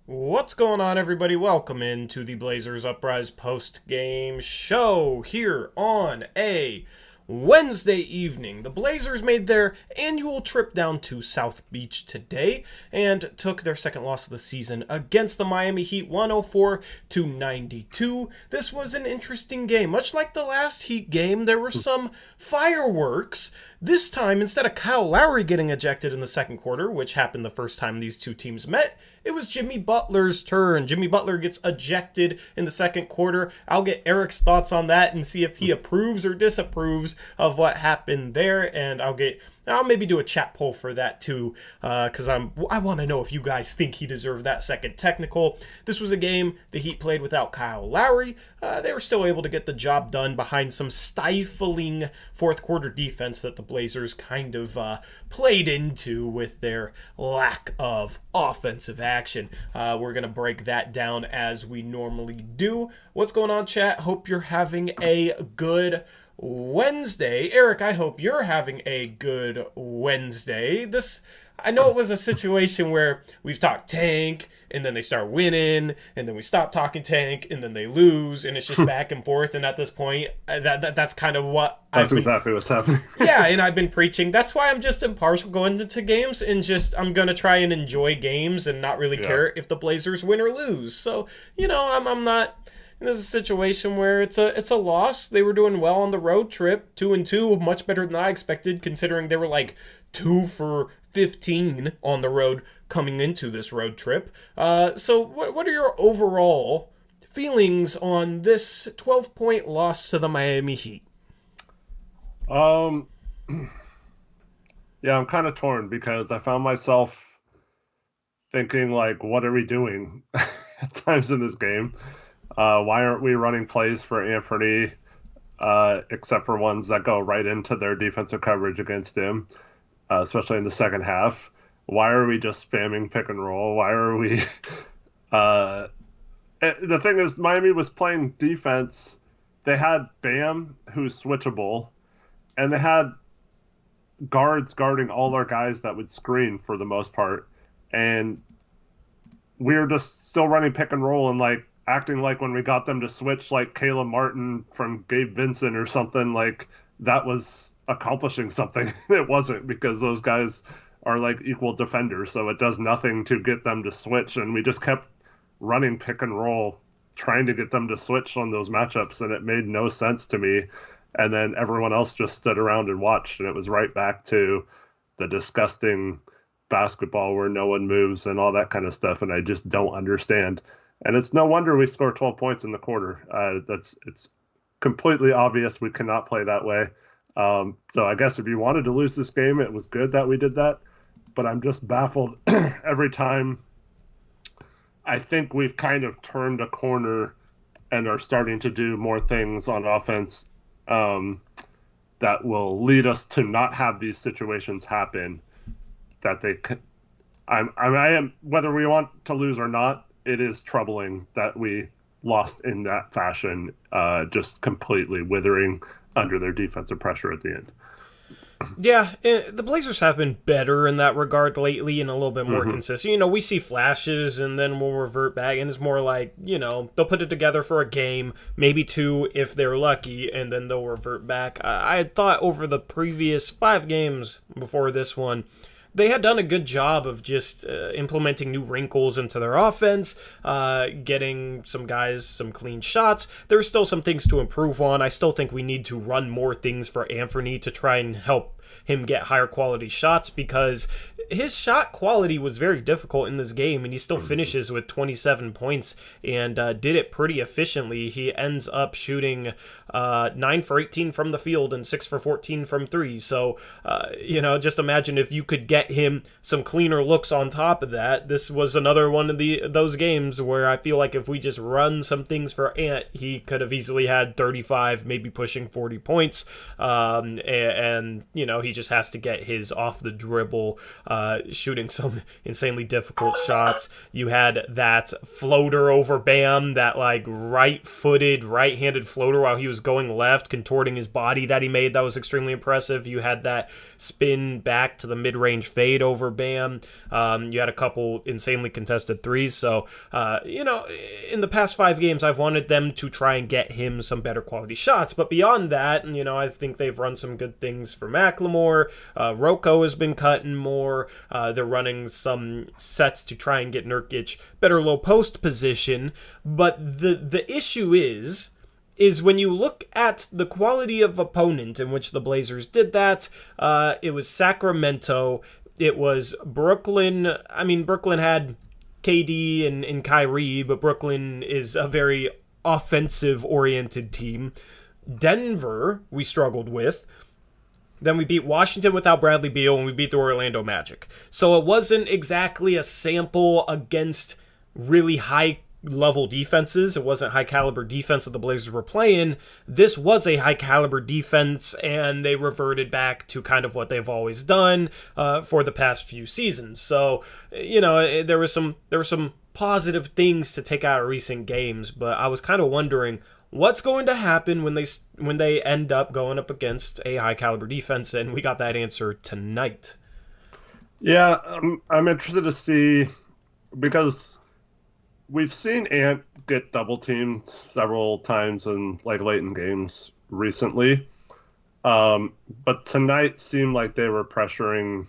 What's going on, everybody? Welcome into the Blazers Uprise post-game show here on a Wednesday evening. The Blazers made their annual trip down to South Beach today and took their second loss of the season against the Miami Heat, 104-92. This was an interesting game. Much like the last Heat game, there were some fireworks. This time, instead of Kyle Lowry getting ejected in the second quarter, which happened the first time these two teams met, it was Jimmy Butler's turn. Jimmy Butler gets ejected in the second quarter. I'll get Eric's thoughts on that and see if he approves or disapproves of what happened there, and I'll maybe do a chat poll for that too, because I want to know if you guys think he deserved that second technical. This was a game the Heat played without Kyle Lowry. They were still able to get the job done behind some stifling fourth quarter defense that the Blazers kind of played into with their lack of offensive action. We're going to break that down as we normally do. What's going on, chat? Hope you're having a good Wednesday. Eric, I hope you're having a good Wednesday. I know it was a situation where we've talked tank, and then they start winning, and then we stop talking tank, and then they lose, and it's just back and forth. And at this point, that's kind of what exactly what's happening. Yeah, and I've been preaching. That's why I'm just impartial going into games, and I'm gonna try and enjoy games and not really care if the Blazers win or lose. So I'm not. And this is a situation where it's a loss. They were doing well on the road trip, 2-2, much better than I expected, considering they were like 2 for 15 on the road coming into this road trip. So what are your overall feelings on this 12-point loss to the Miami Heat? Yeah, I'm kind of torn because I found myself thinking, like, what are we doing at times in this game? Why aren't we running plays for Anfernee, except for ones that go right into their defensive coverage against him, especially in the second half? Why are we just spamming pick and roll? Why are we... the thing is, Miami was playing defense. They had Bam, who's switchable, and they had guards guarding all our guys that would screen for the most part. And we were just still running pick and roll and, like, acting like when we got them to switch, like Caleb Martin from Gabe Vincent or something, like that was accomplishing something. It wasn't, because those guys are like equal defenders, so it does nothing to get them to switch. And we just kept running pick and roll, trying to get them to switch on those matchups, and it made no sense to me. And then everyone else just stood around and watched, and it was right back to the disgusting basketball where no one moves and all that kind of stuff, and I just don't understand. And it's no wonder we scored 12 points in the quarter. It's completely obvious we cannot play that way. So I guess if you wanted to lose this game, it was good that we did that. But I'm just baffled every time. I think we've kind of turned a corner and are starting to do more things on offense that will lead us to not have these situations happen. That they could. I am, whether we want to lose or not, it is troubling that we lost in that fashion, just completely withering under their defensive pressure at the end. Yeah, the Blazers have been better in that regard lately and a little bit more consistent. We see flashes and then we'll revert back, and it's more like, they'll put it together for a game, maybe two if they're lucky, and then they'll revert back. I had thought over the previous 5 games before this one, they had done a good job of just implementing new wrinkles into their offense, getting some guys some clean shots. There's still some things to improve on. I still think we need to run more things for Anfernee to try and help him get higher quality shots, because his shot quality was very difficult in this game, and he still finishes with 27 points and did it pretty efficiently. He ends up shooting 9 for 18 from the field and 6 for 14 from 3. So, just imagine if you could get him some cleaner looks on top of that. This was another one of those games where I feel like if we just run some things for Ant, he could have easily had 35, maybe pushing 40 points. And he just has to get his off the dribble, shooting some insanely difficult shots. You had that floater over Bam, that like right-footed, right-handed floater while he was going left, contorting his body that he made. That was extremely impressive. You had that spin back to the mid-range fade over Bam. You had a couple insanely contested threes. So, in the past 5 games, I've wanted them to try and get him some better quality shots. But beyond that, I think they've run some good things for McLemore. Rocco has been cutting more. They're running some sets to try and get Nurkic better low post position. But the issue is when you look at the quality of opponent in which the Blazers did that, it was Sacramento, it was Brooklyn. I mean, Brooklyn had KD and Kyrie, but Brooklyn is a very offensive-oriented team. Denver, we struggled with. Then we beat Washington without Bradley Beal, and we beat the Orlando Magic. So it wasn't exactly a sample against really high-level defenses. It wasn't high-caliber defense that the Blazers were playing. This was a high-caliber defense, and they reverted back to kind of what they've always done for the past few seasons. So, there were some positive things to take out of recent games, but I was kind of wondering what's going to happen when they end up going up against a high-caliber defense, and we got that answer tonight. Yeah, I'm interested to see, because we've seen Ant get double-teamed several times in late in games recently, but tonight seemed like they were pressuring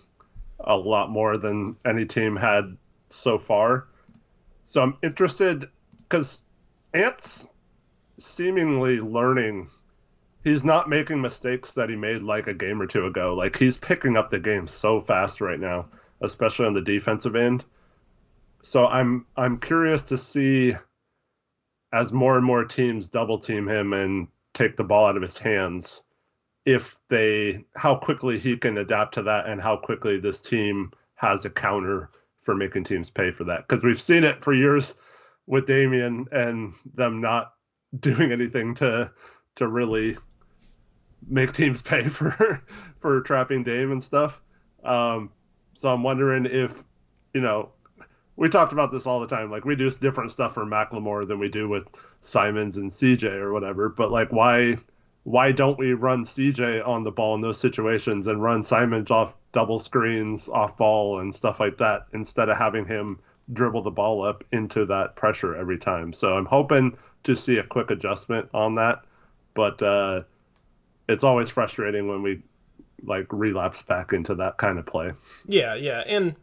a lot more than any team had so far. So I'm interested, because Ant's seemingly learning. He's not making mistakes that he made a game or two ago. He's picking up the game so fast right now, especially on the defensive end. So I'm curious to see, as more and more teams double team him and take the ball out of his hands, how quickly he can adapt to that and how quickly this team has a counter for making teams pay for that. Because we've seen it for years with Damian and them not doing anything to really make teams pay for trapping Dame and stuff. So I'm wondering if, we talked about this all the time. We do different stuff for McLemore than we do with Simons and CJ or whatever. But why don't we run CJ on the ball in those situations and run Simons off double screens, off ball and stuff like that, instead of having him dribble the ball up into that pressure every time? So I'm hoping to see a quick adjustment on that, but it's always frustrating when we relapse back into that kind of play. Yeah, and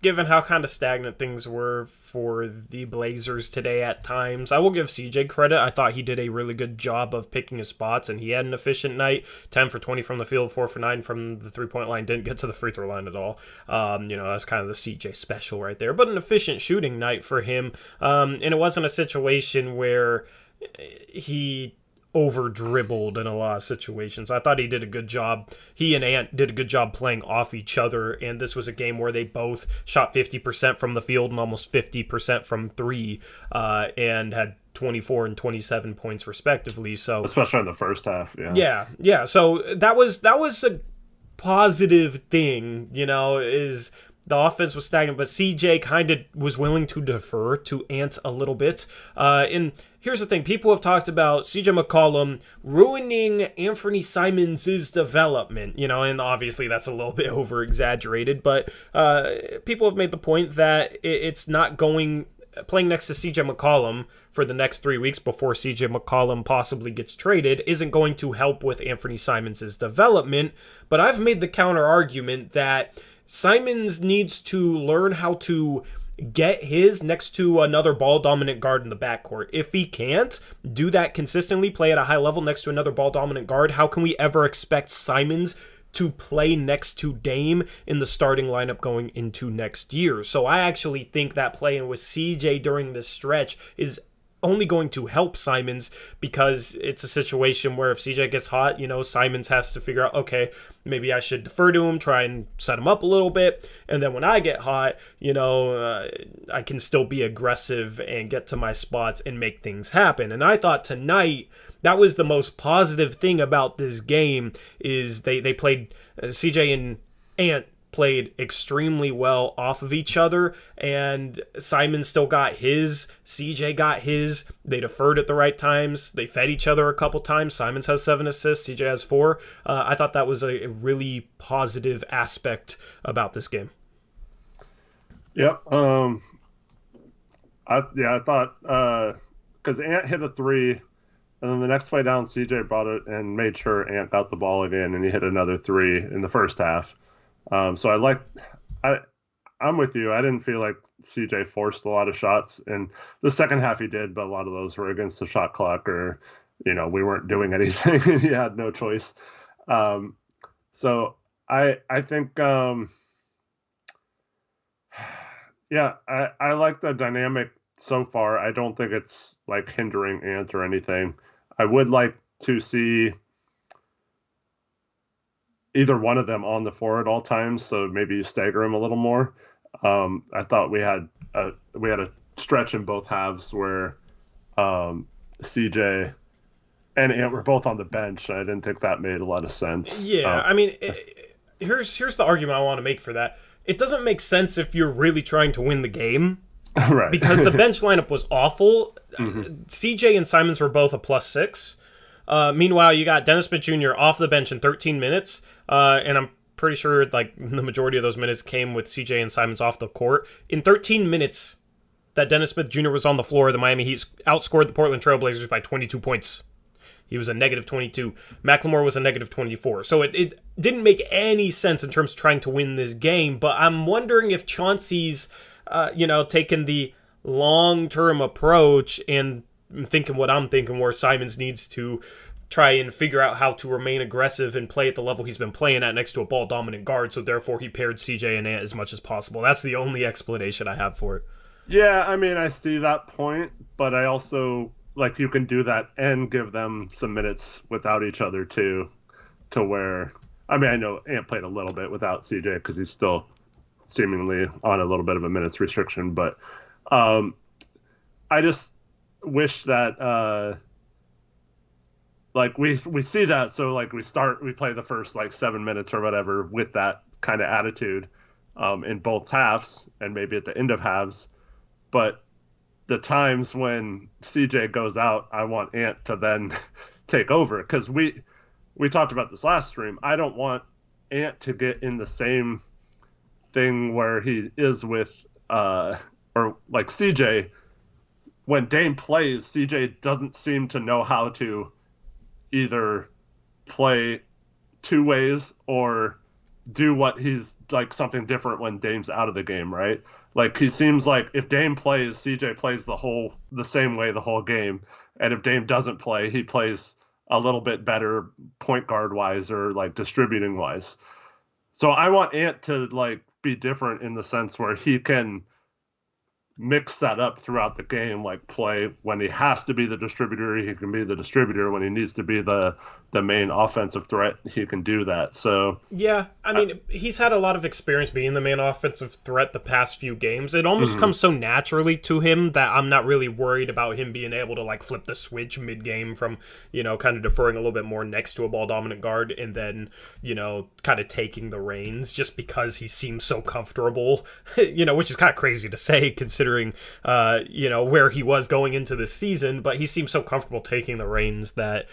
given how kind of stagnant things were for the Blazers today at times, I will give CJ credit. I thought he did a really good job of picking his spots, and he had an efficient night. 10 for 20 from the field, 4 for 9 from the three-point line. Didn't get to the free throw line at all. That's kind of the CJ special right there. But an efficient shooting night for him. And it wasn't a situation where he over-dribbled in a lot of situations. I thought he did a good job. He and Ant did a good job playing off each other, and this was a game where they both shot 50% from the field and almost 50% from 3, and had 24 and 27 points respectively. So especially in the first half, yeah. So that was a positive thing, is the offense was stagnant, but CJ kind of was willing to defer to Ant a little bit. And here's the thing. People have talked about CJ McCollum ruining Anfernee Simons' development, and obviously that's a little bit over-exaggerated, but people have made the point that it's not playing next to CJ McCollum for the next 3 weeks before CJ McCollum possibly gets traded isn't going to help with Anfernee Simons' development. But I've made the counter-argument that Simons needs to learn how to get his next to another ball-dominant guard in the backcourt. If he can't do that consistently, play at a high level next to another ball-dominant guard, how can we ever expect Simons to play next to Dame in the starting lineup going into next year? So I actually think that playing with CJ during this stretch is only going to help Simons, because it's a situation where if CJ gets hot, Simons has to figure out, okay, maybe I should defer to him, try and set him up a little bit, and then when I get hot, I can still be aggressive and get to my spots and make things happen. And I thought tonight that was the most positive thing about this game, is they played CJ and Ant played extremely well off of each other, and Simons still got his, CJ got his. They deferred at the right times. They fed each other a couple times. Simons has 7 assists, CJ has 4. I thought that was a really positive aspect about this game. Yep. I thought because Ant hit a 3, and then the next play down, CJ brought it and made sure Ant got the ball again, and he hit another 3 in the first half. So I'm with you. I didn't feel like CJ forced a lot of shots, and the second half he did, but a lot of those were against the shot clock, or we weren't doing anything, and he had no choice. So I think. Yeah, I like the dynamic so far. I don't think it's like hindering Ant or anything. I would like to see either one of them on the floor at all times, so maybe you stagger them a little more. I thought we had a stretch in both halves where CJ and Ant were both on the bench. I didn't think that made a lot of sense. Yeah, I mean, here's the argument I want to make for that. It doesn't make sense if you're really trying to win the game. Right. Because the bench lineup was awful. CJ and Simons were both a +6. Meanwhile, you got Dennis Smith Jr. off the bench in 13 minutes. And I'm pretty sure like the majority of those minutes came with CJ and Simons off the court. In 13 minutes that Dennis Smith Jr. was on the floor, the Miami Heat outscored the Portland Trailblazers by 22 points. He was a -22. McLemore was a -24. So it didn't make any sense in terms of trying to win this game. But I'm wondering if Chauncey's, taken the long-term approach and thinking what I'm thinking, where Simons needs to try and figure out how to remain aggressive and play at the level he's been playing at next to a ball-dominant guard. So therefore he paired CJ and Ant as much as possible. That's the only explanation I have for it. Yeah, I mean, I see that point, but I also... like you can do that and give them some minutes without each other too, to where, I mean, I know Ant played a little bit without CJ because he's still seemingly on a little bit of a minutes restriction, but I just wish that we see that, so like we play the first like 7 minutes or whatever with that kind of attitude in both halves and maybe at the end of halves, but the times when CJ goes out, I want Ant to then take over, because we talked about this last stream. I don't want Ant to get in the same thing where he is with or like CJ. When Dame plays, CJ doesn't seem to know how to either play two ways or do what he's like something different when Dame's out of the game, right? Like he seems like if Dame plays, CJ plays the same way the whole game, and if Dame doesn't play, he plays a little bit better point guard wise or like distributing wise. So I want Ant to like be different in the sense where he can mix that up throughout the game, like play when he has to be the distributor, he can be the distributor. When he needs to be the main offensive threat, he can do that. So yeah, I mean, he's had a lot of experience being the main offensive threat the past few games. It almost comes so naturally to him that I'm not really worried about him being able to like flip the switch mid-game from, kind of deferring a little bit more next to a ball dominant guard and then, kind of taking the reins, just because he seems so comfortable, which is kind of crazy to say considering where he was going into this season, but he seems so comfortable taking the reins that,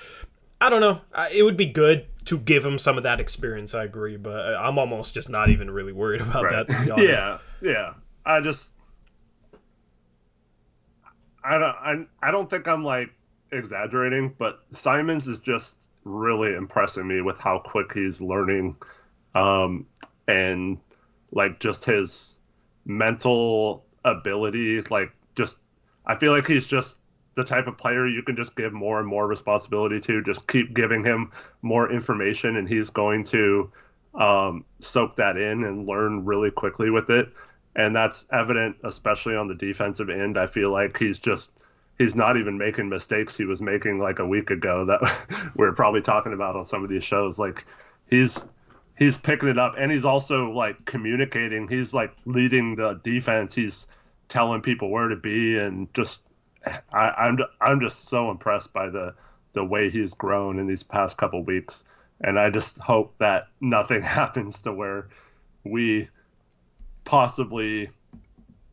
I don't know, it would be good to give him some of that experience, I agree, but I'm almost just not even really worried about that, to be honest. Yeah. I don't think I'm like exaggerating, but Simons is just really impressing me with how quick he's learning, and like just his mental ability, like just I feel like he's just the type of player you can just give more and more responsibility to, just keep giving him more information and he's going to soak that in and learn really quickly with it. And that's evident especially on the defensive end. I feel like he's not even making mistakes he was making like a week ago that we're probably talking about on some of these shows. Like he's picking it up, and he's also like communicating. He's like leading the defense. He's telling people where to be, and just I'm just so impressed by the way he's grown in these past couple weeks. And I just hope that nothing happens to where we possibly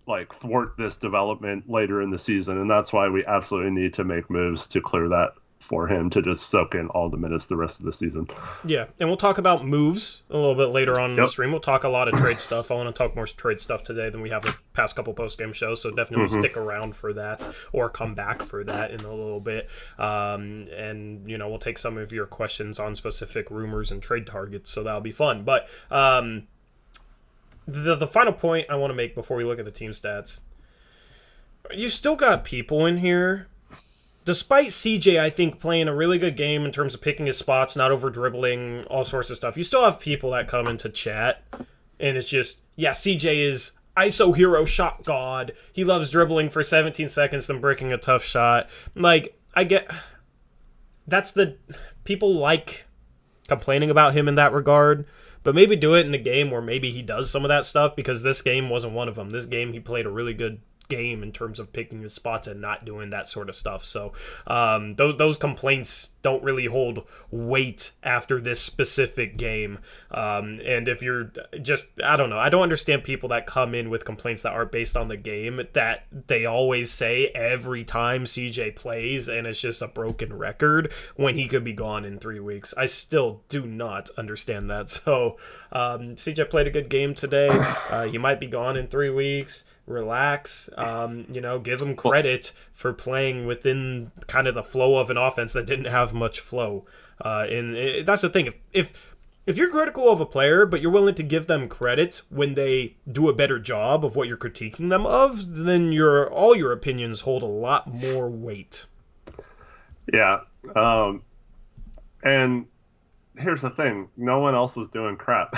like thwart this development later in the season, and that's why we absolutely need to make moves to clear that for him to just soak in all the minutes the rest of the season. Yeah, and we'll talk about moves a little bit later on in the stream. We'll talk a lot of trade stuff. I want to talk more trade stuff today than we have the past couple post-game shows, so definitely stick around for that or come back for that in a little bit. And, we'll take some of your questions on specific rumors and trade targets, so that'll be fun. But the final point I want to make before we look at the team stats, you still got people in here. Despite CJ, I think, playing a really good game in terms of picking his spots, not over dribbling, all sorts of stuff, you still have people that come into chat, and it's just, yeah, CJ is ISO hero shot god. He loves dribbling for 17 seconds, then breaking a tough shot. Like, I get... People like complaining about him in that regard, but maybe do it in a game where maybe he does some of that stuff, because this game wasn't one of them. This game, he played a really good game in terms of picking his spots and not doing that sort of stuff. So those complaints don't really hold weight after this specific game. And if you're just, I don't know, I don't understand people that come in with complaints that aren't based on the game, that they always say every time CJ plays, and it's just a broken record when he could be gone in 3 weeks. I still do not understand that. So CJ played a good game today. He might be gone in 3 weeks. Relax, give him credit for playing within kind of the flow of an offense that didn't have much flow. And that's the thing. If you're critical of a player, but you're willing to give them credit when they do a better job of what you're critiquing them of, then all your opinions hold a lot more weight. Yeah. And here's the thing. No one else was doing crap.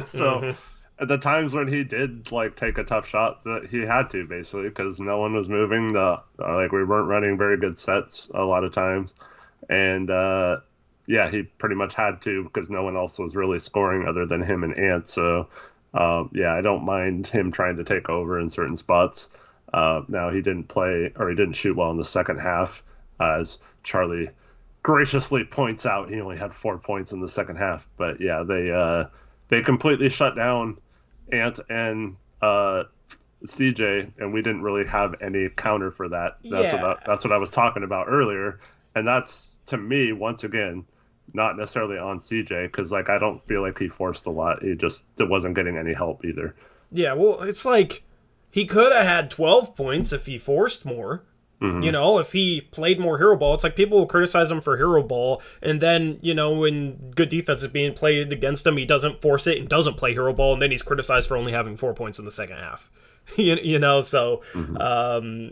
So... At the times when he did take a tough shot, that he had to, basically, because no one was moving. We weren't running very good sets a lot of times, and he pretty much had to, because no one else was really scoring other than him and Ant. So I don't mind him trying to take over in certain spots. Now he didn't shoot well in the second half, as Charlie graciously points out. He only had 4 points in the second half, but they completely shut down Ant and CJ, and we didn't really have any counter for that. That's what I was talking about earlier, and that's, to me, once again, not necessarily on CJ, because I don't feel like he forced a lot. He just wasn't getting any help either. Yeah, well, it's like he could have had 12 points if he forced more. If he played more hero ball. It's like people will criticize him for hero ball, and then, when good defense is being played against him, he doesn't force it and doesn't play hero ball, and then he's criticized for only having 4 points in the second half. And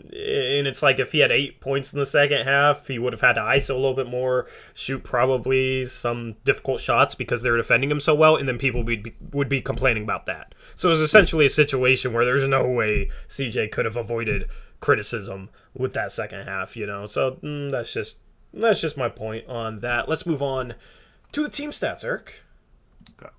it's like if he had 8 points in the second half, he would have had to ISO a little bit more, shoot probably some difficult shots because they're defending him so well, and then people would be complaining about that. So it was essentially a situation where there's no way CJ could have avoided criticism with that second half, So that's just my point on that. Let's move on to the team stats, Eric. Okay.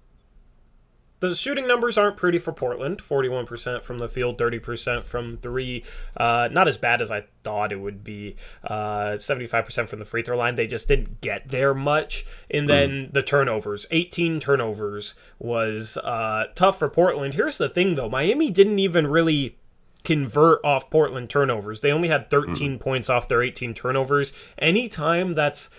The shooting numbers aren't pretty for Portland. 41% from the field, 30% from three. Not as bad as I thought it would be. 75% from the free throw line. They just didn't get there much. And then the turnovers. 18 turnovers was tough for Portland. Here's the thing, though. Miami didn't even really convert off Portland turnovers. They only had 13 points off their 18 turnovers. Anytime that's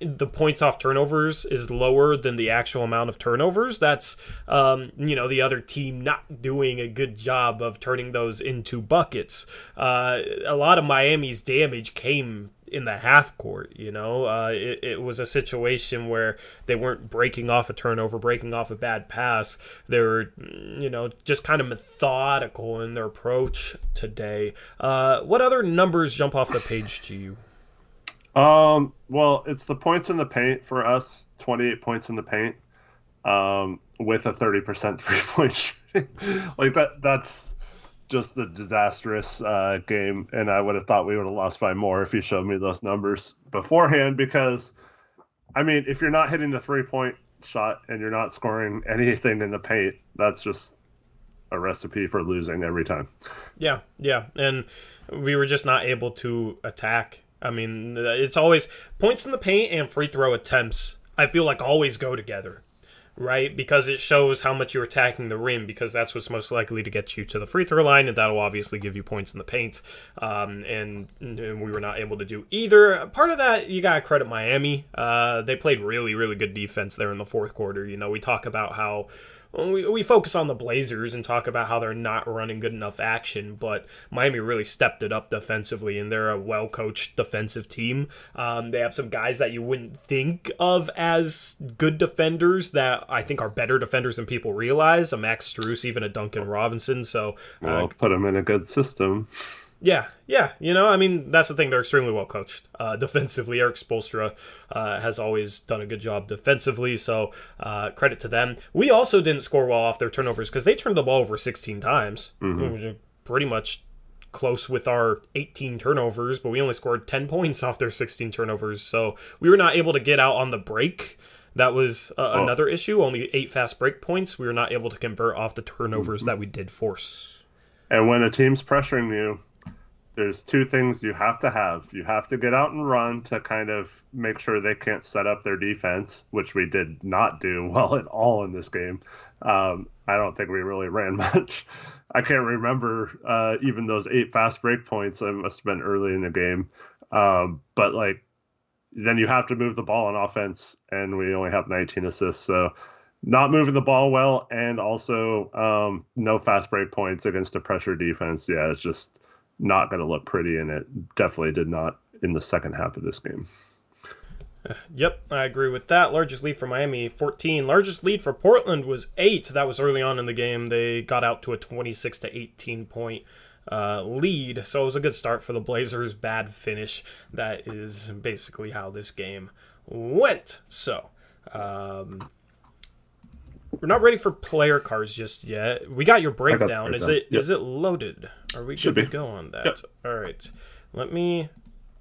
the points off turnovers is lower than the actual amount of turnovers, that's the other team not doing a good job of turning those into buckets. A lot of Miami's damage came in the half court. It was a situation where they weren't breaking off a turnover, breaking off a bad pass. They were just kind of methodical in their approach today. What other numbers jump off the page to you? Well, it's the points in the paint for us. 28 points in the paint with a 30% 3-point shooting. That's just a disastrous game, and I would have thought we would have lost by more if you showed me those numbers beforehand, because if you're not hitting the 3-point shot and you're not scoring anything in the paint, that's just a recipe for losing every time. Yeah, and we were just not able to attack. It's always points in the paint and free throw attempts, I feel like, always go together. right? Because it shows how much you're attacking the rim, because that's what's most likely to get you to the free throw line, and that'll obviously give you points in the paint. And we were not able to do either. Part of that, you gotta credit Miami. They played really, really good defense there in the fourth quarter. You know, we talk about how we focus on the Blazers and talk about how they're not running good enough action, but Miami really stepped it up defensively, and they're a well-coached defensive team. They have some guys that you wouldn't think of as good defenders that I think are better defenders than people realize. A Max Strus, even a Duncan Robinson. So, well, put them in a good system. Yeah. You know, I mean, that's the thing. They're extremely well coached defensively. Eric Spoelstra has always done a good job defensively, so credit to them. We also didn't score well off their turnovers because they turned the ball over 16 times, which is pretty much close with our 18 turnovers, but we only scored 10 points off their 16 turnovers, so we were not able to get out on the break. That was another issue. Only 8 fast break points. We were not able to convert off the turnovers that we did force. And when a team's pressuring you, there's two things you have to have. You have to get out and run to kind of make sure they can't set up their defense, which we did not do well at all in this game. I don't think we really ran much. I can't remember even those 8 fast break points. It must have been early in the game. But like, then you have to move the ball on offense, and we only have 19 assists. So not moving the ball well, and also no fast break points against a pressure defense. Yeah, it's just not going to look pretty, and it definitely did not in the second half of this game. Yep, I agree with that. Largest lead for Miami, 14. Largest lead for Portland was 8. That was early on in the game. They got out to a 26-18 point lead, so it was a good start for the Blazers. Bad finish. That is basically how this game went. So, we're not ready for player cards just yet. We got your breakdown. Is it loaded? Are we good to go on that? Yep. All right. Let me...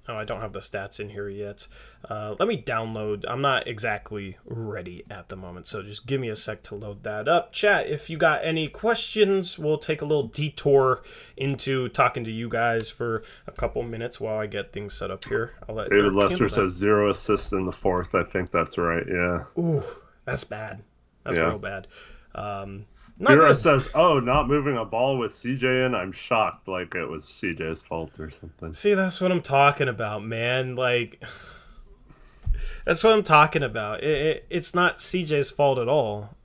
Oh, I don't have the stats in here yet. Let me download. I'm not exactly ready at the moment, so just give me a sec to load that up. Chat, if you got any questions, we'll take a little detour into talking to you guys for a couple minutes while I get things set up here. I'll let David Lester says 0 assists in the fourth. I think that's right, yeah. Ooh, that's bad. That's real bad. Mira says, not moving a ball with CJ, and I'm shocked like it was CJ's fault or something. See, that's what I'm talking about, man. Like, that's what I'm talking about. It's not CJ's fault at all.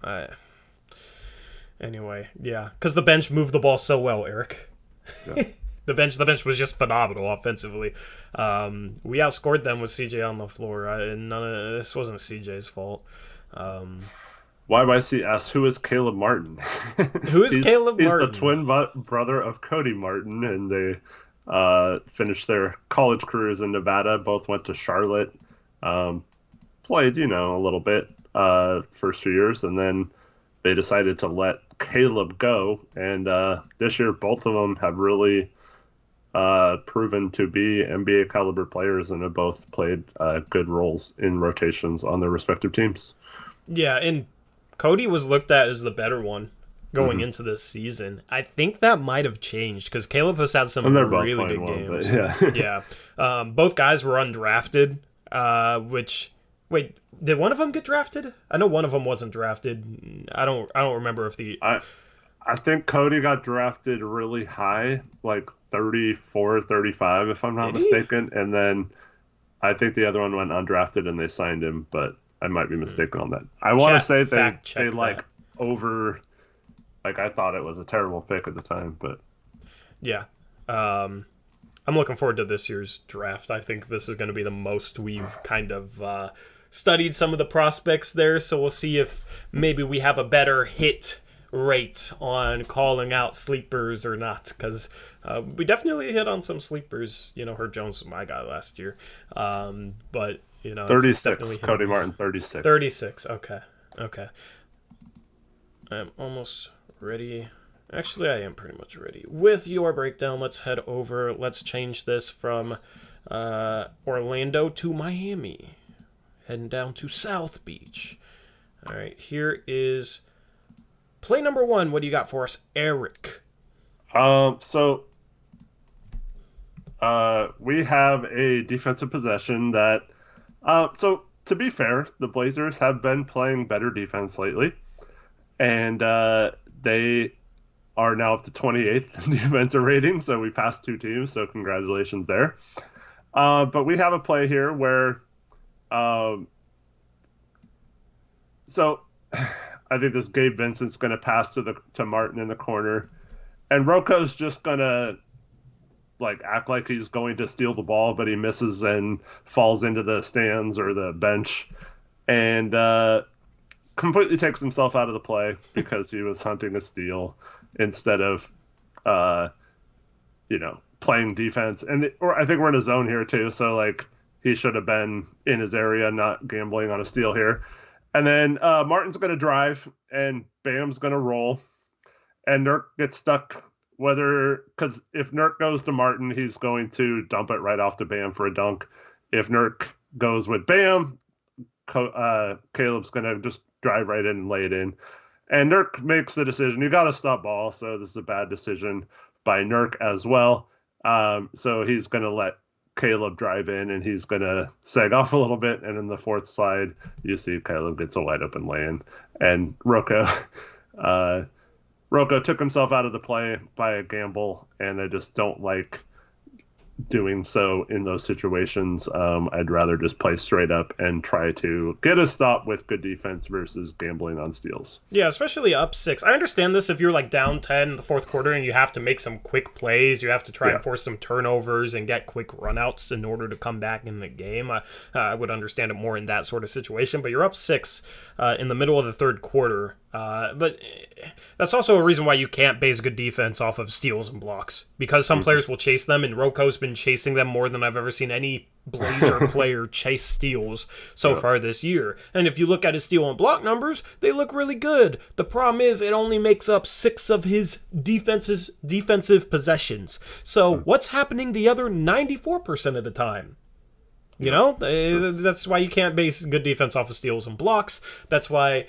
Anyway, yeah. Because the bench moved the ball so well, Eric. Yeah. The bench was just phenomenal offensively. We outscored them with CJ on the floor. This wasn't CJ's fault. YYC asks, who is Caleb Martin? Who is Caleb Martin? He's the twin brother of Cody Martin, and they finished their college careers in Nevada. Both went to Charlotte. Played, a little bit first 2 years, and then they decided to let Caleb go. And this year, both of them have really proven to be NBA caliber players and have both played good roles in rotations on their respective teams. Yeah, and Cody was looked at as the better one going into this season. I think that might have changed because Caleb has had some really big games. Yeah. Both guys were undrafted, wait, did one of them get drafted? I know one of them wasn't drafted. I don't remember if I think Cody got drafted really high, like 34, 35, if I'm not mistaken. And then I think the other one went undrafted and they signed him, but I might be mistaken on that. I want to say they I thought it was a terrible pick at the time, but yeah. I'm looking forward to this year's draft. I think this is going to be the most we've kind of studied some of the prospects there, so we'll see if maybe we have a better hit rate on calling out sleepers or not, because we definitely hit on some sleepers. Herb Jones was my guy last year, but 36. Cody Martin, 36. 36. Okay. I'm almost ready. Actually, I am pretty much ready. With your breakdown, let's head over. Let's change this from Orlando to Miami. Heading down to South Beach. All right, here is play number 1. What do you got for us, Eric? So we have a defensive possession that... So to be fair, the Blazers have been playing better defense lately, and they are now up to 28th in defensive rating, so we passed 2 teams, so congratulations there. But we have a play here where, so I think this Gabe Vincent's going to pass to Martin in the corner, and Roko's just going to act like he's going to steal the ball, but he misses and falls into the stands or the bench, and completely takes himself out of the play because he was hunting a steal instead of, playing defense. Or I think we're in a zone here too, so he should have been in his area, not gambling on a steal here. And then Martin's going to drive, and Bam's going to roll, and Nurk gets stuck. Because if Nurk goes to Martin, he's going to dump it right off to Bam for a dunk. If Nurk goes with Bam, Caleb's going to just drive right in and lay it in. And Nurk makes the decision. You got to stop ball, so this is a bad decision by Nurk as well. So he's going to let Caleb drive in, and he's going to sag off a little bit. And in the fourth slide, you see Caleb gets a wide open lay-in. And Roko took himself out of the play by a gamble, and I just don't like doing so in those situations. I'd rather just play straight up and try to get a stop with good defense versus gambling on steals. Yeah, especially up 6. I understand this if you're down 10 in the fourth quarter and you have to make some quick plays. You have to try and force some turnovers and get quick runouts in order to come back in the game. I would understand it more in that sort of situation, but you're up 6 in the middle of the third quarter. But that's also a reason why you can't base good defense off of steals and blocks, because some players will chase them, and Roko's been chasing them more than I've ever seen any Blazer player chase steals so far this year. And if you look at his steal and block numbers, they look really good. The problem is it only makes up 6 of his defensive possessions. So what's happening the other 94% of the time? That's why you can't base good defense off of steals and blocks. That's why,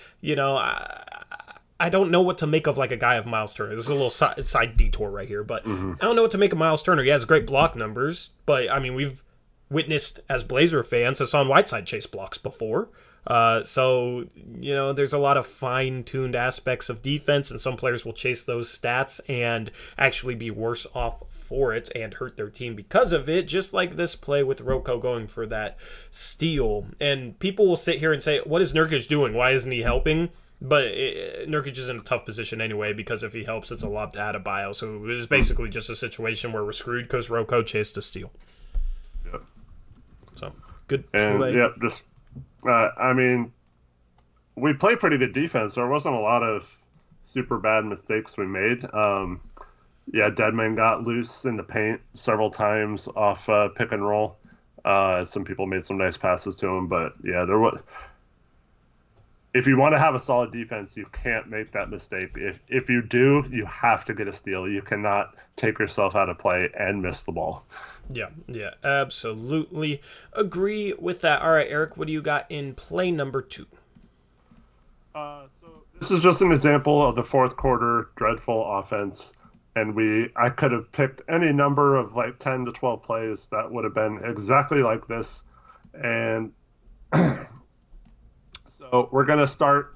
I don't know what to make of a guy of Miles Turner. This is a little side detour right here, but I don't know what to make of Miles Turner. He has great block numbers, but we've witnessed as Blazer fans Hassan Whiteside chase blocks before. So there's a lot of fine-tuned aspects of defense, and some players will chase those stats and actually be worse off for it and hurt their team because of it, just like this play with Roko going for that steal. And people will sit here and say, what is Nurkic doing? Why isn't he helping? But Nurkic is in a tough position anyway, because if he helps, it's a lob to Adebayo. So it was basically just a situation where we're screwed because Roko chased a steal. Yep. So, good play. Yep, just... we played pretty good defense. There wasn't a lot of super bad mistakes we made. Deadman got loose in the paint several times off pick and roll. Some people made some nice passes to him, but there was. If you want to have a solid defense, you can't make that mistake. If you do, you have to get a steal. You cannot take yourself out of play and miss the ball. Yeah, absolutely agree with that. All right, Eric, what do you got in play number 2? So this is just an example of the fourth quarter dreadful offense, and I could have picked any number of 10 to 12 plays that would have been exactly like this, and so we're gonna start.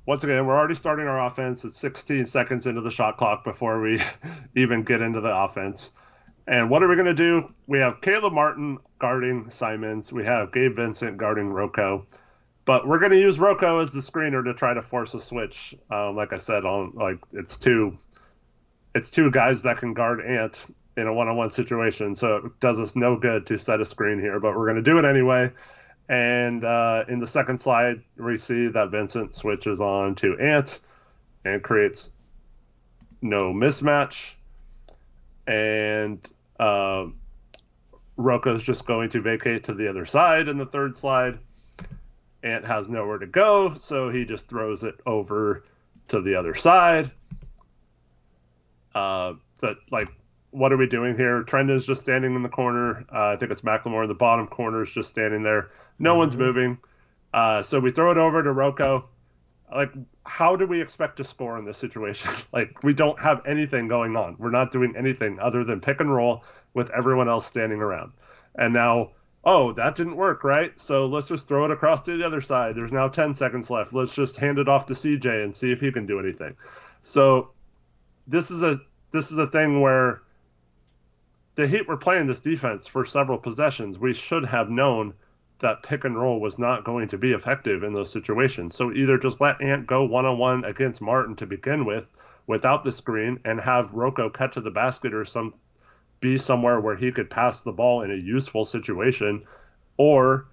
We're already starting our offense. It's 16 seconds into the shot clock before we even get into the offense. And what are we going to do? We have Caleb Martin guarding Simons. We have Gabe Vincent guarding Roko. But we're going to use Roko as the screener to try to force a switch. Like I said, it's two guys that can guard Ant in a one-on-one situation. So it does us no good to set a screen here, but we're going to do it anyway. And in the second slide, we see that Vincent switches on to Ant and creates no mismatch. And Roko's just going to vacate to the other side in the third slide. Ant has nowhere to go, so he just throws it over to the other side. What are we doing here? Trendon's just standing in the corner. I think it's McLemore in the bottom corner is just standing there. No one's moving. So we throw it over to Roko. How do we expect to score in this situation? We don't have anything going on. We're not doing anything other than pick and roll with everyone else standing around. And now oh, that didn't work, right? So let's just throw it across to the other side. There's now 10 seconds left. Let's just hand it off to CJ and see if he can do anything. So this is a thing where the Heat were playing this defense for several possessions. We should have known that pick and roll was not going to be effective in those situations. So either just let Ant go one-on-one against Martin to begin with without the screen and have Rocco cut to the basket or be somewhere where he could pass the ball in a useful situation, or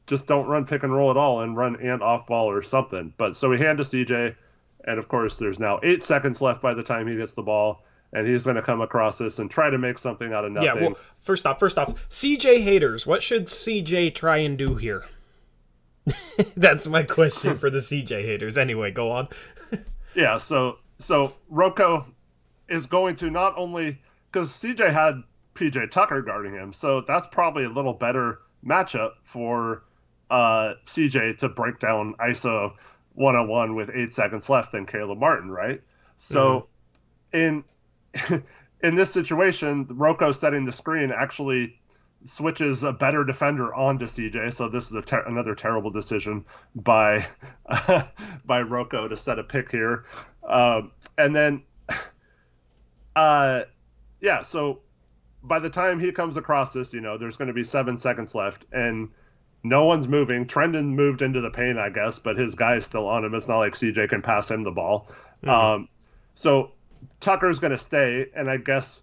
just don't run pick and roll at all and run Ant off ball or something. But so we hand to CJ, and of course there's now 8 seconds left by the time he gets the ball. And he's going to come across this and try to make something out of nothing. Yeah, well, first off, CJ haters, what should CJ try and do here? That's my question for the CJ haters. Anyway, go on. Yeah, so Rocco is going to not only, because CJ had PJ Tucker guarding him, so that's probably a little better matchup for CJ to break down ISO 1-on-1 with 8 seconds left than Caleb Martin, right? So in this situation, Rocco setting the screen actually switches a better defender onto CJ. So this is another terrible decision by Rocco to set a pick here. And then, so by the time he comes across this, there's going to be 7 seconds left and no one's moving. Trendon moved into the paint, I guess, but his guy is still on him. It's not like CJ can pass him the ball. So Tucker's going to stay, and I guess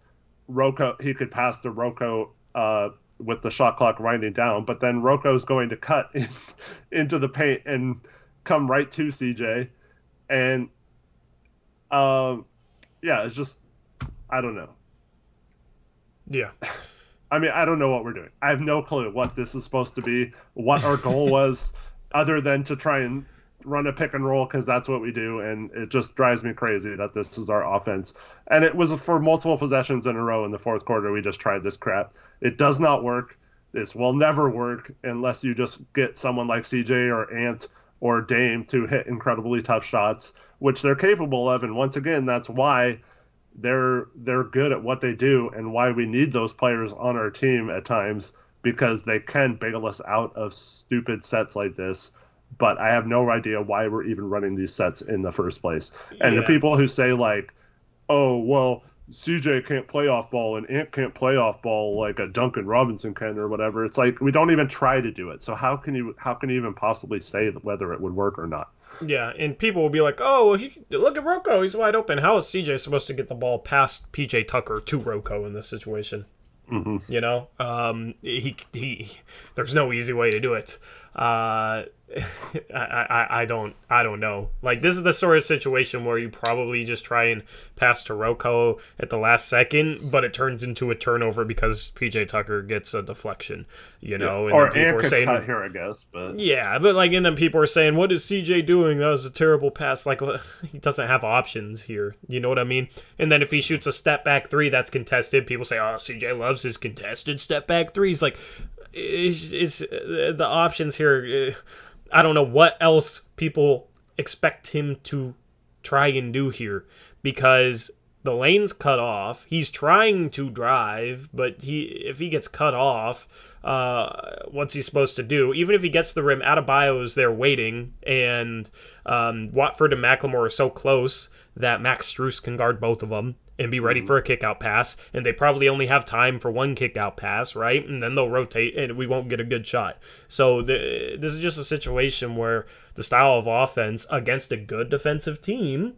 he could pass to Rocco with the shot clock winding down, but then Rocco's going to cut into the paint and come right to CJ. And, it's just, I don't know. Yeah. I mean, I don't know what we're doing. I have no clue what this is supposed to be, what our goal was, other than to try and run a pick and roll because that's what we do, and it just drives me crazy that this is our offense. And it was for multiple possessions in a row in the fourth quarter. We just tried this crap. It does not work. This will never work unless you just get someone like CJ or Ant or Dame to hit incredibly tough shots, which they're capable of. And once again, that's why they're good at what they do and why we need those players on our team at times, because they can bail us out of stupid sets like this. But I have no idea why we're even running these sets in the first place. And the people who say like, oh, well, CJ can't play off ball and Ant can't play off ball like a Duncan Robinson can or whatever. It's like, we don't even try to do it. So how can you even possibly say whether it would work or not? Yeah, and people will be like, oh, well, look at Rocco. He's wide open. How is CJ supposed to get the ball past PJ Tucker to Rocco in this situation? Mm-hmm. There's no easy way to do it. I don't know. Like, this is the sort of situation where you probably just try and pass to Rocco at the last second, but it turns into a turnover because PJ Tucker gets a deflection, And or Ant could cut here, I guess. But yeah, but and then people are saying, "What is CJ doing? That was a terrible pass." Like, well, he doesn't have options here. You know what I mean? And then if he shoots a step back three that's contested, people say, "Oh, CJ loves his contested step back threes." Like, it's the options here. I don't know what else people expect him to try and do here, because the lane's cut off. He's trying to drive, but if he gets cut off, what's he supposed to do? Even if he gets to the rim, Adebayo is there waiting, and Watford and McLemore are so close that Max Strus can guard both of them and be ready for a kick-out pass, and they probably only have time for one kick-out pass, right? And then they'll rotate, and we won't get a good shot. So this is just a situation where the style of offense against a good defensive team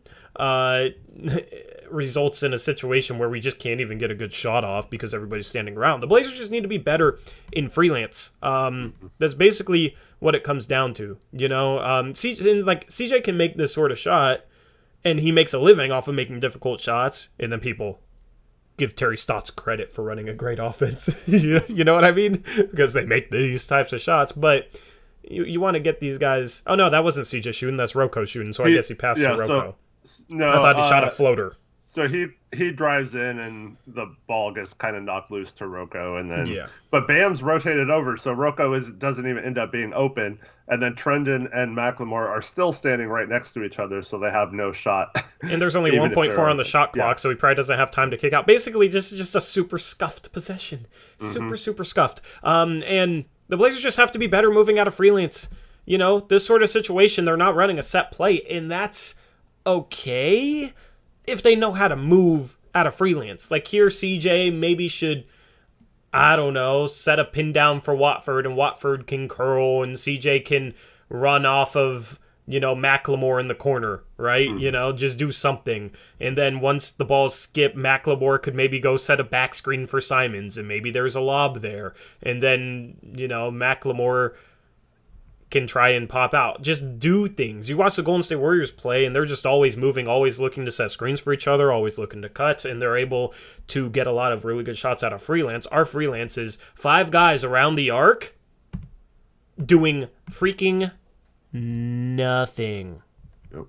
results in a situation where we just can't even get a good shot off because everybody's standing around. The Blazers just need to be better in freelance. That's basically what it comes down to. CJ can make this sort of shot, and he makes a living off of making difficult shots, and then people give Terry Stotts credit for running a great offense. You know what I mean? Because they make these types of shots, but you want to get these guys... Oh, no, that wasn't CJ shooting. That's Rocco shooting, so I guess he passed to Rocco. No, I thought he shot a floater. So he he drives in and the ball gets kind of knocked loose to Rocco, and then but Bam's rotated over, so Rocco doesn't even end up being open, and then Trendon and McLemore are still standing right next to each other, so they have no shot. And there's only 1.4 on the shot clock, so he probably doesn't have time to kick out. Basically, just a super scuffed possession, super scuffed. And the Blazers just have to be better moving out of freelance. This sort of situation, they're not running a set play, and that's okay if they know how to move out of freelance. Like here, CJ maybe should, I don't know, set a pin down for Watford, and Watford can curl, and CJ can run off of, McLemore in the corner, right? Just do something. And then once the ball's skipped, McLemore could maybe go set a back screen for Simons, and maybe there's a lob there. And then, McLemore can try and pop out. Just do things. You watch the Golden State Warriors play, and they're just always moving, always looking to set screens for each other, always looking to cut, and they're able to get a lot of really good shots out of freelance. Our freelance is 5 guys around the arc doing freaking nothing. Yep.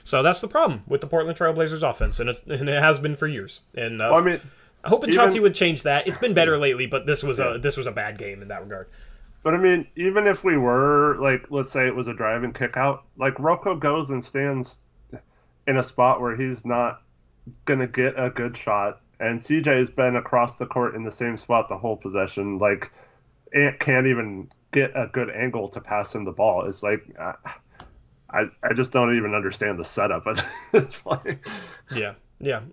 So that's the problem with the Portland Trail Blazers offense, and it has been for years. And I hope Chauncey would change that. It's been better lately, but this was a bad game in that regard. But even if we were, let's say it was a drive and kick out, Rocco goes and stands in a spot where he's not going to get a good shot, and CJ's been across the court in the same spot the whole possession, Ant can't even get a good angle to pass him the ball. It's I just don't even understand the setup of this play. Yeah,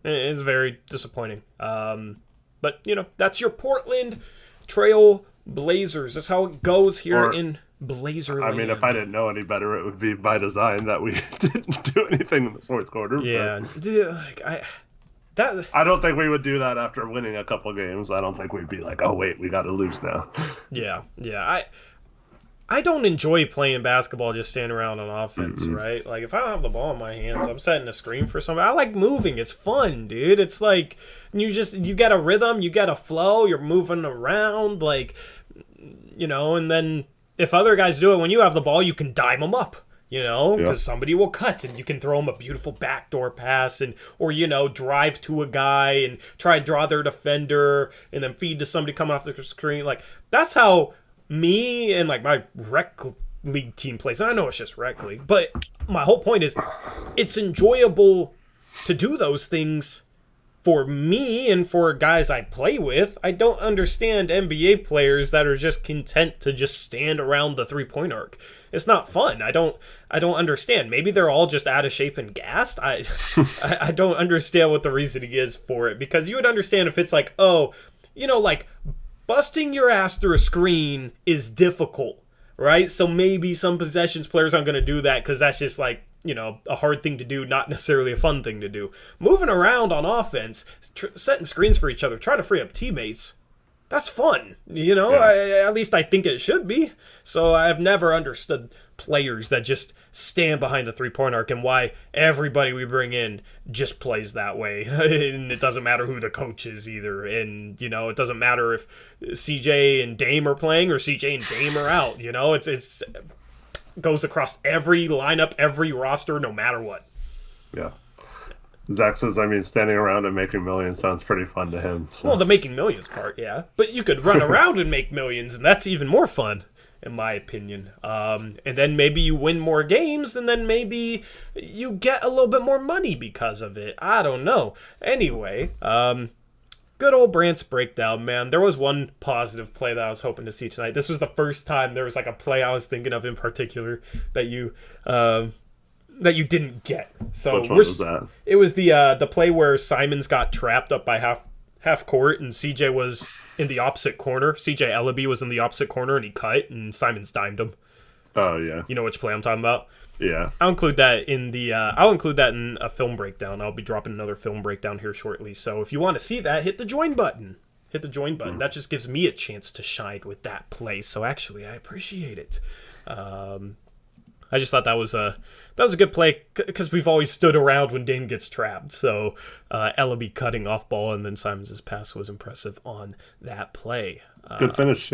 it's very disappointing. But, that's your Portland Trail Blazers. That's how it goes here in Blazer land. If I didn't know any better, it would be by design that we didn't do anything in the fourth quarter. Yeah, I don't think we would do that after winning a couple games. I don't think we'd be like, oh wait, we got to lose now. Yeah. I don't enjoy playing basketball just standing around on offense, right? If I don't have the ball in my hands, I'm setting a screen for somebody. I like moving. It's fun, dude. It's you get a rhythm, you get a flow, you're moving around, and then if other guys do it, when you have the ball, you can dime them up, because somebody will cut, and you can throw them a beautiful backdoor pass, or drive to a guy and try and draw their defender and then feed to somebody coming off the screen. That's how me and my rec league team plays. And I know it's just rec league, but my whole point is it's enjoyable to do those things for me and for guys I play with. I don't understand NBA players that are just content to just stand around the 3-point arc. It's not fun. I don't understand. Maybe they're all just out of shape and gassed. I don't understand what the reasoning is for it, because you would understand if it's busting your ass through a screen is difficult, right? So maybe some possessions players aren't going to do that because that's just a hard thing to do, not necessarily a fun thing to do. Moving around on offense, setting screens for each other, trying to free up teammates, that's fun, at least I think it should be. So I've never understood players that just stand behind the 3-point arc and why everybody we bring in just plays that way. And it doesn't matter who the coach is either. And, it doesn't matter if CJ and Dame are playing or CJ and Dame are out. It's goes across every lineup, every roster, no matter what. Yeah. Zach says, standing around and making millions sounds pretty fun to him. So. Well, the making millions part, yeah. But you could run around and make millions, and that's even more fun, in my opinion. And then maybe you win more games, and then maybe you get a little bit more money because of it. I don't know. Anyway, good old Brandt's breakdown, man. There was one positive play that I was hoping to see tonight. This was the first time there was a play I was thinking of in particular that you didn't get. So which one was that? It was the play where Simons got trapped up by half court, and CJ was in the opposite corner. CJ Elleby was in the opposite corner, and he cut, and Simons dimed him. Oh yeah. You know which play I'm talking about? Yeah. I'll include that in a film breakdown. I'll be dropping another film breakdown here shortly. So if you want to see that, hit the join button. That just gives me a chance to shine with that play. So actually, I appreciate it. I just thought that was a good play because we've always stood around when Dame gets trapped. So Elleby cutting off ball, and then Simons' pass was impressive on that play. Good finish.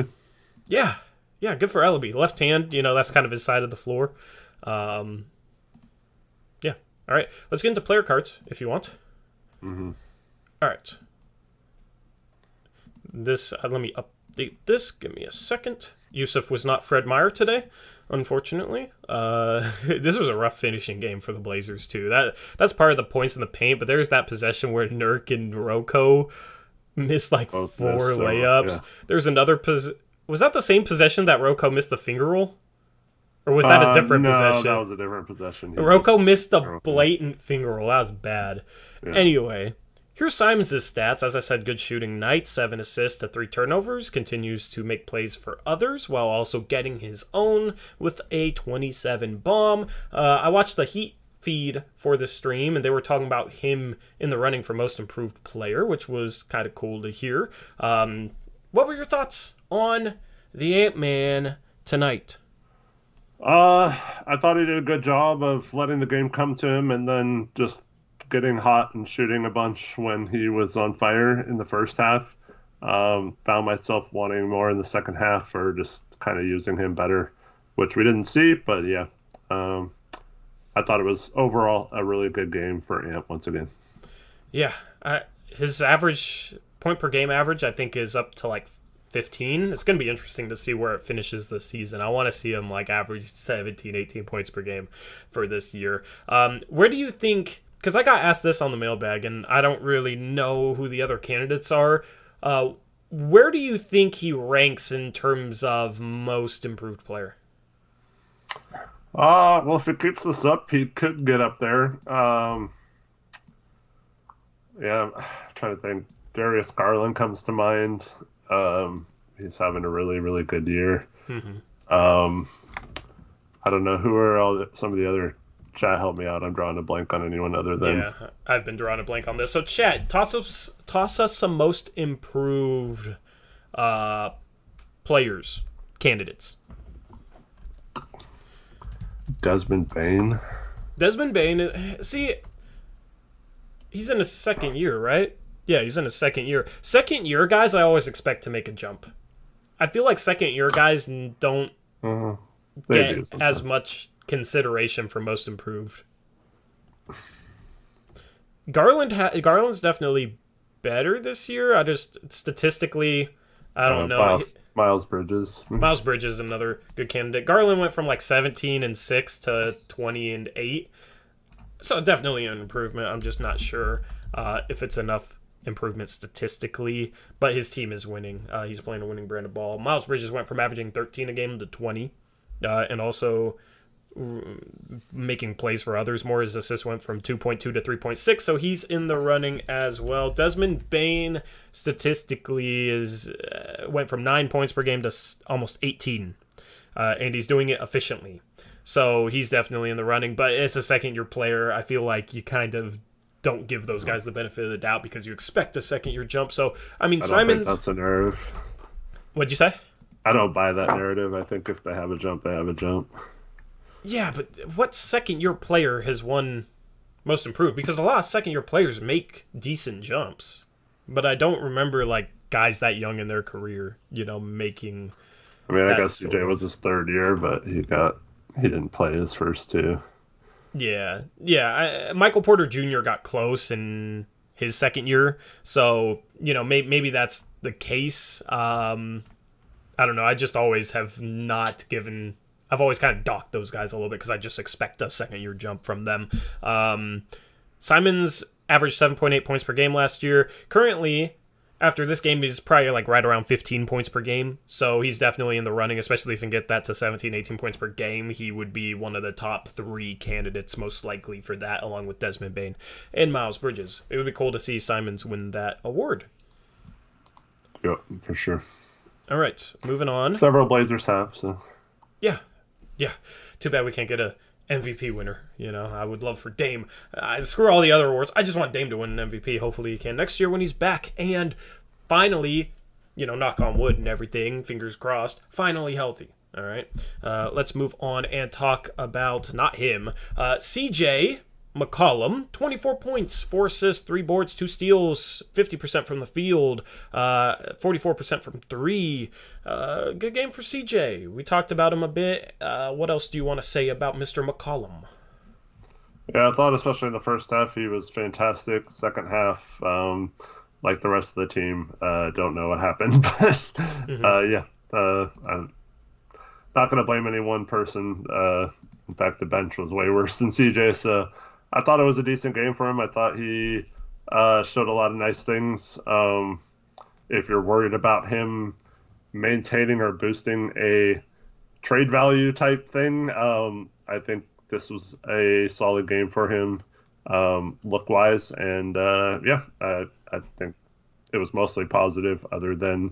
Yeah, good for Elleby. Left hand, that's kind of his side of the floor. Yeah. All right, let's get into player cards if you want. Mm-hmm. All right. This let me update this. Give me a second. Yusuf was not Fred Meyer today, unfortunately. This was a rough finishing game for the Blazers too. That's part of the points in the paint. But there's that possession where Nurk and Rocco missed like Both four missed, layups. yeah. There's another was that the same possession that Rocco missed the finger roll? Or was that a different possession? No, that was a different possession. Rocco missed a blatant finger roll. That was bad. Yeah. Anyway, here's Simons' stats. As I said, good shooting night, 7 assists to 3 turnovers. Continues to make plays for others while also getting his own with a 27 bomb. I watched the Heat feed for the stream, and they were talking about him in the running for most improved player, which was kind of cool to hear. What were your thoughts on the Ant-Man tonight? I thought he did a good job of letting the game come to him and then just getting hot and shooting a bunch when he was on fire in the first half. Found myself wanting more in the second half or just kind of using him better, which we didn't see, but yeah. I thought it was overall a really good game for Ant once again. Yeah, his average point per game average, I think, is up to like 15. It's going to be interesting to see where it finishes this season. I want to see him like average 17, 18 points per game for this year. Where do you think, because I got asked this on the mailbag, and I don't really know who the other candidates are. Where do you think he ranks in terms of most improved player? Well, if it keeps this up, he could get up there. Yeah, I'm trying to think. Darius Garland comes to mind. He's having a really, really good year. Mm-hmm. I don't know who are some of the other. Chat, help me out. I'm drawing a blank on anyone other than. Yeah, I've been drawing a blank on this. So, Chad, toss us some most improved players, candidates. Desmond Bane. Desmond Bane. See, he's in his second year, right? Yeah, he's in his second year. Second year guys, I always expect to make a jump. I feel like second year guys don't get as much consideration for most improved. Garland's definitely better this year. I just statistically, I don't know. Miles Bridges. Miles Bridges is another good candidate. Garland went from like 17-6 to 20-8. So definitely an improvement. I'm just not sure if it's enough improvement statistically, but his team is winning. He's playing a winning brand of ball. Miles Bridges went from averaging 13 a game to 20, and also making plays for others more. His assists went from 2.2 to 3.6, so he's in the running as well. Desmond Bane statistically went from 9 points per game to almost 18, and he's doing it efficiently. So he's definitely in the running, but it's a second-year player. I feel like you kind of don't give those guys the benefit of the doubt because you expect a second-year jump. So, I mean, Simons... that's a narrative. What'd you say? I don't buy that narrative. I think if they have a jump, they have a jump. Yeah, but what second-year player has won most improved? Because a lot of second-year players make decent jumps, but I don't remember like guys that young in their career, making. I mean, I guess CJ was his third year, but he didn't play his first two. Yeah. Michael Porter Jr. got close in his second year, so maybe that's the case. I don't know. I just always have not given. I've always kind of docked those guys a little bit because I just expect a second-year jump from them. Simons averaged 7.8 points per game last year. Currently, after this game, he's probably like right around 15 points per game. So he's definitely in the running, especially if he can get that to 17, 18 points per game. He would be one of the top 3 candidates most likely for that, along with Desmond Bane and Miles Bridges. It would be cool to see Simons win that award. Yep, for sure. All right, moving on. Several Blazers have, so. Yeah. Too bad we can't get a MVP winner. I would love for Dame. Screw all the other awards. I just want Dame to win an MVP. Hopefully he can next year when he's back. And finally, knock on wood and everything, fingers crossed, finally healthy. All right. Let's move on and talk about, not him, CJ McCollum, 24 points, 4 assists, 3 boards, 2 steals, 50% from the field, 44% from 3. Good game for CJ. We talked about him a bit. What else do you want to say about Mr. McCollum? Yeah, I thought especially in the first half he was fantastic. Second half, like the rest of the team, don't know what happened, but Hmm. yeah, I'm not going to blame any one person. In fact, the bench was way worse than CJ, so I thought it was a decent game for him. I thought he showed a lot of nice things. If you're worried about him maintaining or boosting a trade value type thing, I think this was a solid game for him, look wise, and yeah, I think it was mostly positive, other than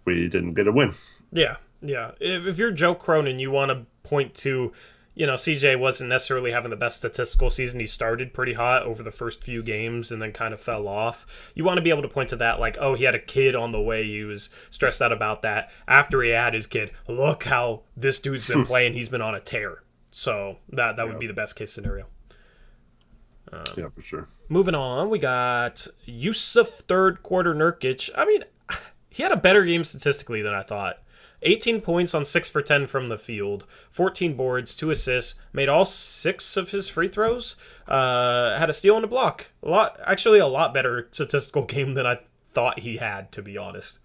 we didn't get a win. Yeah, yeah. If you're Joe Cronin, you want to point to, CJ wasn't necessarily having the best statistical season. He started pretty hot over the first few games and then kind of fell off. You want to be able to point to that, like, oh, he had a kid on the way. He was stressed out about that. After he had his kid, look how this dude's been playing. He's been on a tear. So that would be the best case scenario. Yeah, for sure. Moving on, we got Yusuf third quarter Nurkic. I mean, he had a better game statistically than I thought. 18 points on 6 for 10 from the field, 14 boards, 2 assists, made all 6 of his free throws, had a steal and a block. A lot better statistical game than I thought he had, to be honest.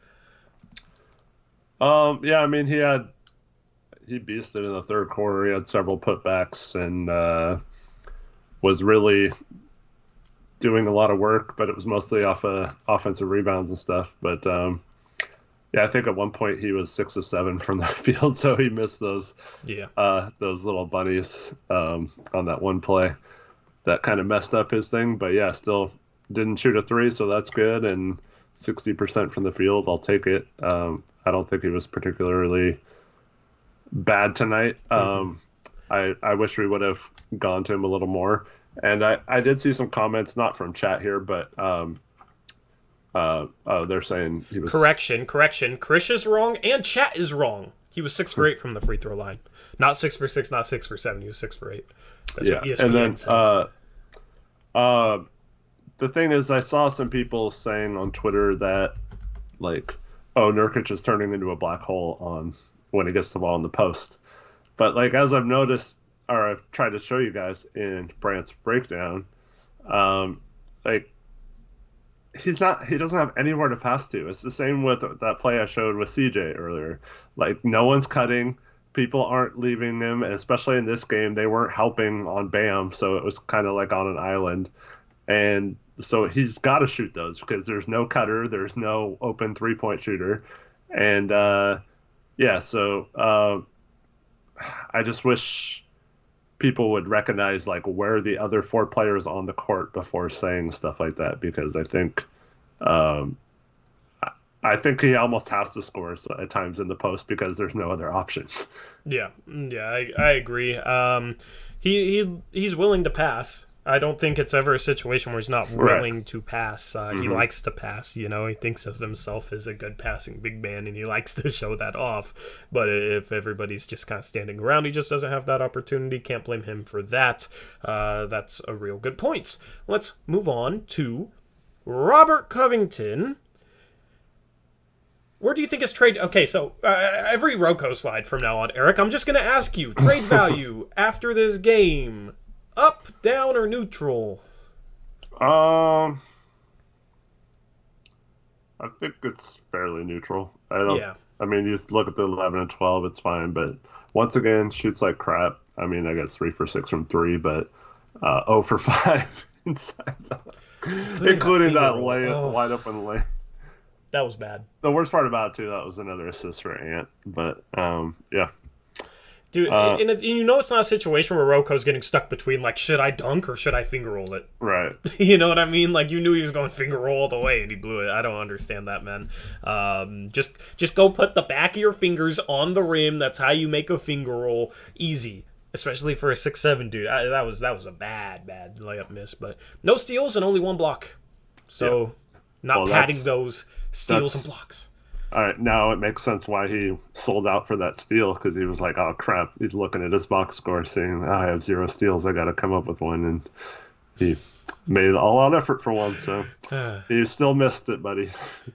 Yeah, I mean he beasted in the third quarter. He had several putbacks and was really doing a lot of work, but it was mostly off offensive rebounds and stuff. But yeah, I think at one point he was 6 of 7 from the field, so he missed those little bunnies on that one play that kind of messed up his thing. But yeah, still didn't shoot a three, so that's good. And 60% from the field, I'll take it. I don't think he was particularly bad tonight. I wish we would have gone to him a little more. And I did see some comments, not from chat here, but they're saying he was... Correction. Chris is wrong, and chat is wrong. He was 6 for 8 from the free throw line. Not 6 for 6, not 6 for 7. He was 6 for 8. That's yeah. what ESPN And then says. the thing is, I saw some people saying on Twitter that, like, oh, Nurkic is turning into a black hole on when he gets the ball in the post. But, like, as I've noticed, or I've tried to show you guys in Brandt's breakdown, like, he doesn't have anywhere to pass to. It's the same with that play I showed with CJ earlier. Like, no one's cutting. People aren't leaving him, and especially in this game, they weren't helping on Bam, so it was kind of like on an island. And so he's got to shoot those because there's no cutter, there's no open three-point shooter. And, yeah, so I just wish people would recognize, like, where the other 4 players on the court before saying stuff like that, because I think he almost has to score at times in the post because there's no other options. Yeah, I agree. He's willing to pass. I don't think it's ever a situation where he's not willing to pass. He likes to pass. He thinks of himself as a good passing big man, and he likes to show that off. But if everybody's just kind of standing around, he just doesn't have that opportunity. Can't blame him for that. That's a real good point. Let's move on to Robert Covington. Where do you think his trade... Okay, so every Roko slide from now on, Eric, I'm just going to ask you, trade value after this game, up, down, or neutral? I think it's fairly neutral. I mean, you just look at the 11 and 12, it's fine. But once again, shoots like crap. I mean, I guess 3 for 6 from 3, but 0 for 5 inside. Including that wide open lay. That was bad. The worst part about it, too, that was another assist for Ant. But, yeah. Dude, and it's not a situation where Roko's getting stuck between, like, should I dunk or should I finger roll it? Right. You know what I mean? Like, you knew he was going finger roll all the way, and he blew it. I don't understand that, man. Just go put the back of your fingers on the rim. That's how you make a finger roll. Easy. Especially for a 6'7", dude. That was a bad layup miss. But no steals and only 1 block. So, not padding those steals and blocks. All right, now it makes sense why he sold out for that steal, because he was like, oh, crap. He's looking at his box score saying, I have 0 steals. I got to come up with one. And he made an all-out effort for one. So You still missed it, buddy.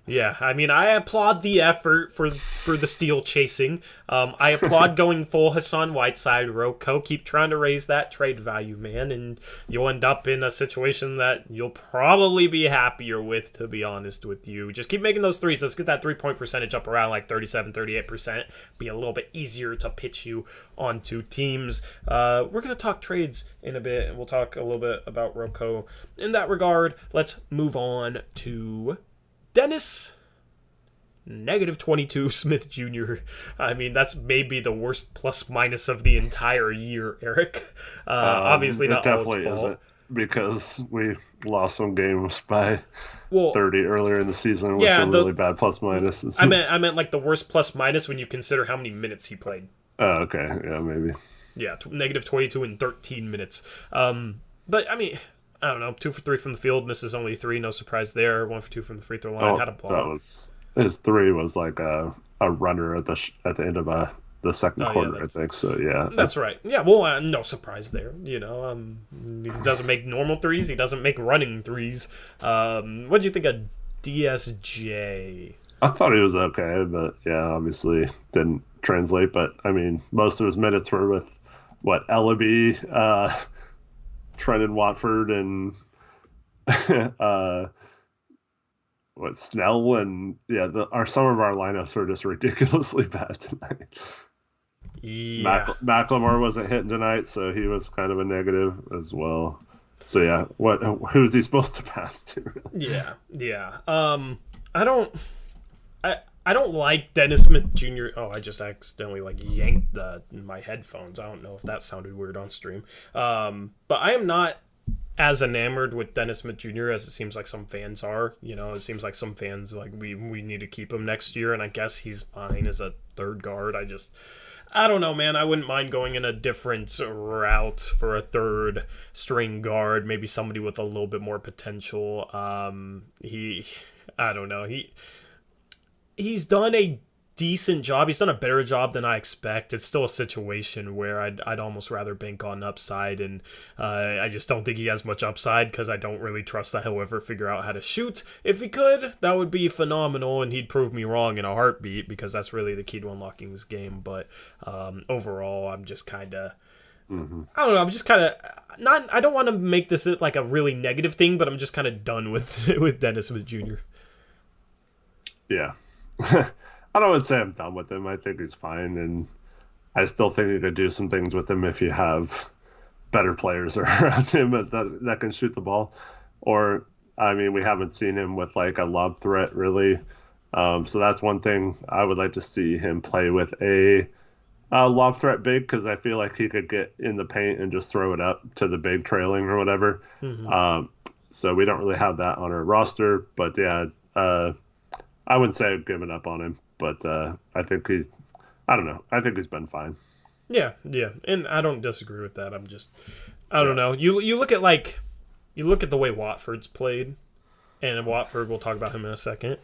Yeah, I mean, I applaud the effort for the steal chasing. I applaud going full Hassan Whiteside, Roko. Keep trying to raise that trade value, man, and you'll end up in a situation that you'll probably be happier with, to be honest with you. Just keep making those threes. Let's get that 3-point percentage up around like 37, 38%. Be a little bit easier to pitch you onto teams. We're going to talk trades in a bit, and we'll talk a little bit about Roko. In that regard, let's move on to Dennis -22 Smith Jr. I mean, that's maybe the worst plus minus of the entire year, Eric. Obviously not all his fault. It definitely isn't, because we lost some games by 30 earlier in the season with some really bad plus minuses. I meant like the worst plus minus when you consider how many minutes he played. Oh, okay. Yeah, maybe. Yeah, -22 in 13 minutes. But I mean, I don't know. 2 for 3 from the field, misses only 3. No surprise there. 1 for 2 from the free throw line. Had a block. That was his 3 was like a runner at the end of the second quarter, I think. So yeah, that's right. Yeah, well, no surprise there. You know, he doesn't make normal threes. He doesn't make running threes. What do you think of DSJ? I thought he was okay, but yeah, obviously didn't translate. But I mean, most of his minutes were with Elleby, Trent Watford, and Snell, and yeah, some of our lineups were just ridiculously bad tonight. Yeah, McLemore wasn't hitting tonight, so he was kind of a negative as well. So yeah, who's he supposed to pass to? Yeah. I don't like Dennis Smith Jr. Oh, I just accidentally yanked my headphones. I don't know if that sounded weird on stream. But I am not as enamored with Dennis Smith Jr. as it seems like some fans are. You know, it seems like some fans we need to keep him next year, and I guess he's fine as a third guard. I don't know, man. I wouldn't mind going in a different route for a third string guard, maybe somebody with a little bit more potential. I don't know. He's done a decent job. He's done a better job than I expect. It's still a situation where I'd almost rather bank on upside, and I just don't think he has much upside because I don't really trust that he'll ever figure out how to shoot. If he could, that would be phenomenal, and he'd prove me wrong in a heartbeat because that's really the key to unlocking this game. But overall, I'm just kind of... Mm-hmm. I don't know. I'm just kind of not... I don't want to make this like a really negative thing, but I'm just kind of done with Dennis Smith Jr. Yeah. I don't want to say I'm done with him. I think he's fine, and I still think you could do some things with him if you have better players around him that can shoot the ball. Or, I mean, we haven't seen him with like a lob threat really. So that's one thing I would like to see him play with a lob threat big, because I feel like he could get in the paint and just throw it up to the big trailing or whatever. Mm-hmm. So we don't really have that on our roster. But yeah, I wouldn't say I've given up on him, but I think I don't know. I think he's been fine. Yeah, and I don't disagree with that. I don't know. You look at the way Watford's played, and Watford, we'll talk about him in a second.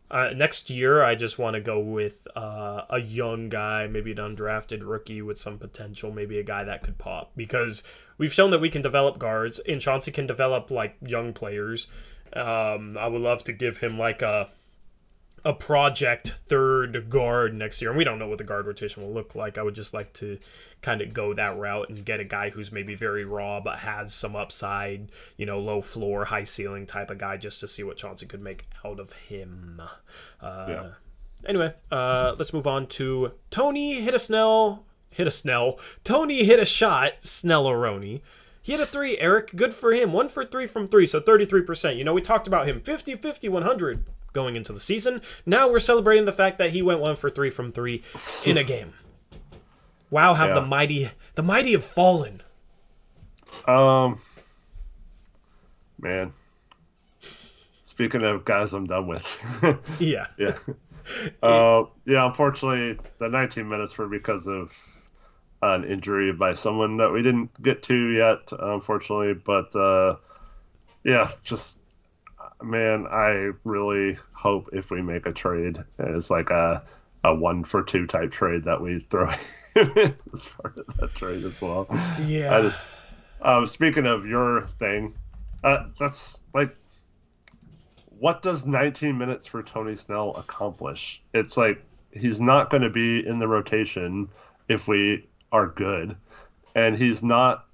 Next year, I just want to go with a young guy, maybe an undrafted rookie with some potential, maybe a guy that could pop, because we've shown that we can develop guards, and Chauncey can develop like young players. I would love to give him like a project third guard next year, and we don't know what the guard rotation will look like. I would just like to kind of go that route and get a guy who's maybe very raw but has some upside, low floor, high ceiling type of guy, just to see what Chauncey could make out of him. Anyway, let's move on to Tony hit a Snell. Tony hit a shot, Snell-a-roni. He hit a 3, Eric. Good for him. 1 for 3 from 3, so 33%. We talked about him 50-50, 100 going into the season. Now we're celebrating the fact that he went 1 for 3 from 3 in a game. Wow, how the mighty have fallen. Man. Speaking of guys I'm done with. Yeah. Unfortunately, the 19 minutes were because of an injury by someone that we didn't get to yet, unfortunately. But, man, I really hope if we make a trade, it's like a 1 for 2 type trade that we throw in as part of that trade as well. Yeah. Speaking of your thing, that's like what does 19 minutes for Tony Snell accomplish? It's like he's not going to be in the rotation if we are good, and he's not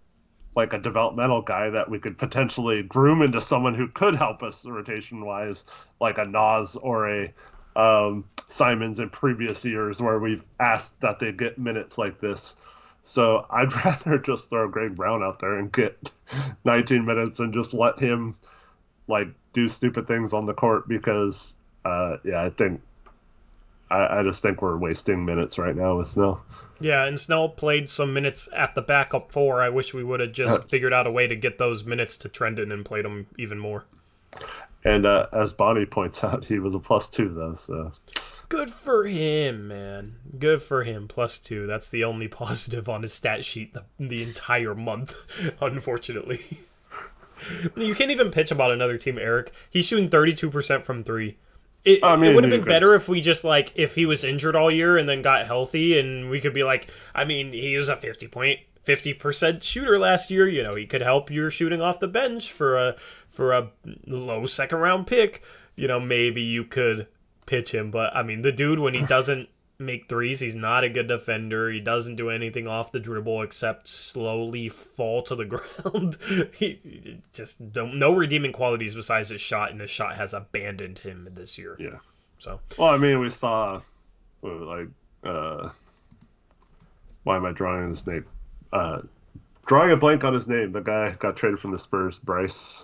like a developmental guy that we could potentially groom into someone who could help us rotation wise, like a Nas or a Simons in previous years where we've asked that they get minutes like this. So I'd rather just throw Greg Brown out there and get 19 minutes and just let him like do stupid things on the court because I just think we're wasting minutes right now with Snell. Yeah, and Snell played some minutes at the backup 4. I wish we would have just figured out a way to get those minutes to Trendon and played them even more. And as Bonnie points out, he was a +2 though, so good for him, man. Good for him. +2. That's the only positive on his stat sheet the entire month, unfortunately. You can't even pitch about another team, Eric. He's shooting 32% from 3. It would have been better if we just, like, if he was injured all year and then got healthy and we could be like, I mean, he was a 50% shooter last year. You know, he could help your shooting off the bench for a low second-round pick. You know, maybe you could pitch him. But, I mean, the dude, when he doesn't make threes, he's not a good defender. He doesn't do anything off the dribble except slowly fall to the ground. He just no redeeming qualities besides his shot, and his shot has abandoned him this year. Yeah. So. Well, I mean, we saw why am I drawing his name? Drawing a blank on his name. The guy got traded from the Spurs, Bryce.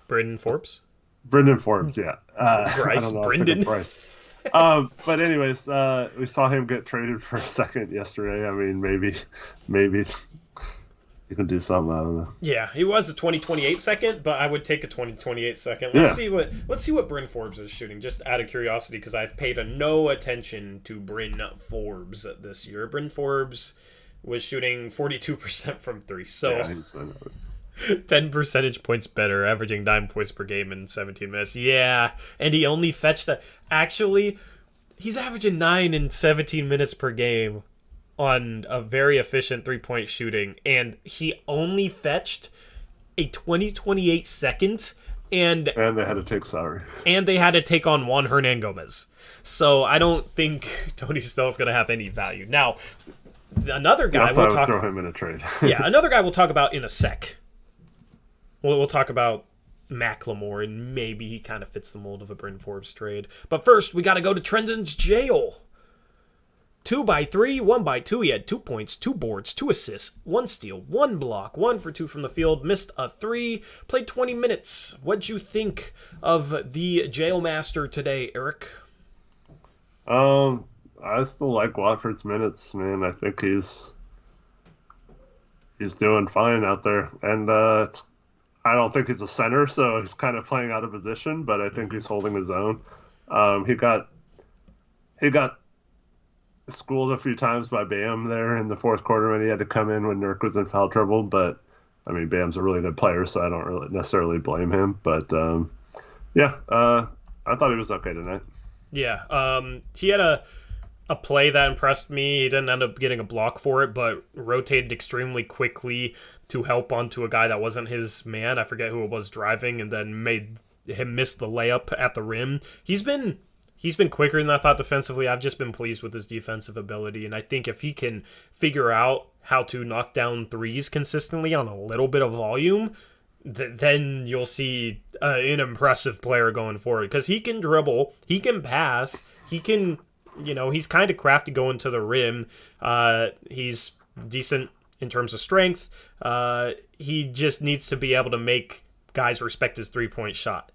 Brendan Forbes. Brendan Forbes, yeah. Bryce, Brendan. Bryce. But anyways, we saw him get traded for a second yesterday. I mean, maybe you can do something. I don't know. Yeah, he was a 2028 second, but I would take a 2028 second. Let's see what Bryn Forbes is shooting, just out of curiosity, because I've paid no attention to Bryn Forbes this year. Bryn Forbes was shooting 42% from 3, so yeah, he's been 10 percentage points better, averaging 9 points per game in 17 minutes. Yeah, and he only fetched actually, he's averaging 9 in 17 minutes per game on a very efficient three-point shooting, and he only fetched a 2028 second, and they had to take salary. And they had to take on Juan Hernan Gomez. So I don't think Tony Snell's going to have any value. Now, another guy we'll throw him in a trade. Yeah, another guy we'll talk about in a sec. We'll talk about McLemore, and maybe he kind of fits the mold of a Bryn Forbes trade. But first, we got to go to Trendon's jail. 2x3, 1x2. He had 2 points, 2 boards, 2 assists, 1 steal, 1 block, 1 for 2 from the field, missed a 3, played 20 minutes. What'd you think of the jail master today, Eric? I still like Watford's minutes, man. I think he's doing fine out there, and I don't think he's a center, so he's kind of playing out of position, but I think he's holding his own. He got schooled a few times by Bam there in the fourth quarter when he had to come in when Nurk was in foul trouble, but I mean, Bam's a really good player, so I don't really necessarily blame him. But I thought he was okay tonight. Yeah, he had a play that impressed me. He didn't end up getting a block for it, but rotated extremely quickly to help onto a guy that wasn't his man. I forget who it was driving, and then made him miss the layup at the rim. He's been quicker than I thought defensively. I've just been pleased with his defensive ability, and I think if he can figure out how to knock down threes consistently on a little bit of volume, then you'll see an impressive player going forward, because he can dribble, he can pass, he can, he's kind of crafty going to the rim. He's decent in terms of strength. He just needs to be able to make guys respect his three-point shot.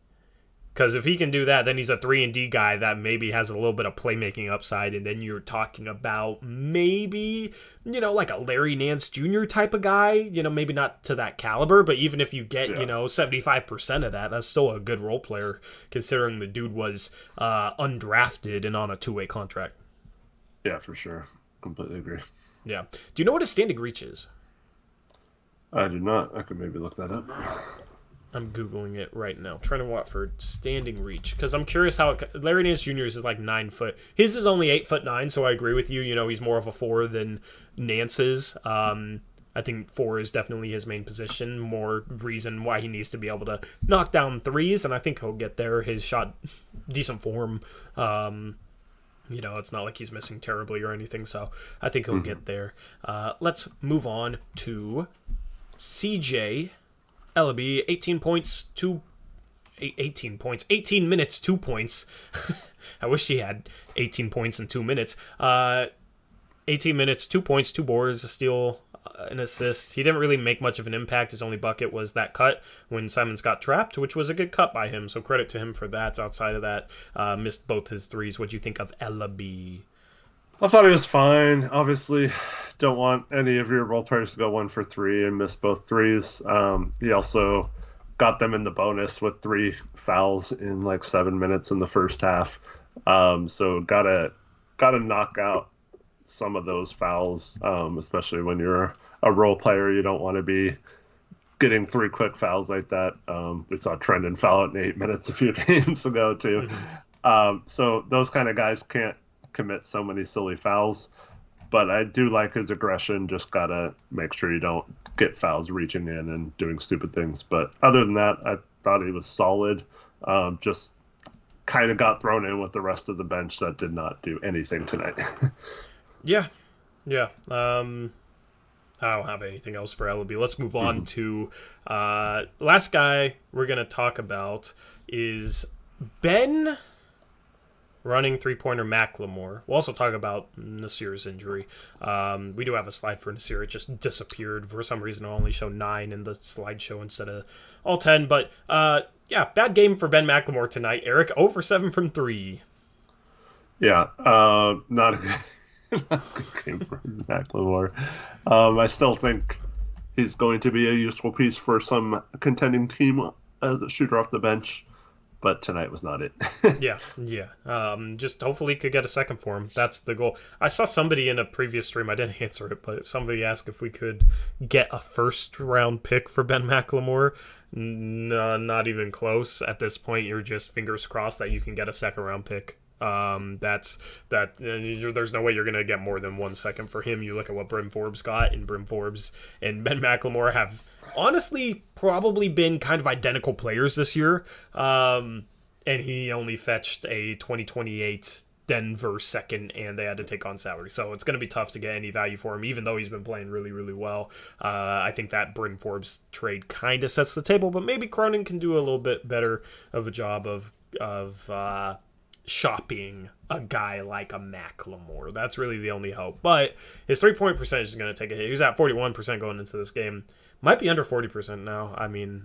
Because if he can do that, then he's a 3-and-D guy that maybe has a little bit of playmaking upside, and then you're talking about maybe, like a Larry Nance Jr. type of guy, maybe not to that caliber, but even if you get, 75% of that, that's still a good role player, considering the dude was undrafted and on a 2-way contract. Yeah, for sure. Completely agree. Yeah. Do you know what a standing reach is? I do not. I could maybe look that up. I'm Googling it right now. Trendon Watford, standing reach. Because I'm curious how Larry Nance Jr.'s is like 9 foot. His is only 8'9", so I agree with you. He's more of a 4 than Nance's. I think 4 is definitely his main position, more reason why he needs to be able to knock down threes, and I think he'll get there. His shot, decent form. It's not like he's missing terribly or anything, so I think he'll get there. Let's move on to CJ Elleby, 18 minutes, 2 points. I wish he had 18 points in 2 minutes. 18 minutes, 2 points, 2 boards, a steal, an assist. He didn't really make much of an impact. His only bucket was that cut when Simons got trapped, which was a good cut by him, so credit to him for that. Outside of that, missed both his threes. What'd you think of Elleby? I thought he was fine. Obviously, don't want any of your role players to go 1 for 3 and miss both threes. He also got them in the bonus with 3 fouls in like 7 minutes in the first half. So gotta knock out some of those fouls, especially when you're a role player. You don't want to be getting 3 quick fouls like that. We saw Trendon foul out in 8 minutes a few games ago too. So those kind of guys can't commit so many silly fouls, but I do like his aggression. Just gotta make sure you don't get fouls reaching in and doing stupid things. But other than that, I thought he was solid. Just kind of got thrown in with the rest of the bench that did not do anything tonight. Yeah. I don't have anything else for Elleby. Let's move on to last guy we're going to talk about is Ben running three-pointer McLemore. We'll also talk about Nasir's injury. We do have a slide for Nasir. It just disappeared. For some reason, it'll only show 9 in the slideshow instead of all 10. But, bad game for Ben McLemore tonight. Eric, 0 for 7 from 3. Yeah, not a good game for McLemore. I still think he's going to be a useful piece for some contending team as a shooter off the bench, but tonight was not it. Yeah. Just hopefully could get a second for him. That's the goal. I saw somebody in a previous stream, I didn't answer it, but somebody asked if we could get a first-round pick for Ben McLemore. No, not even close. At this point, you're just fingers crossed that you can get a second-round pick. There's no way you're going to get more than 1 second for him. You look at what Bryn Forbes got, and Bryn Forbes and Ben McLemore have honestly probably been kind of identical players this year. And he only fetched a 2028 Denver second, and they had to take on salary. So it's going to be tough to get any value for him, even though he's been playing really, really well. I think that Bryn Forbes trade kind of sets the table, but maybe Cronin can do a little bit better of a job of shopping a guy like a McLemore. That's really the only hope. But his 3-point percentage is going to take a hit. He was at 41% going into this game. Might be under 40% now. I mean,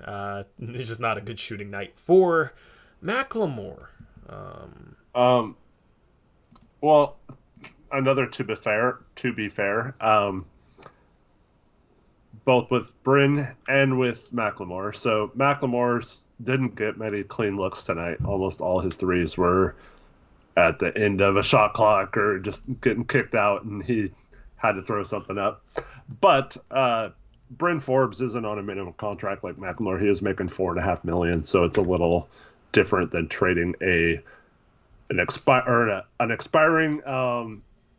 it's just not a good shooting night for McLemore. Well, another to be fair, both with Bryn and with McLemore. So McLemore's didn't get many clean looks tonight. Almost all his threes were at the end of a shot clock or just getting kicked out, and he had to throw something up. But Bryn Forbes isn't on a minimum contract like McLemore. He is making $4.5 million, so it's a little different than trading an expiring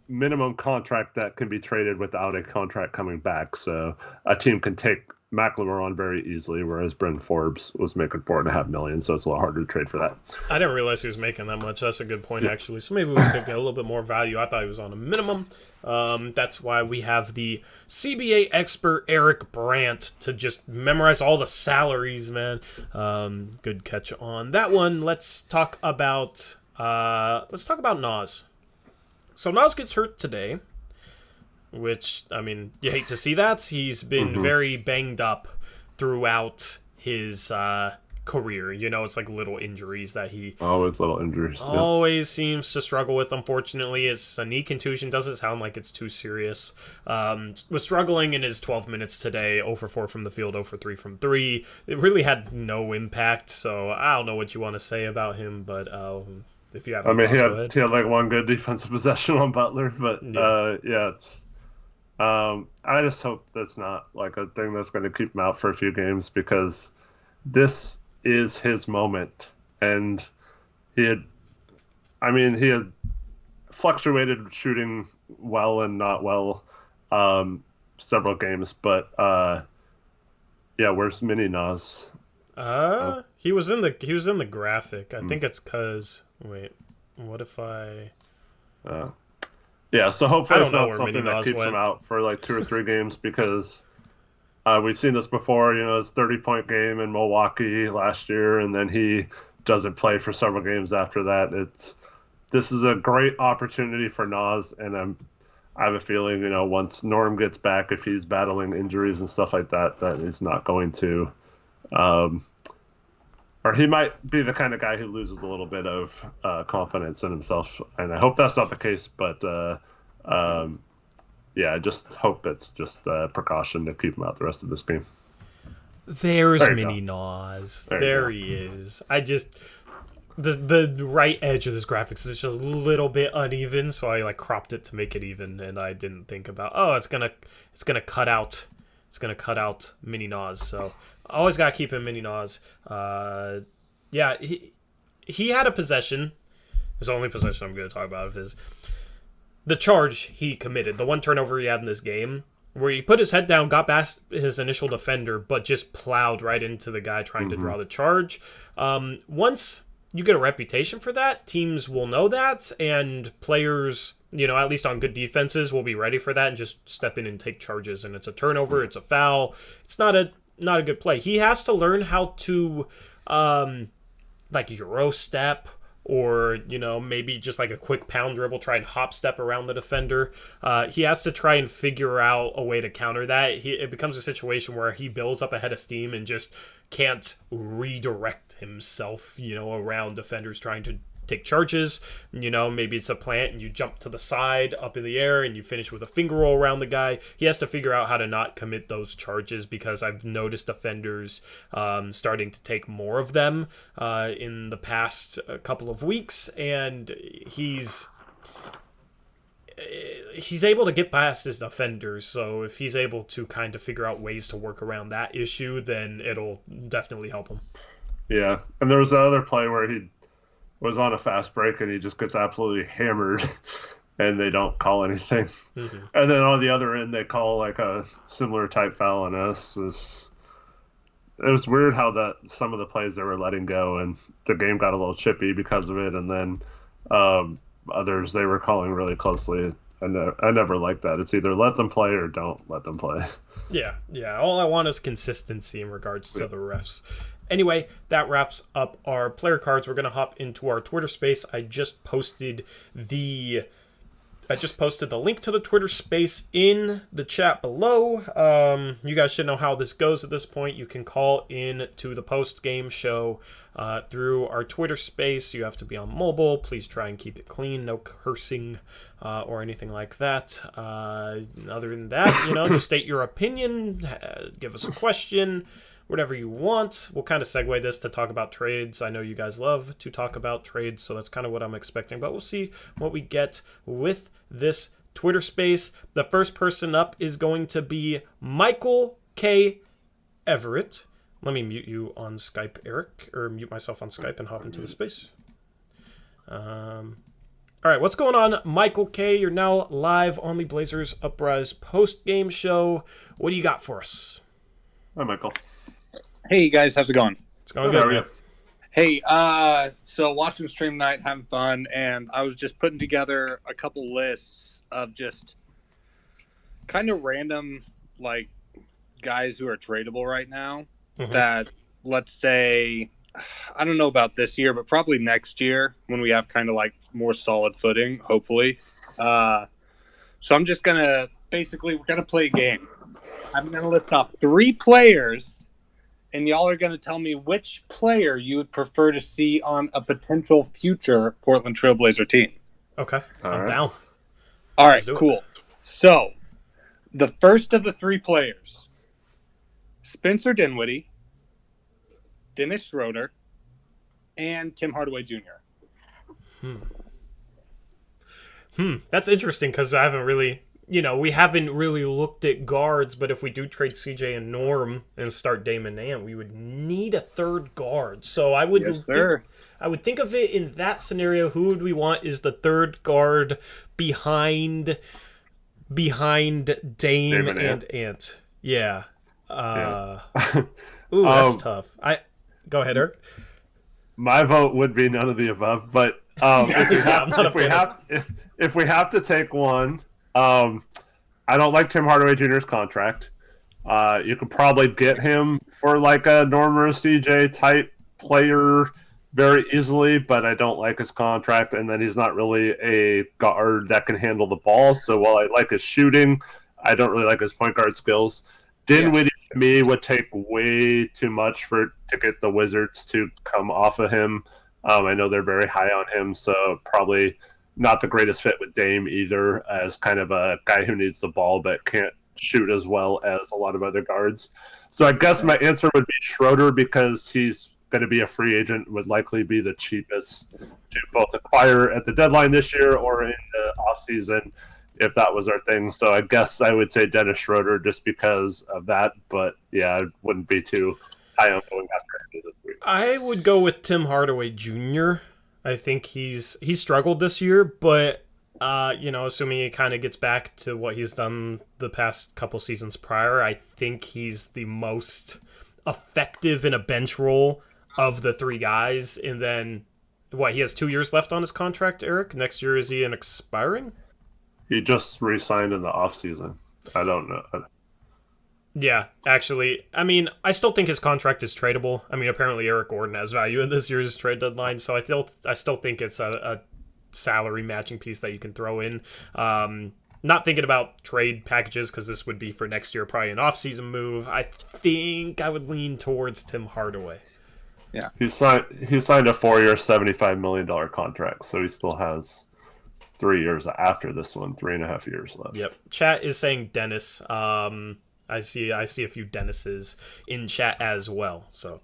minimum contract that can be traded without a contract coming back. So a team can take McLemore on very easily, whereas Bryn Forbes was making $4.5 million, so it's a little harder to trade for that. I didn't realize he was making that much. That's a good point, actually. So maybe we could get a little bit more value. I thought he was on a minimum. That's why we have the CBA expert Eric Brandt to just memorize all the salaries, man. Good catch on that one. Let's talk about Nas. So Nas gets hurt today, which, I mean, you hate to see that. He's been very banged up throughout his career. It's like little injuries that he always seems to struggle with. Unfortunately, it's a knee contusion. Doesn't sound like it's too serious. Was struggling in his 12 minutes today. 0 for 4 from the field, 0 for 3 from 3. It really had no impact, so I don't know what you want to say about him, but if you have any thoughts, he had like one good defensive possession on Butler, but it's I just hope that's not like a thing that's going to keep him out for a few games, because this is his moment, and he had fluctuated shooting well and not well. several games, but yeah, where's Mini Nas? He was in the graphic. I think it's cause wait, what if I? Yeah, so hopefully it's not where something Mini that Nas keeps went. him out for like 2 or 3 games because we've seen this before. You know, his 30-point game in Milwaukee last year, and then he doesn't play for several games after that. This is a great opportunity for Nas, and I have a feeling, you know, once Norm gets back, if he's battling injuries and stuff like that, that he's not going to, or he might be the kind of guy who loses a little bit of confidence in himself, and I hope that's not the case. But yeah, I just hope it's just precaution to keep him out the rest of this game. There's Mini Nas. There he is. I just the right edge of this graphics is just a little bit uneven, so I like cropped it to make it even, and I didn't think about it's gonna cut out Mini Nas. So I always gotta keep him Mini Nas. Yeah, he had a possession. It's the only possession I'm gonna talk about of his. The charge he committed, the one turnover he had in this game, where he put his head down, got past his initial defender, but just plowed right into the guy trying to draw the charge. Once you get a reputation for that, teams will know that, and players, you know, at least on good defenses, will be ready for that and just step in and take charges. And it's a turnover, it's a foul. It's not a good play. He has to learn how to, like, Euro step, or, you know, maybe just like a quick pound dribble, try and hop step around the defender. He has to try and figure out a way to counter that. It becomes a situation where he builds up a head of steam and just can't redirect himself, you know, around defenders trying to take charges. You know, maybe it's a plant and you jump to the side up in the air and you finish with a finger roll around the guy. He has to figure out how to not commit those charges, because I've noticed defenders starting to take more of them in the past couple of weeks, and he's able to get past his defenders. So if he's able to kind of figure out ways to work around that issue, then it'll definitely help him. Yeah, and there was that other play where he was on a fast break and he just gets absolutely hammered and they don't call anything. And then on the other end, they call like a similar type foul on us. It was weird how that some of the plays they were letting go, and the game got a little chippy because of it. And then others they were calling really closely. And I never liked that. It's either let them play or don't let them play. Yeah. All I want is consistency in regards to the refs. Anyway, that wraps up our player cards. We're going to hop into our Twitter space. I just posted the link to the Twitter space in the chat below. You guys should know how this goes at this point. You can call in to the post-game show through our Twitter space. You have to be on mobile. Please try and keep it clean. No cursing or anything like that. Other than that, you know, just state your opinion. Give us a question. Whatever you want. We'll kind of segue this to talk about trades. I know you guys love to talk about trades, so that's kind of what I'm expecting. But we'll see what we get with this Twitter space. The first person up is going to be Michael K. Everett. Let me mute you on Skype, Eric, or mute myself on Skype and hop into the space. All right, what's going on, Michael K? You're now live on the Blazers Uprise post-game show. What do you got for us? Hi, Michael. Hey guys, how's it going? It's going good, man. Hey, so watching stream night, having fun, and I was just putting together a couple lists of just kind of random, like, guys who are tradable right now that, let's say, I don't know about this year, but probably next year when we have kind of like more solid footing, hopefully. So I'm just going to, basically, we're going to play a game. I'm going to list off 3 players, and y'all are going to tell me which player you would prefer to see on a potential future Portland Trailblazer team. Okay, I'm down. All right, cool. So, the first of the 3 players, Spencer Dinwiddie, Dennis Schroeder, and Tim Hardaway Jr. That's interesting because I haven't really... You know, we haven't really looked at guards, but if we do trade CJ and Norm and start Damon Ant, we would need a third guard. So I would, I would think of it in that scenario. Who would we want is the third guard behind behind Dame Dame and Ant. Yeah. Yeah. Ooh, that's tough. Go ahead, Eric. My vote would be none of the above, but if we have to take one, I don't like Tim Hardaway Jr.'s contract. You could probably get him for like a Norm or CJ type player very easily, but I don't like his contract, and then he's not really a guard that can handle the ball. So while I like his shooting, I don't really like his point guard skills. Dinwiddie to me would take way too much to get the Wizards to come off of him. I know they're very high on him, so probably not the greatest fit with Dame either, as kind of a guy who needs the ball but can't shoot as well as a lot of other guards. So I guess my answer would be Schroeder, because he's going to be a free agent, would likely be the cheapest to both acquire at the deadline this year or in the offseason if that was our thing. So I guess I would say Dennis Schroeder just because of that. But yeah, I wouldn't be too high on going after him this week. I would go with Tim Hardaway Jr. I think he's struggled this year, but assuming he kind of gets back to what he's done the past couple seasons prior, I think he's the most effective in a bench role of the three guys. And then, he has 2 years left on his contract, Eric? Next year, is he an expiring? He just re-signed in the offseason. I don't know. Yeah, actually, I mean, I still think his contract is tradable. I mean, apparently Eric Gordon has value in this year's trade deadline, so I still think it's a salary matching piece that you can throw in. Not thinking about trade packages, because this would be for next year, probably an off-season move. I think I would lean towards Tim Hardaway. Yeah, he signed a 4-year, $75 million contract, so he still has 3 years after this one, 3.5 years left. Yep. Chat is saying Dennis. I see a few Dennises in chat as well. So.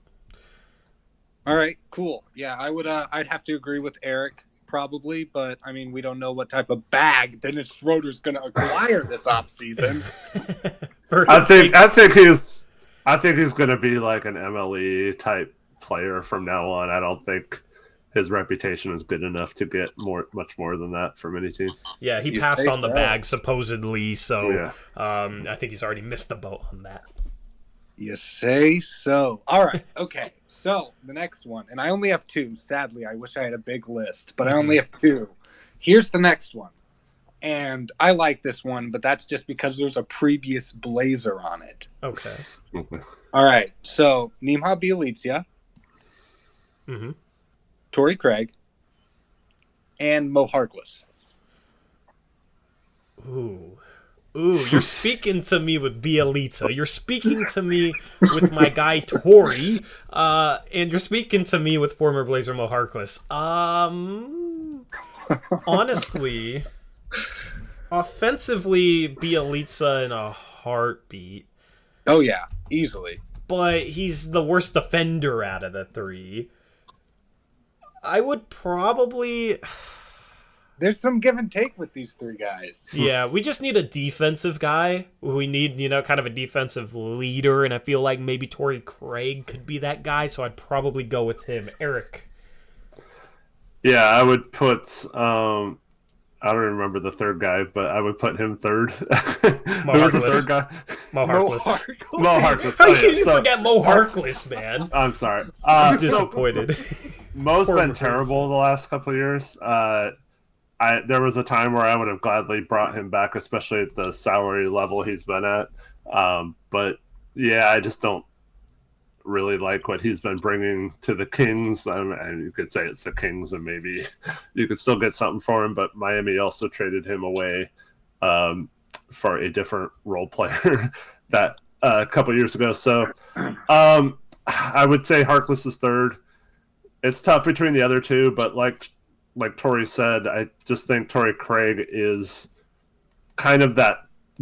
All right, cool. Yeah, I'd have to agree with Eric probably, but I mean, we don't know what type of bag Dennis Schroeder's going to acquire this offseason. I think he's going to be like an MLE type player from now on. I don't think his reputation is good enough to get much more than that from any team. Yeah, he passed on the bag supposedly, so yeah. I think he's already missed the boat on that. You say so. All right, okay. So the next one, and I only have two. Sadly, I wish I had a big list, but I only have two. Here's the next one, and I like this one, but that's just because there's a previous Blazer on it. Okay. All right, so Nemanja Bjelica, Torey Craig, and Mo Harkless. Ooh, you're speaking to me with Bjelica. You're speaking to me with my guy Torey, and you're speaking to me with former Blazer Mo Harkless. Honestly, offensively, Bjelica in a heartbeat. Oh yeah, easily. But he's the worst defender out of the three. I would probably... There's some give and take with these three guys. Yeah, we just need a defensive guy. We need, kind of a defensive leader, and I feel like maybe Torey Craig could be that guy, so I'd probably go with him. Eric? Yeah, I would put... I don't remember the third guy, but I would put him third. Who was the third guy? Mo Harkless. Mo Harkless. How can you forget Mo Harkless, man? I'm sorry. I'm disappointed. Mo's been terrible the last couple of years. There was a time where I would have gladly brought him back, especially at the salary level he's been at. But yeah, I just don't really like what he's been bringing to the Kings. And you could say it's the Kings, and maybe you could still get something for him. But Miami also traded him away for a different role player that a couple years ago. So I would say Harkless is third. It's tough between the other two, but like Torey said, I just think Torey Craig is kind of that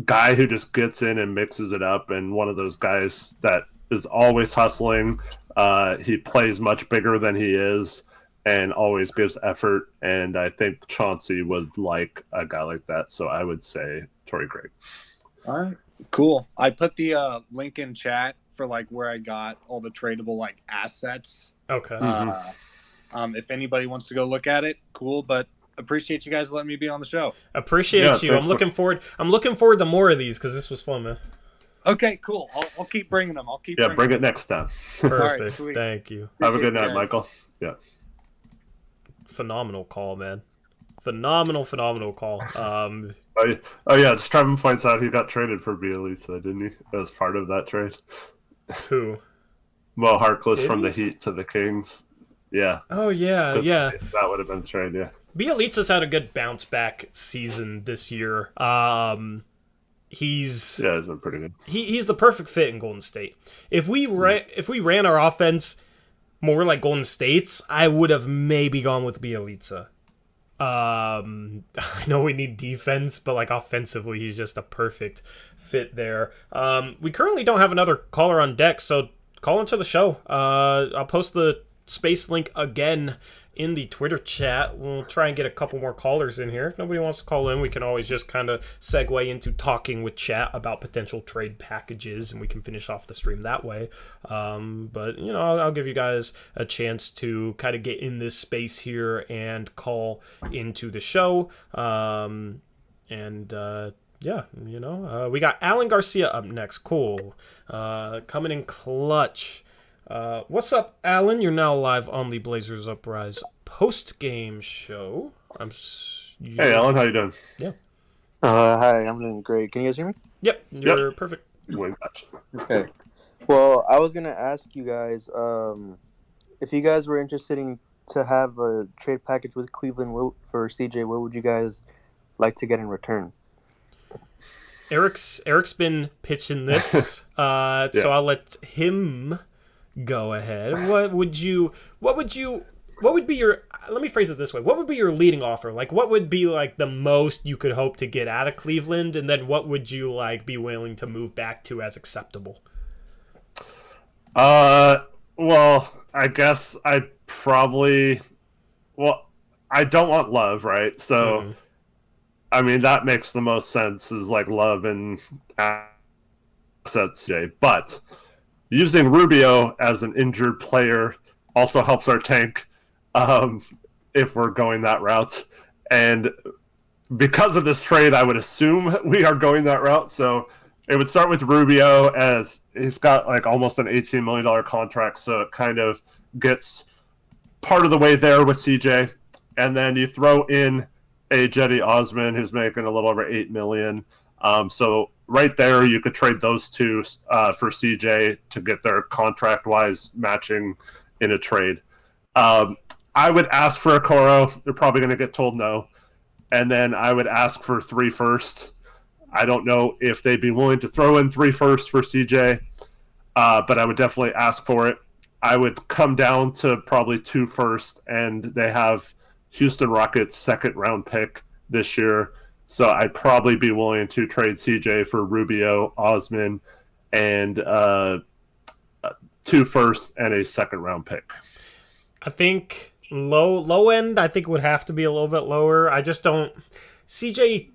guy who just gets in and mixes it up, and one of those guys that is always hustling. He plays much bigger than he is and always gives effort, and I think Chauncey would like a guy like that, so I would say Torey Craig. All right, cool. I put the link in chat for where I got all the tradable assets. Okay. If anybody wants to go look at it, cool. But appreciate you guys letting me be on the show. Appreciate you. I'm looking forward to more of these because this was fun, man. Okay, cool. I'll keep bringing them. Bring it next time. Perfect. Right, thank you. Have a good night, Michael. Yeah. Phenomenal call, man. Phenomenal call. Just Trevin points out he got traded for Bielitsa, didn't he? As part of that trade. Who? Mo Harkless from the Heat to the Kings. Yeah. Oh, yeah. That would have been the trade, yeah. Bielitsa's had a good bounce back season this year. He's been pretty good. He's the perfect fit in Golden State. If we ran our offense more like Golden State's, I would have maybe gone with Bielitsa. I know we need defense, but like offensively, he's just a perfect fit there. We currently don't have another caller on deck, so call into the show. I'll post the space link again in the Twitter chat. We'll try and get a couple more callers in here. If nobody wants to call in, we can always just kind of segue into talking with chat about potential trade packages, and we can finish off the stream that way. But, I'll give you guys a chance to kind of get in this space here and call into the show. We got Alan Garcia up next. Cool. Coming in clutch. What's up, Alan? You're now live on the Blazers Uprise post-game show. Hey, Alan, how you doing? Yeah. Hi, I'm doing great. Can you guys hear me? Yep, you're perfect. Okay. Well, I was going to ask you guys if you guys were interested in to have a trade package with Cleveland for CJ, what would you guys like to get in return? Eric's been pitching this, so I'll let him go ahead. What would be your, let me phrase it this way. What would be your leading offer? Like, what would be like the most you could hope to get out of Cleveland? And then what would you like be willing to move back to as acceptable? Well, I guess I don't want Love, right? So, I mean, that makes the most sense is like Love and assets, Jay. But using Rubio as an injured player also helps our tank if we're going that route. And because of this trade, I would assume we are going that route. So it would start with Rubio, as he's got like almost an $18 million contract. So it kind of gets part of the way there with CJ. And then you throw in a Jetty Osman, who's making a little over $8 million. So right there, you could trade those two for CJ to get their contract-wise matching in a trade. I would ask for a Coro. They're probably going to get told no. And then I would ask for 3 firsts. I don't know if they'd be willing to throw in 3 firsts for CJ, but I would definitely ask for it. I would come down to probably 2 firsts, and they have Houston Rockets' second-round pick this year. So I'd probably be willing to trade CJ for Rubio, Osman, and 2 firsts and a second-round pick. I think low end, I think would have to be a little bit lower. I just don't... CJ...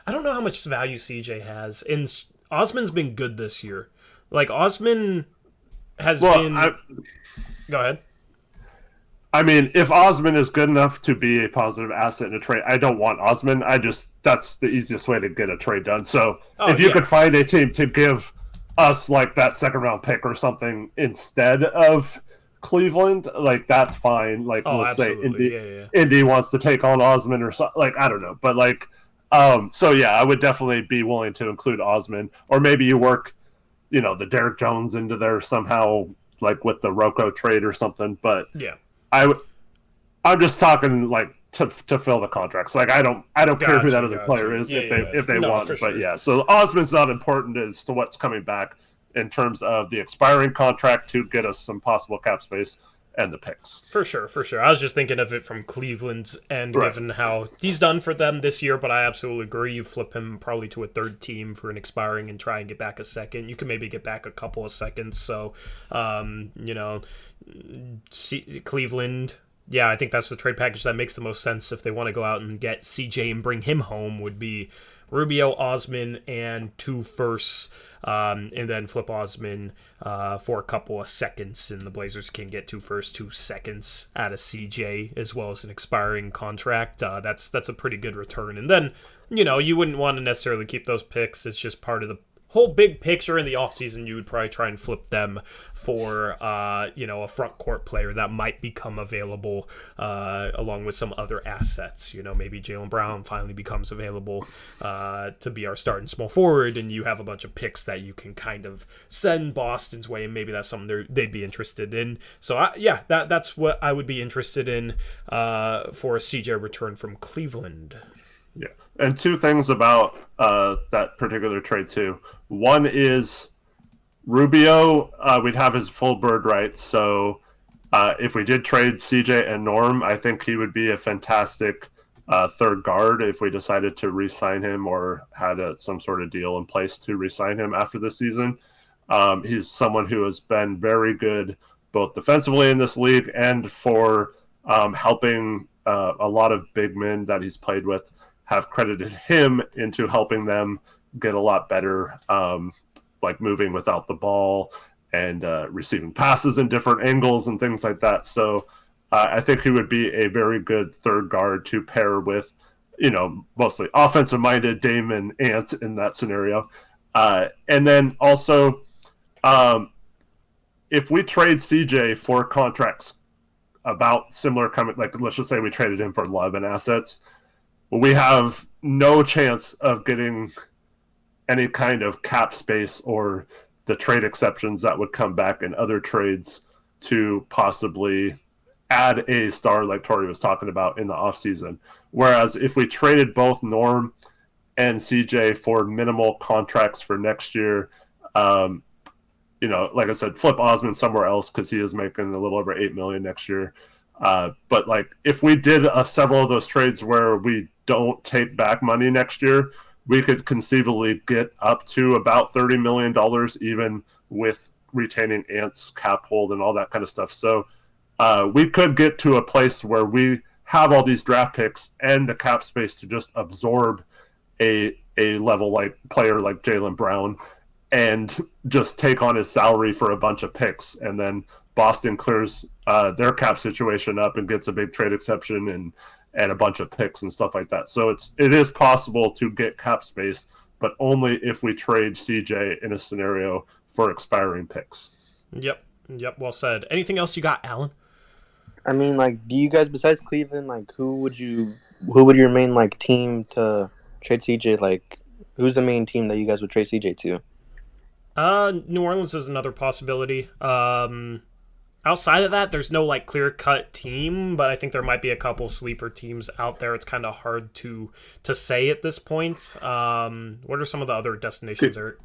I don't know how much value CJ has. And Osman's been good this year. Like, Osman has been... Go ahead. I mean, if Osman is good enough to be a positive asset in a trade, I don't want Osman. That's the easiest way to get a trade done. So if you could find a team to give us like that second-round pick or something instead of Cleveland, like that's fine. Like let's say Indy wants to take on Osman or something. Like I don't know, but like so yeah, I would definitely be willing to include Osman, or maybe you work, the Derek Jones into there somehow, like with the Rocco trade or something. But yeah, I'm just talking like to fill the contracts. Like I don't care who that other player is if they want. But yeah, so Osman's not important as to what's coming back in terms of the expiring contract to get us some possible cap space and the picks. For sure. I was just thinking of it from Cleveland's end, given how he's done for them this year, but I absolutely agree. You flip him probably to a third team for an expiring and try and get back a second. You can maybe get back a couple of seconds. So, Cleveland... Yeah, I think that's the trade package that makes the most sense if they want to go out and get CJ and bring him home would be Rubio, Osman, and 2 firsts, and then flip Osman for a couple of seconds, and the Blazers can get 2 firsts, 2 seconds out of CJ, as well as an expiring contract. That's a pretty good return. And then, you wouldn't want to necessarily keep those picks. It's just part of the whole big picture in the offseason. You would probably try and flip them for a front court player that might become available along with some other assets. Maybe Jaylen Brown finally becomes available to be our starting small forward, and you have a bunch of picks that you can kind of send Boston's way, and maybe that's something they'd be interested in. So that's what I would be interested in for a CJ return from Cleveland. Yeah, and 2 things about that particular trade too. One is Rubio, we'd have his full bird rights. So if we did trade CJ and Norm, I think he would be a fantastic third guard if we decided to re-sign him or had some sort of deal in place to re-sign him after the season. He's someone who has been very good both defensively in this league and for helping a lot of big men that he's played with have credited him into helping them get a lot better, like moving without the ball and receiving passes in different angles and things like that. So I think he would be a very good third guard to pair with, mostly offensive-minded Dame and Ant in that scenario. And then also, if we trade CJ for contracts about similar coming, like let's just say we traded him for Love and assets, we have no chance of getting any kind of cap space or the trade exceptions that would come back in other trades to possibly add a star like Torey was talking about in the offseason. Whereas if we traded both Norm and CJ for minimal contracts for next year, like I said, flip Osman somewhere else because he is making a little over $8 million next year. But like if we did several of those trades where we don't take back money next year, we could conceivably get up to about $30 million even with retaining Ant's cap hold and all that kind of stuff. So we could get to a place where we have all these draft picks and the cap space to just absorb a level like player like Jaylen Brown and just take on his salary for a bunch of picks, and then Boston clears their cap situation up and gets a big trade exception and a bunch of picks and stuff like that. So it is possible to get cap space, but only if we trade CJ in a scenario for expiring picks. Yep. Well said. Anything else you got, Alan? I mean, do you guys, besides Cleveland, who would your main team to trade CJ? Who's the main team that you guys would trade CJ to? New Orleans is another possibility. Outside of that, there's no clear-cut team, but I think there might be a couple sleeper teams out there. It's kind of hard to say at this point. What are some of the other destinations, Eric?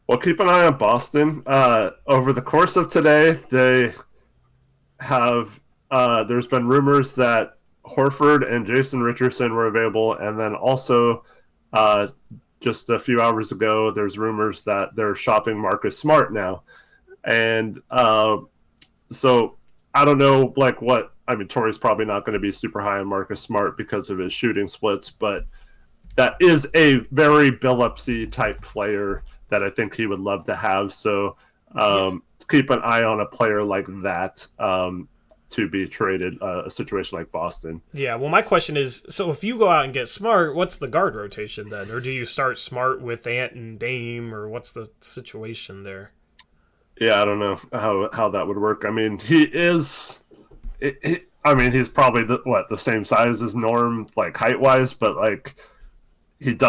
Well, keep an eye on Boston. Over the course of today, they have there's been rumors that Horford and Jason Richardson were available, and then also just a few hours ago, there's rumors that they're shopping Marcus Smart now. And so I don't know Torey's probably not going to be super high on Marcus Smart because of his shooting splits, but that is a very Billups-y type player that I think he would love to have. So keep an eye on a player like that to be traded, a situation like Boston. Yeah, well, my question is, so if you go out and get Smart, what's the guard rotation then? Or do you start Smart with Ant and Dame, or what's the situation there? Yeah, I don't know how that would work. I mean, he's probably the same size as Norm, height-wise, but he's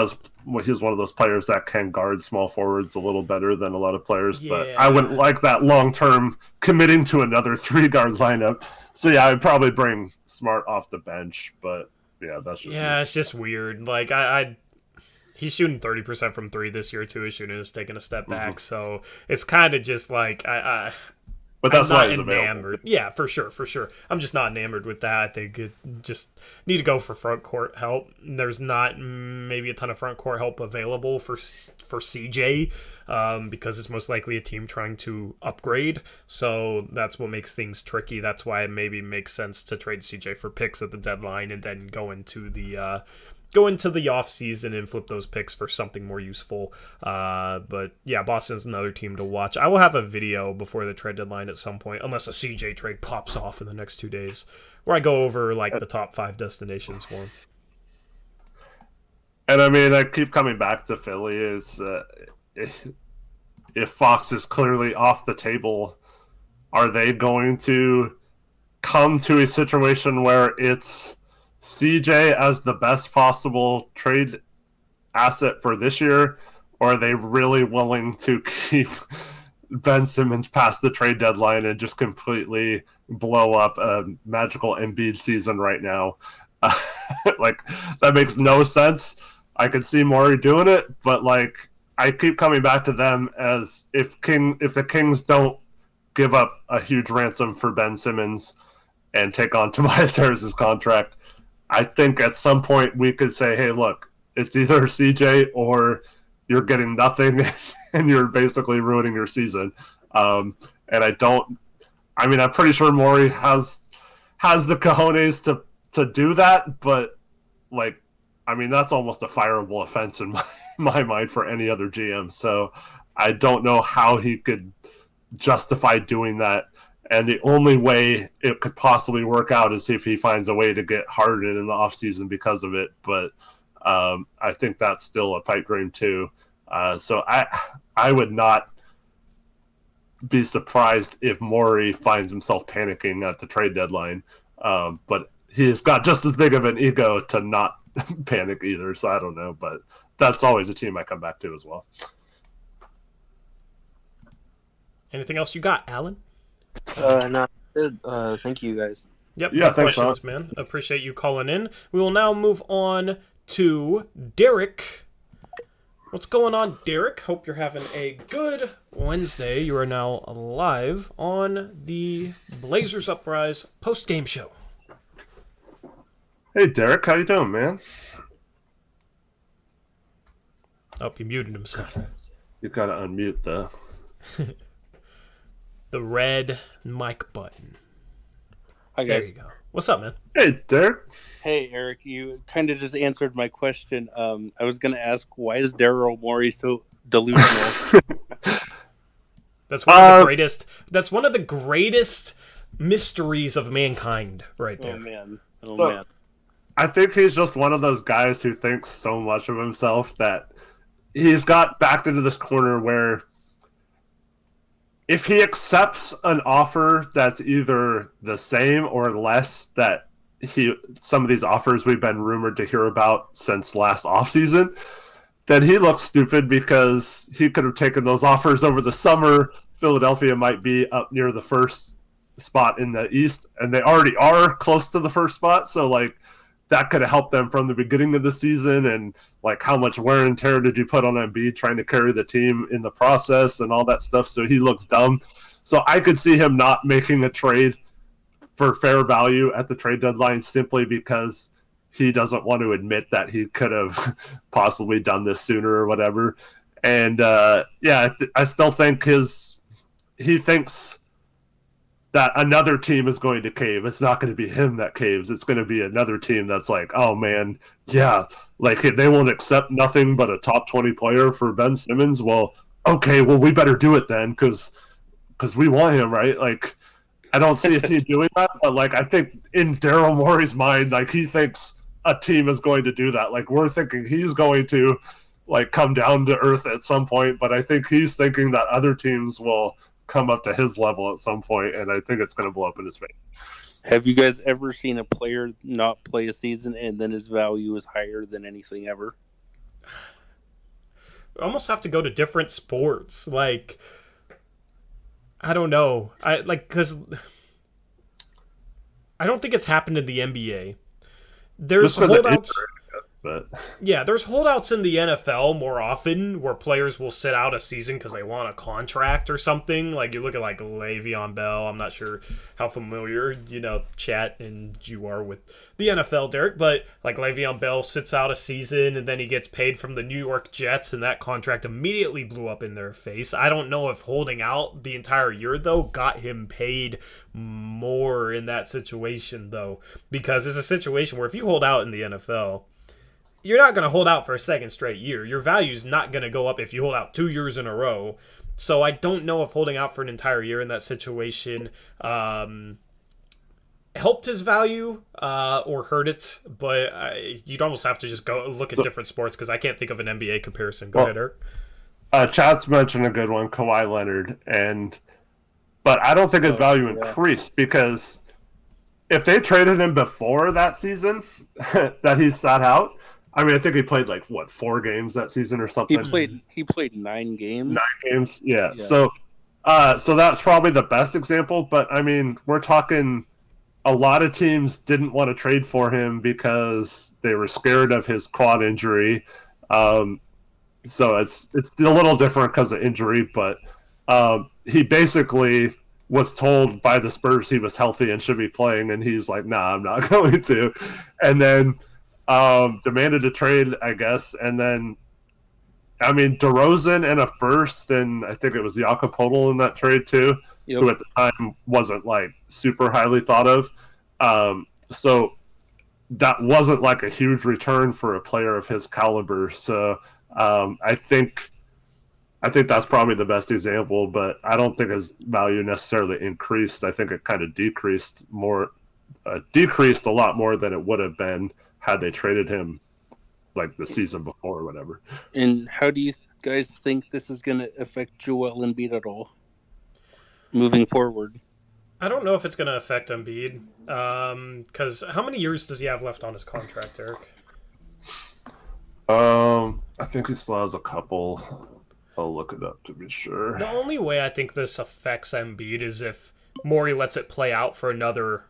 one of those players that can guard small forwards a little better than a lot of players. Yeah. But I wouldn't like that long-term committing to another 3-guard lineup. So yeah, I'd probably bring Smart off the bench, but yeah, that's just me. It's just weird. He's shooting 30% from 3 this year too. His shooting is taking a step back, so it's kind of just but that's why he's enamored. Yeah, for sure. I'm just not enamored with that. I think it just need to go for front court help. There's not maybe a ton of front court help available for CJ because it's most likely a team trying to upgrade. So that's what makes things tricky. That's why it maybe makes sense to trade CJ for picks at the deadline and then go into the go into the off season and flip those picks for something more useful. But yeah, Boston's another team to watch. I will have a video before the trade deadline at some point, unless a CJ trade pops off in the next 2 days, where I go over like the top 5 destinations for him. And I mean, I keep coming back to Philly is if Fox is clearly off the table, are they going to come to a situation where it's CJ as the best possible trade asset for this year, or are they really willing to keep Ben Simmons past the trade deadline and just completely blow up a magical Embiid season right now? Like, that makes no sense. I could see Morey doing it, but like, I keep coming back to them as if the Kings don't give up a huge ransom for Ben Simmons and take on Tobias Harris's contract, I think at some point we could say, hey, look, it's either CJ or you're getting nothing and you're basically ruining your season. And I'm pretty sure Morey has the cojones to do that, but like, I mean, that's almost a fireable offense in my mind for any other GM. So I don't know how he could justify doing that. And the only way it could possibly work out is if he finds a way to get Harden in the offseason because of it. But I think that's still a pipe dream too. So I would not be surprised if Morey finds himself panicking at the trade deadline. But he's got just as big of an ego to not panic either. So I don't know. But that's always a team I come back to as well. Anything else you got, Alan? No, thank you guys. Yep, yeah, good thanks, questions, man. Appreciate you calling in. We will now move on to Derek. What's going on, Derek? Hope you're having a good Wednesday. You are now live on the Blazers Uprise post-game show. Hey, Derek, how you doing, man? Oh, he muted himself. You gotta unmute the red mic button. Hi, There guys. you go. What's up, man? Hey, Derek. Hey, Eric, you kind of just answered my question. I was going to ask, why is Daryl Morey so delusional? That's one of the greatest. That's one of the greatest mysteries of mankind, right there. Oh, man. Oh, Look, man. I think he's just one of those guys who thinks so much of himself that he's got backed into this corner where if he accepts an offer that's either the same or less that some of these offers we've been rumored to hear about since last offseason, then he looks stupid because he could have taken those offers over the summer. Philadelphia might be up near the first spot in the East, and they already are close to the first spot. So, like, that could have helped them from the beginning of the season. And, like, how much wear and tear did you put on Embiid trying to carry the team in the process and all that stuff? So he looks dumb. So I could see him not making a trade for fair value at the trade deadline simply because he doesn't want to admit that he could have possibly done this sooner or whatever. And, I still think he thinks that another team is going to cave. It's not going to be him that caves. It's going to be another team that's like, oh, man, yeah, like they won't accept nothing but a top 20 player for Ben Simmons. Well, okay, well, we better do it then because we want him, right? Like, I don't see a team doing that, but, like, I think in Daryl Morey's mind, like, he thinks a team is going to do that. Like, we're thinking he's going to, like, come down to earth at some point, but I think he's thinking that other teams will come up to his level at some point, and I think it's going to blow up in his face. Have you guys ever seen a player not play a season and then his value is higher than anything ever? We almost have to go to different sports. Like, I don't know. Because I don't think it's happened in the NBA. There's holdouts. But yeah, there's holdouts in the NFL more often where players will sit out a season because they want a contract or something. Like, you look at, like, Le'Veon Bell. I'm not sure how familiar, Chat and you are with the NFL, Derek, but, like, Le'Veon Bell sits out a season and then he gets paid from the New York Jets and that contract immediately blew up in their face. I don't know if holding out the entire year, though, got him paid more in that situation, though, because it's a situation where if you hold out in the NFL, you're not going to hold out for a second straight year. Your value's not going to go up if you hold out 2 years in a row. So I don't know if holding out for an entire year in that situation helped his value or hurt it. But you'd almost have to just go look at different sports because I can't think of an NBA comparison. Go ahead, Eric. Chad's mentioned a good one, Kawhi Leonard, but I don't think his value increased because if they traded him before that season that he sat out, I mean, I think he played 4 games that season or something. He played 9 games. 9 games, yeah. So that's probably the best example. But I mean, we're talking a lot of teams didn't want to trade for him because they were scared of his quad injury. So it's a little different because of injury, but he basically was told by the Spurs he was healthy and should be playing, and he's like, nah, I'm not going to. And then demanded a trade, I guess. And then, I mean, DeRozan and a first, and I think it was Jakob Poeltl in that trade too, who at the time wasn't super highly thought of. So that wasn't a huge return for a player of his caliber. So I think that's probably the best example, but I don't think his value necessarily increased. I think it kind of decreased a lot more than it would have been had they traded him the season before or whatever. And how do you guys think this is going to affect Joel Embiid at all moving forward? I don't know if it's going to affect Embiid because how many years does he have left on his contract, Eric? I think he still has a couple. I'll look it up to be sure. The only way I think this affects Embiid is if Morey lets it play out for another,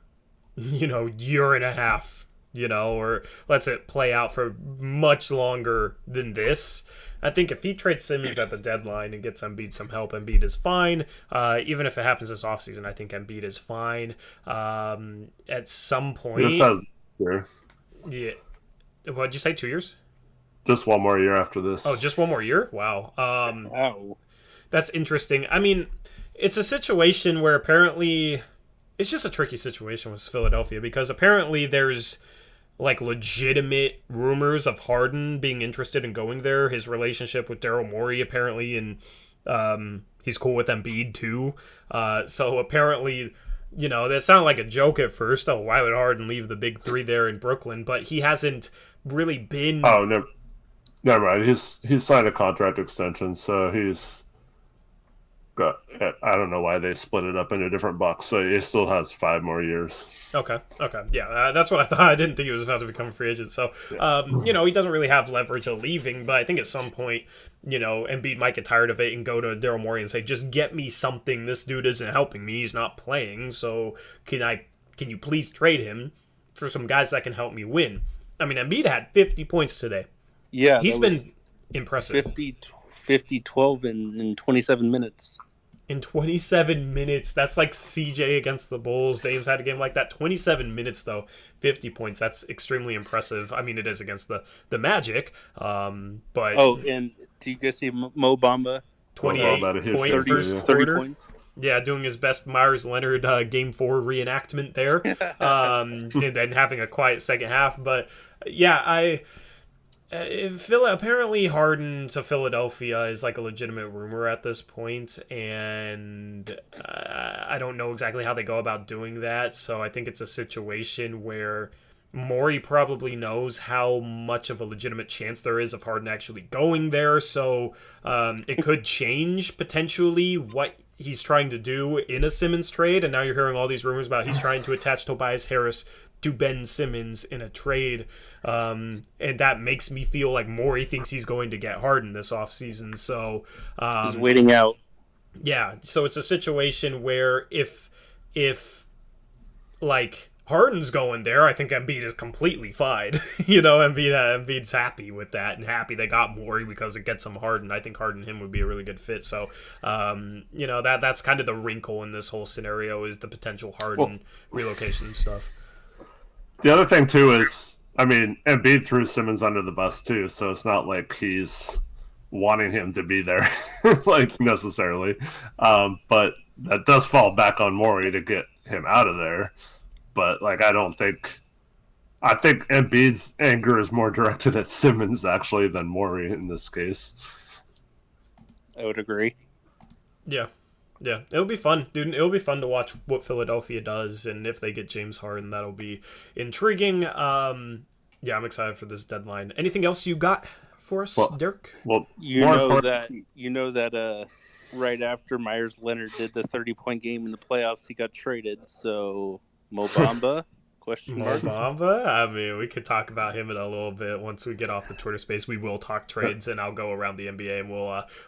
year and a half, or lets it play out for much longer than this. I think if he trades Simmons at the deadline and gets Embiid some help, Embiid is fine. Even if it happens this offseason, I think Embiid is fine. At some point... Yeah. What'd you say, 2 years? Just one more year after this. Oh, just one more year? Wow. Wow. That's interesting. I mean, it's a situation where apparently... It's just a tricky situation with Philadelphia because apparently there's legitimate rumors of Harden being interested in going there. His relationship with Daryl Morey apparently, and he's cool with Embiid too. So apparently... that sounded like a joke at first. Oh, why would Harden leave the big three there in Brooklyn? But he hasn't really been... Oh, never mind. He's signed a contract extension, so he's got... I don't know why they split it up into different bucks, so he still has 5 more years. Okay. Yeah, that's what I thought. I didn't think he was about to become a free agent. So, he doesn't really have leverage of leaving, but I think at some point, Embiid might get tired of it and go to Daryl Morey and say, just get me something. This dude isn't helping me. He's not playing. So can you please trade him for some guys that can help me win? I mean, Embiid had 50 points today. Yeah. He's been impressive. 50, 12 in 27 minutes. In 27 minutes, that's like CJ against the Bulls. Dame's had a game like that. 27 minutes, though, 50 points. That's extremely impressive. I mean, it is against the Magic, but... Oh, and do you guys see Mo Bamba? 28 point first 30 quarter. points. Yeah, doing his best Myers Leonard Game 4 reenactment there, and then having a quiet second half. But, yeah, apparently Harden to Philadelphia is a legitimate rumor at this point, and I don't know exactly how they go about doing that, so I think it's a situation where Morey probably knows how much of a legitimate chance there is of Harden actually going there, so it could change potentially what he's trying to do in a Simmons trade, and now you're hearing all these rumors about he's trying to attach Tobias Harris to Ben Simmons in a trade, and that makes me feel like Morey thinks he's going to get Harden this offseason. So he's waiting out. Yeah, so it's a situation where if Harden's going there, I think Embiid is completely fine. Embiid's happy with that and happy they got Morey because it gets him Harden. I think Harden and him would be a really good fit. So, that's kind of the wrinkle in this whole scenario is the potential Harden relocation stuff. The other thing, too, is, I mean, Embiid threw Simmons under the bus, too, so it's not like he's wanting him to be there, necessarily. But that does fall back on Morey to get him out of there. But, I don't think I think Embiid's anger is more directed at Simmons actually than Morey in this case. I would agree. Yeah. Yeah, it'll be fun, dude. It'll be fun to watch what Philadelphia does, and if they get James Harden, that'll be intriguing. Yeah, I'm excited for this deadline. Anything else you got for us, Derek? Well, you know that right after Myers Leonard did the 30-point game in the playoffs, he got traded. So Mo Bamba? Question mark. Mo Bamba? I mean, we could talk about him in a little bit once we get off the Twitter space. We will talk trades, and I'll go around the NBA, and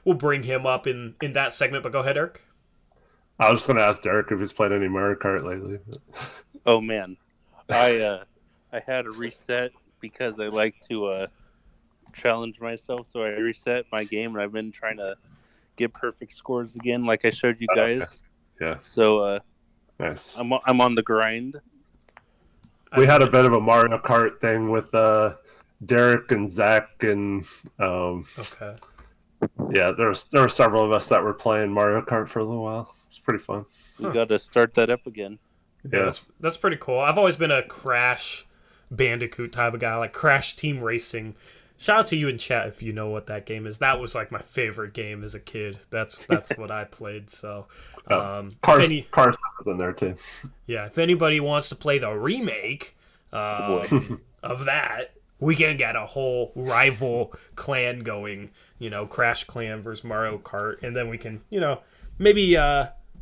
we'll bring him up in that segment. But go ahead, Eric. I was just going to ask Derek if he's played any Mario Kart lately. Oh man, I had a reset because I like to challenge myself, so I reset my game, and I've been trying to get perfect scores again, like I showed you guys. Okay. Yeah. So nice. I'm on the grind. We had a bit of a Mario Kart thing with Derek and Zach, and Okay. yeah, there were several of us that were playing Mario Kart for a little while. It's pretty fun. We got to start that up again. Yeah, that's pretty cool. I've always been a Crash Bandicoot type of guy, like Crash Team Racing. Shout out to you in chat if you know what that game is. That was like my favorite game as a kid. That's what I played. So, Cars was in there too. Yeah, if anybody wants to play the remake of that, we can get a whole rival clan going. You know, Crash Clan versus Mario Kart, and then we can, maybe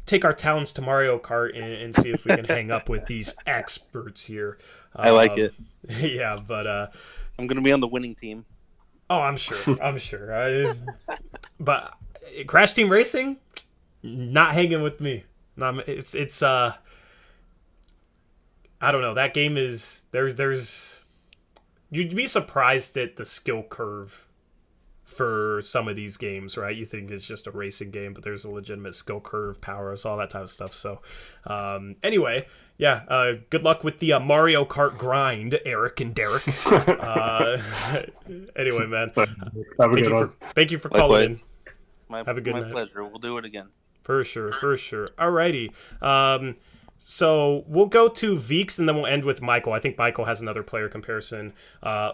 take our talents to Mario Kart and see if we can hang up with these experts here. I like it. Yeah, but I'm going to be on the winning team. Oh, I'm sure. But Crash Team Racing, not hanging with me. It's I don't know. That game is there's you'd be surprised at the skill curve for some of these games, right? You think it's just a racing game, but there's a legitimate skill curve, powers, all that type of stuff. So, anyway, yeah, good luck with the Mario Kart grind, Eric and Derek. Anyway, man, thank you for calling in. Have a good night. My pleasure. We'll do it again. For sure. Alrighty. So we'll go to Veeks and then we'll end with Michael. I think Michael has another player comparison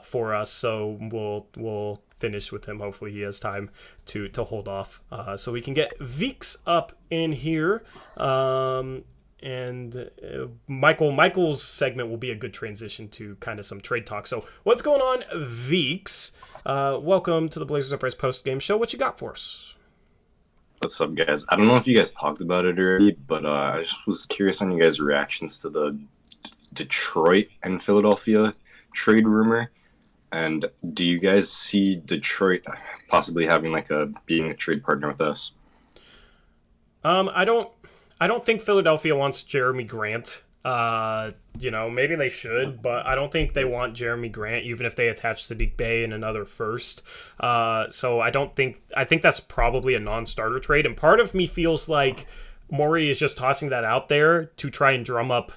for us, so we'll finish with him. Hopefully he has time to hold off so we can get Veeks up in here. And Michael's segment will be a good transition to kind of some trade talk. So what's going on, Veeks? Welcome to the Blazers Uprise post-game show. What you got for us? What's up, guys? I don't know if you guys talked about it already, but I just was curious on you guys' reactions to the Detroit and Philadelphia trade rumor. And do you guys see Detroit possibly having being a trade partner with us? I don't think Philadelphia wants Jeremy Grant. Maybe they should, but I don't think they want Jeremy Grant, even if they attach Sadiq Bey and another first. So I think that's probably a non-starter trade. And part of me feels like Morey is just tossing that out there to try and drum up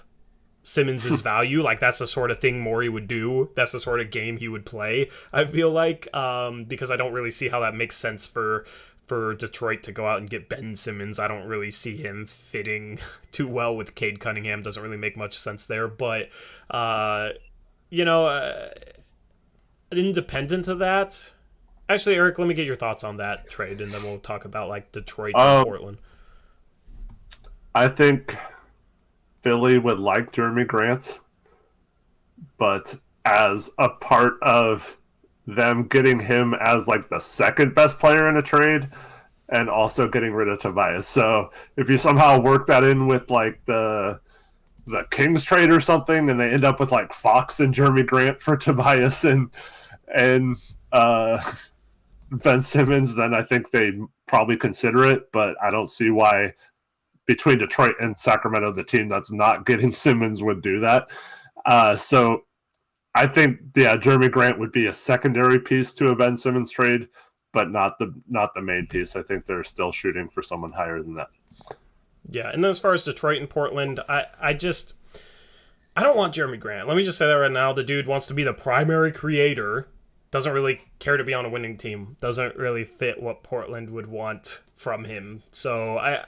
Simmons' value. Like, that's the sort of thing Morey would do. That's the sort of game he would play, I feel like, because I don't really see how that makes sense for Detroit to go out and get Ben Simmons. I don't really see him fitting too well with Cade Cunningham. Doesn't really make much sense there. But, independent of that, actually, Eric, let me get your thoughts on that trade, and then we'll talk about, Detroit and Portland. I think Philly would like Jeremy Grant, but as a part of them getting him as the second best player in a trade and also getting rid of Tobias. So if you somehow work that in with the Kings trade or something, and they end up with Fox and Jeremy Grant for Tobias and Ben Simmons, then I think they probably consider it. But I don't see why between Detroit and Sacramento, the team that's not getting Simmons would do that. So I think, Jeremy Grant would be a secondary piece to a Ben Simmons trade, but not the main piece. I think they're still shooting for someone higher than that. Yeah, and then as far as Detroit and Portland, I don't want Jeremy Grant. Let me just say that right now. The dude wants to be the primary creator, doesn't really care to be on a winning team, doesn't really fit what Portland would want from him. So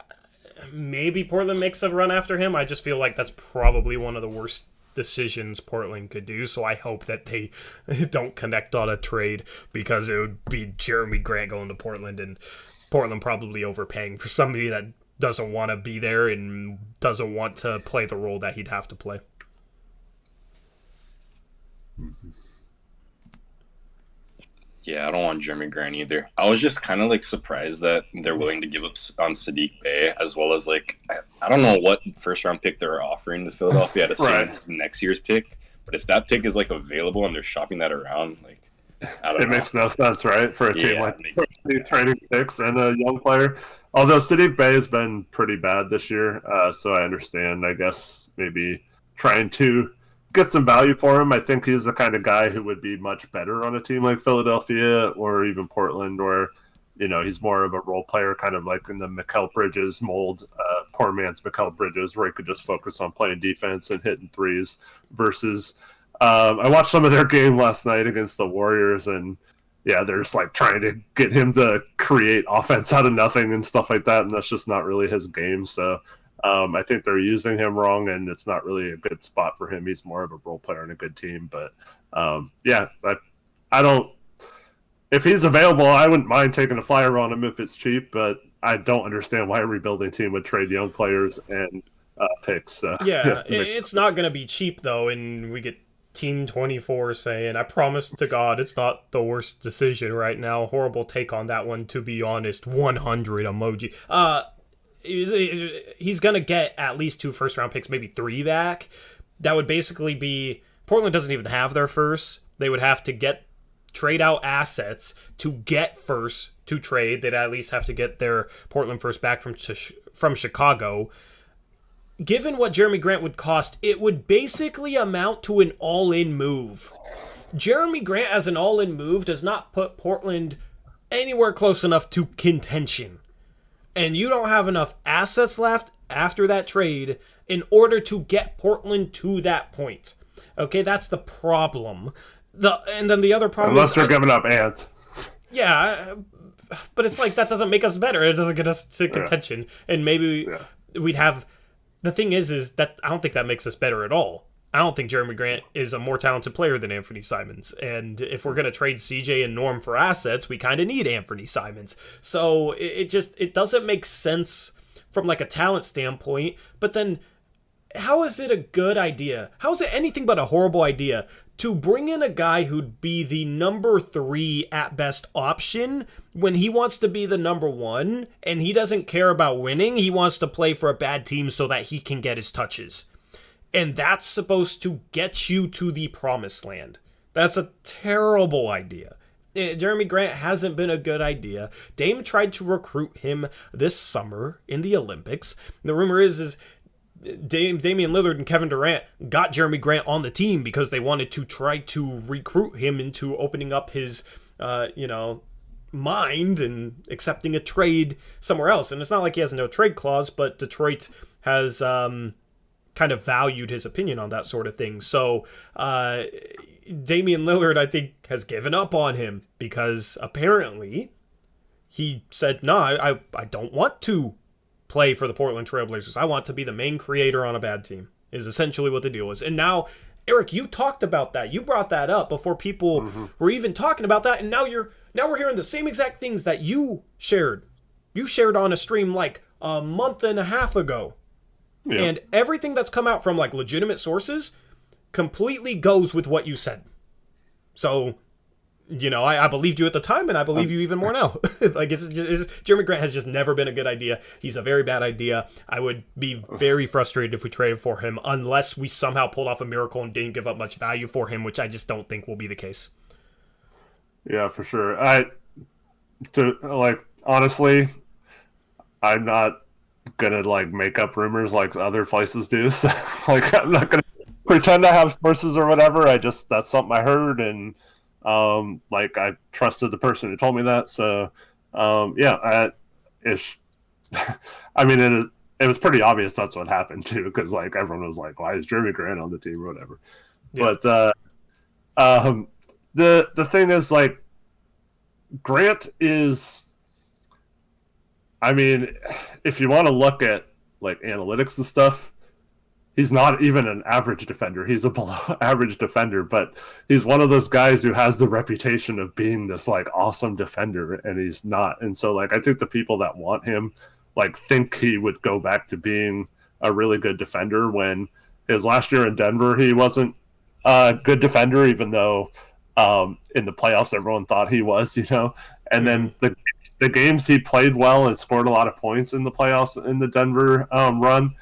maybe Portland makes a run after him. I just feel like that's probably one of the worst decisions Portland could do, so I hope that they don't connect on a trade, because it would be Jeremy Grant going to Portland and Portland probably overpaying for somebody that doesn't want to be there and doesn't want to play the role that he'd have to play. Yeah, I don't want Jeremy Grant either. I was just kind of like surprised that they're willing to give up on Sadiq Bey, as well as like I don't know what first round pick they're offering to Philadelphia. I'd assume it's next year's pick, but if that pick is like available and they're shopping that around, like I don't know. It makes no sense, right, for a team like trading picks and a young player. Although Sadiq Bey has been pretty bad this year, so I understand. I guess maybe trying to get some value for him. I think he's the kind of guy who would be much better on a team like Philadelphia or even Portland, where, you know, he's more of a role player, kind of like in the Mikal Bridges mold, poor man's Mikal Bridges, where he could just focus on playing defense and hitting threes. Versus, I watched some of their game last night against the Warriors, and yeah, they're just like trying to get him to create offense out of nothing and stuff like that, and that's just not really his game. So I think they're using him wrong, and it's not really a good spot for him. He's more of a role player in a good team. But, yeah, I don't – if he's available, I wouldn't mind taking a flyer on him if it's cheap, but I don't understand why a rebuilding team would trade young players and picks. So, yeah, it's not going to be cheap, though, and we get Team 24 saying, I promise to God it's not the worst decision right now. Horrible take on that one, to be honest. 100 emoji. He's going to get at least 2 first-round picks, maybe 3 back. That would basically be... Portland doesn't even have their first. They would have to trade out assets to get first to trade. They'd at least have to get their Portland first back from Chicago. Given what Jeremy Grant would cost, it would basically amount to an all-in move. Jeremy Grant as an all-in move does not put Portland anywhere close enough to contention. And you don't have enough assets left after that trade in order to get Portland to that point. Okay, that's the problem. And then the other problem unless they're giving up Ant. Yeah, but it's like that doesn't make us better. It doesn't get us to contention. And maybe we'd have... The thing is that I don't think that makes us better at all. I don't think Jeremy Grant is a more talented player than Anfernee Simons. And if we're going to trade CJ and Norm for assets, we kind of need Anfernee Simons. So it doesn't make sense from like a talent standpoint. But then how is it a good idea? How is it anything but a horrible idea to bring in a guy who'd be the number 3 at best option when he wants to be the number 1 and he doesn't care about winning? He wants to play for a bad team so that he can get his touches. And that's supposed to get you to the promised land. That's a terrible idea. Jeremy Grant hasn't been a good idea. Dame tried to recruit him this summer in the Olympics. The rumor is Damian Lillard and Kevin Durant got Jeremy Grant on the team because they wanted to try to recruit him into opening up his, mind and accepting a trade somewhere else. And it's not like he has no trade clause, but Detroit has kind of valued his opinion on that sort of thing. So Damian Lillard, I think, has given up on him because apparently he said, no, I don't want to play for the Portland Trailblazers. I want to be the main creator on a bad team, is essentially what the deal is. And now, Eric, you talked about that. You brought that up before people were even talking about that, and now we're hearing the same exact things that you shared. You shared on a stream like a month and a half ago. Yeah. And everything that's come out from like legitimate sources completely goes with what you said. So, I believed you at the time, and I believe you even more now. Like Jeremy Grant has just never been a good idea. He's a very bad idea. I would be very frustrated if we traded for him, unless we somehow pulled off a miracle and didn't give up much value for him, which I just don't think will be the case. Yeah, for sure. Honestly, I'm not gonna make up rumors like other places do. So I'm not gonna pretend I have sources or whatever. That's something I heard, and I trusted the person who told me that. So it was pretty obvious that's what happened too, because everyone was like, why is Jeremy Grant on the team or whatever? Yeah. But the thing is, Grant is, if you want to look at analytics and stuff, he's not even an average defender. He's a below average defender, but he's one of those guys who has the reputation of being this like awesome defender, and he's not. And so like I think the people that want him like think he would go back to being a really good defender when his last year in Denver he wasn't a good defender, even though in the playoffs everyone thought he was, you know. And then the games he played well and scored a lot of points in the playoffs in the Denver run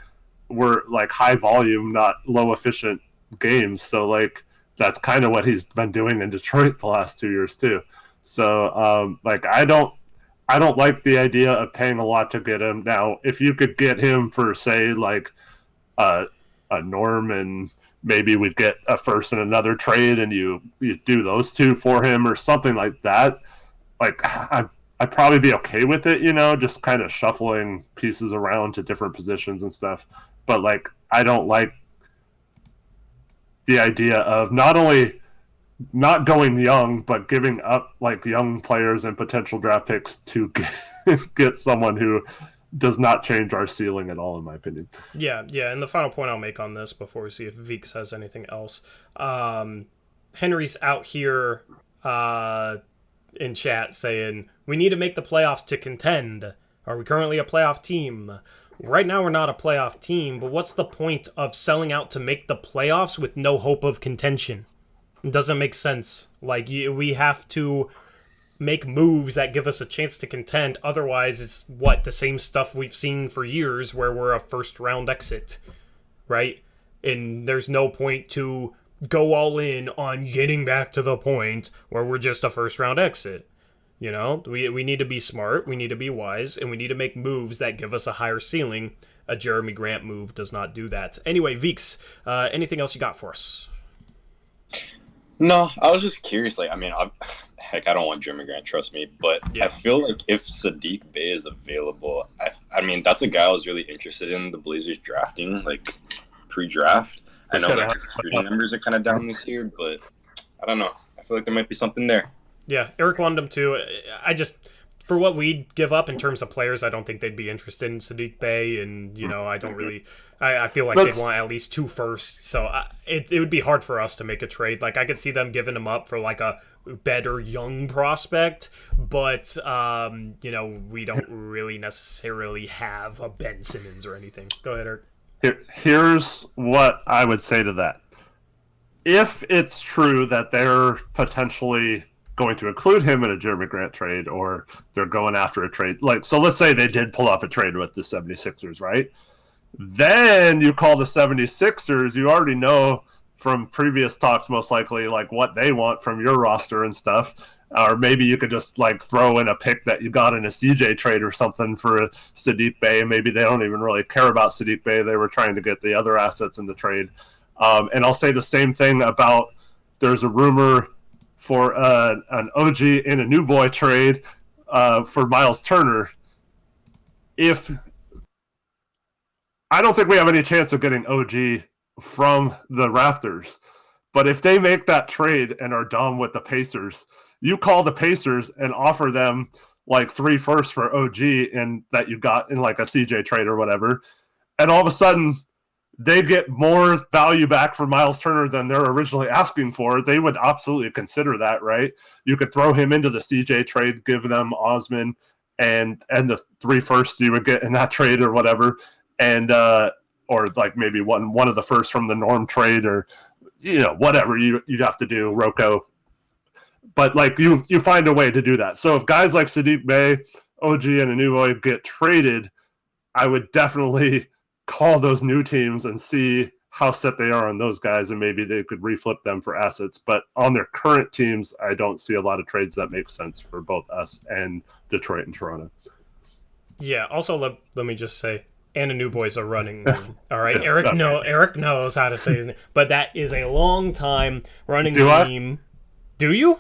were like high volume, not low efficient games. So like that's kind of what he's been doing in Detroit the last 2 years too. So like I don't like the idea of paying a lot to get him. Now, if you could get him for say like a Norm and maybe we'd get a first and another trade and you do those two for him or something like that, like I'd probably be okay with it, you know, just kind of shuffling pieces around to different positions and stuff. But like I don't like the idea of not only not going young, but giving up like young players and potential draft picks to get someone who does not change our ceiling at all, in my opinion. Yeah. And the final point I'll make on this before we see if Veeks has anything else. Henry's out here in chat saying, we need to make the playoffs to contend. Are we currently a playoff team? Right now we're not a playoff team, but what's the point of selling out to make the playoffs with no hope of contention? It doesn't make sense. Like, we have to make moves that give us a chance to contend. Otherwise, it's the same stuff we've seen for years where we're a first-round exit, right? And there's no point to go all in on getting back to the point where we're just a first-round exit. You know, we need to be smart, we need to be wise, and we need to make moves that give us a higher ceiling. A Jeremy Grant move does not do that. Anyway, Veeks, anything else you got for us? No, I was just curious. Like, I mean, I don't want Jeremy Grant, trust me, but yeah. I feel like if Saddiq Bey is available, I mean, that's a guy I was really interested in the Blazers drafting, like pre-draft. I know like shooting numbers are kind of down this year, but I don't know. I feel like there might be something there. Yeah, Eric Lundum too. I just, for what we'd give up in terms of players, I don't think they'd be interested in Saddiq Bey, and you know, I don't really. I feel like they'd want at least 2 firsts, so it would be hard for us to make a trade. Like I could see them giving him up for like a better young prospect, but you know, we don't really necessarily have a Ben Simmons or anything. Go ahead, Eric. Here's what I would say to that. If it's true that they're potentially going to include him in a Jeremy Grant trade, or they're going after a trade, like, so let's say they did pull off a trade with the 76ers, right? Then you call the 76ers, you already know from previous talks most likely like what they want from your roster and stuff. Or maybe you could just like throw in a pick that you got in a CJ trade or something for Saddiq Bey. Maybe they don't even really care about Saddiq Bey. They were trying to get the other assets in the trade. And I'll say the same thing about, there's a rumor for an OG and a new boy trade for Miles Turner. I don't think we have any chance of getting OG from the Raptors, but if they make that trade and are done with the Pacers, you call the Pacers and offer them like 3 firsts for OG and that you got in like a CJ trade or whatever, and all of a sudden they get more value back for Miles Turner than they're originally asking for, they would absolutely consider that, right? You could throw him into the CJ trade, give them Osman and the 3 firsts you would get in that trade or whatever, and or like maybe one of the firsts from the Norm trade, or you know, whatever you'd have to do, Rocco. But like you find a way to do that. So if guys like Saddiq Bey, OG, and Anunoby get traded, I would definitely call those new teams and see how set they are on those guys, and maybe they could reflip them for assets. But on their current teams, I don't see a lot of trades that make sense for both us and Detroit and Toronto. Yeah, also let me just say, and a new boys are running. All right, Eric knows how to say his name, but that is a long time running team. Do you?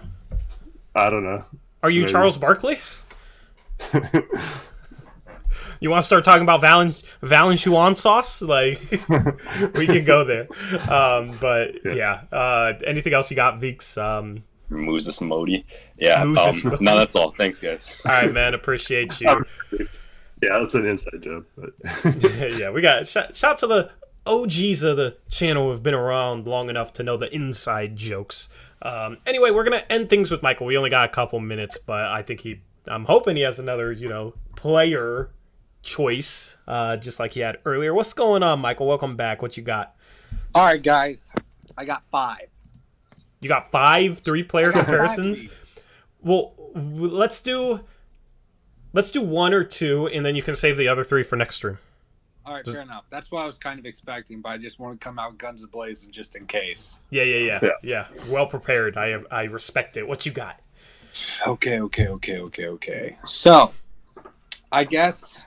I don't know. Are you maybe Charles Barkley? You want to start talking about Valenciennes sauce? Like, we can go there. But yeah. Anything else you got, Veeks? Moses Modi. Yeah. Modi. No, that's all. Thanks, guys. All right, man. Appreciate you. Yeah, that's an inside joke. But yeah, we got shout to OGs of the channel have been around long enough to know the inside jokes. Anyway, we're going to end things with Michael. We only got a couple minutes, but I think I'm hoping he has another, player choice, just like he had earlier. What's going on, Michael? Welcome back. What you got? All right, guys. I got 5. You got 5 3-player comparisons? Well, let's do 1 or 2, and then you can save the other 3 for next stream. All right, fair enough. That's what I was kind of expecting, but I just want to come out guns a-blazing just in case. Yeah. Well prepared. I respect it. What you got? Okay. So, I guess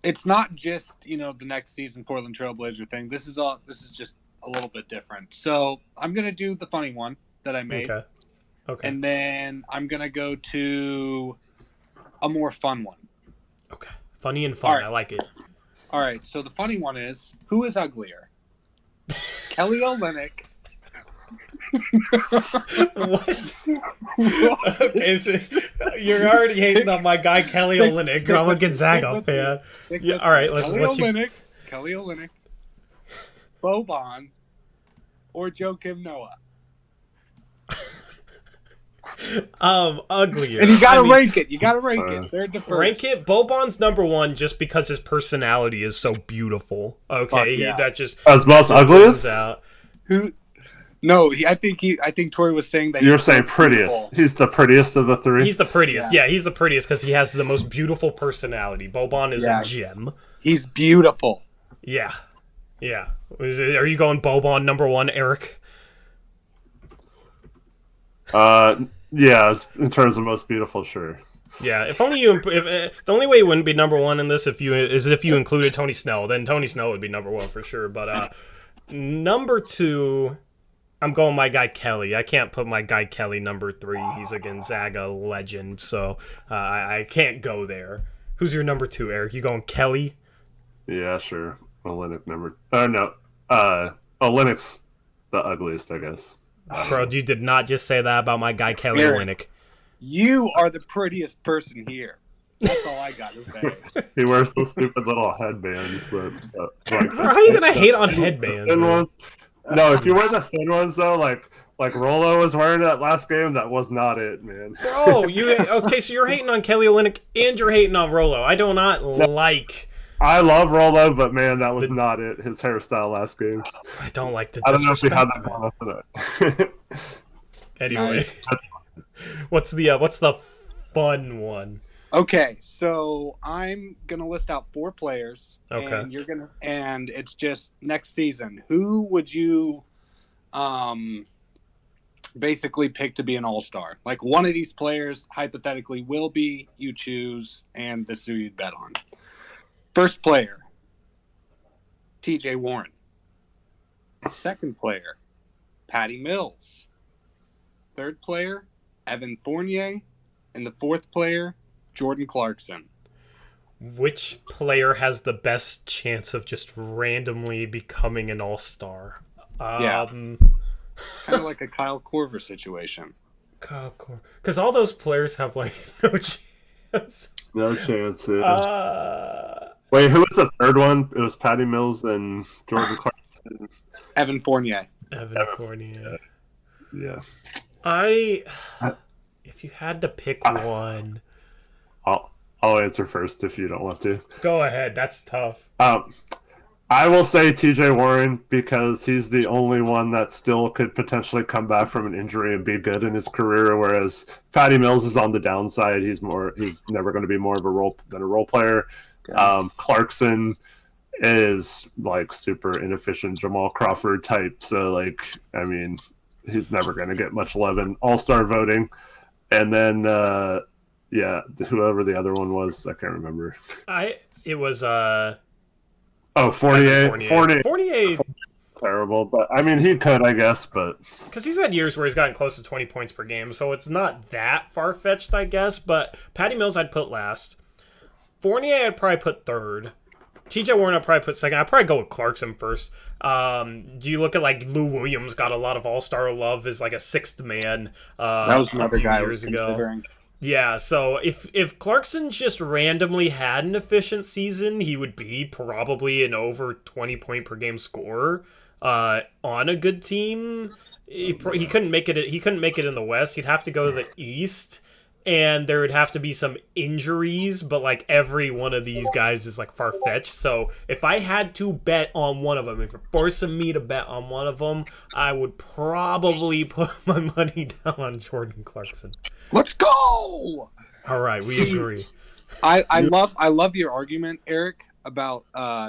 it's not just, the next season Portland Trailblazer thing. This is just a little bit different. So, I'm going to do the funny one that I made. Okay. And then I'm going to go to a more fun one. Okay. Funny and fun. Right. I like it. All right. So the funny one is, who is uglier? Kelly Olynyk. What? Okay, so you're already hating on my guy Kelly Olynyk. I'm a Gonzaga fan. Yeah, all right, let's Kelly Olynyk, Boban, or Joakim Noah. Uglier. And you gotta rank it. Third to first. Rank it. Boban's number 1 just because his personality is so beautiful. Okay, yeah. That just as most ugliest. Who? No, I think Torey was saying that you're saying prettiest. Beautiful. He's the prettiest of the 3. He's the prettiest. Yeah, he's the prettiest because he has the most beautiful personality. Boban is a gem. He's beautiful. Yeah. Are you going Boban number 1, Eric? Yeah, in terms of most beautiful, sure. Yeah, if the only way it wouldn't be number 1 in this if you included Tony Snell, then Tony Snell would be number 1 for sure. But number 2, I'm going my guy Kelly. I can't put my guy Kelly number 3. He's a Gonzaga legend, so I can't go there. Who's your number 2, Eric? You going Kelly? Yeah, sure. Olynyk number. Olynyk's the ugliest, I guess. Bro, you did not just say that about my guy Kelly Olynyk. You are the prettiest person here. That's all I got to say. He wears those stupid little headbands. How are you gonna hate on headbands? No, if you wear the thin ones though, like Rolo was wearing that last game, that was not it, man. Bro, okay? So you're hating on Kelly Olynyk and you're hating on Rolo. I do not like. I love Rolo, but man, that was not it. His hairstyle last game. I don't like the I disrespect. don't know if he had that going after that. Anyway, nice. What's the fun one? Okay, so I'm gonna list out 4 players. Okay. And it's just next season. Who would you, basically pick to be an all-star? Like one of these players hypothetically will be. You choose, and this is who you'd bet on. First player, TJ Warren. Second player, Patty Mills. Third player, Evan Fournier. And the fourth player, Jordan Clarkson. Which player has the best chance of just randomly becoming an all-star? Kind of like a Kyle Korver situation. Kyle Korver. Because all those players have, no chance. No chance, yeah. Wait, who was the third one? It was Patty Mills and Jordan Clarkson. Evan Fournier. Evan Fournier. Yeah. If you had to pick one... I'll answer first if you don't want to. Go ahead. That's tough. I will say TJ Warren because he's the only one that still could potentially come back from an injury and be good in his career, whereas Patty Mills is on the downside. He's never going to be more of a role player. Okay. Clarkson is super inefficient Jamal Crawford type. So he's never going to get much love in All-Star voting. And then whoever the other one was, I can't remember. It was Fournier. Fournier. Terrible, but he could, I guess, but because he's had years where he's gotten close to 20 points per game, so it's not that far-fetched, I guess. But Patty Mills I'd put last. Fournier I'd probably put third. TJ Warren I'd probably put second. I'd probably go with Clarkson first. Do you look at Lou Williams got a lot of All-Star love as a sixth man? That was another guy I was considering. Yeah, so if Clarkson just randomly had an efficient season, he would be probably an over 20 point per game scorer on a good team. He couldn't make it. He couldn't make it in the West. He'd have to go to the East, and there would have to be some injuries. But like every one of these guys is like far fetched. So if I had to bet on one of them, if you're forcing me to bet on one of them, I would probably put my money down on Jordan Clarkson. Let's go. All right, we agree. I love your argument, Eric, about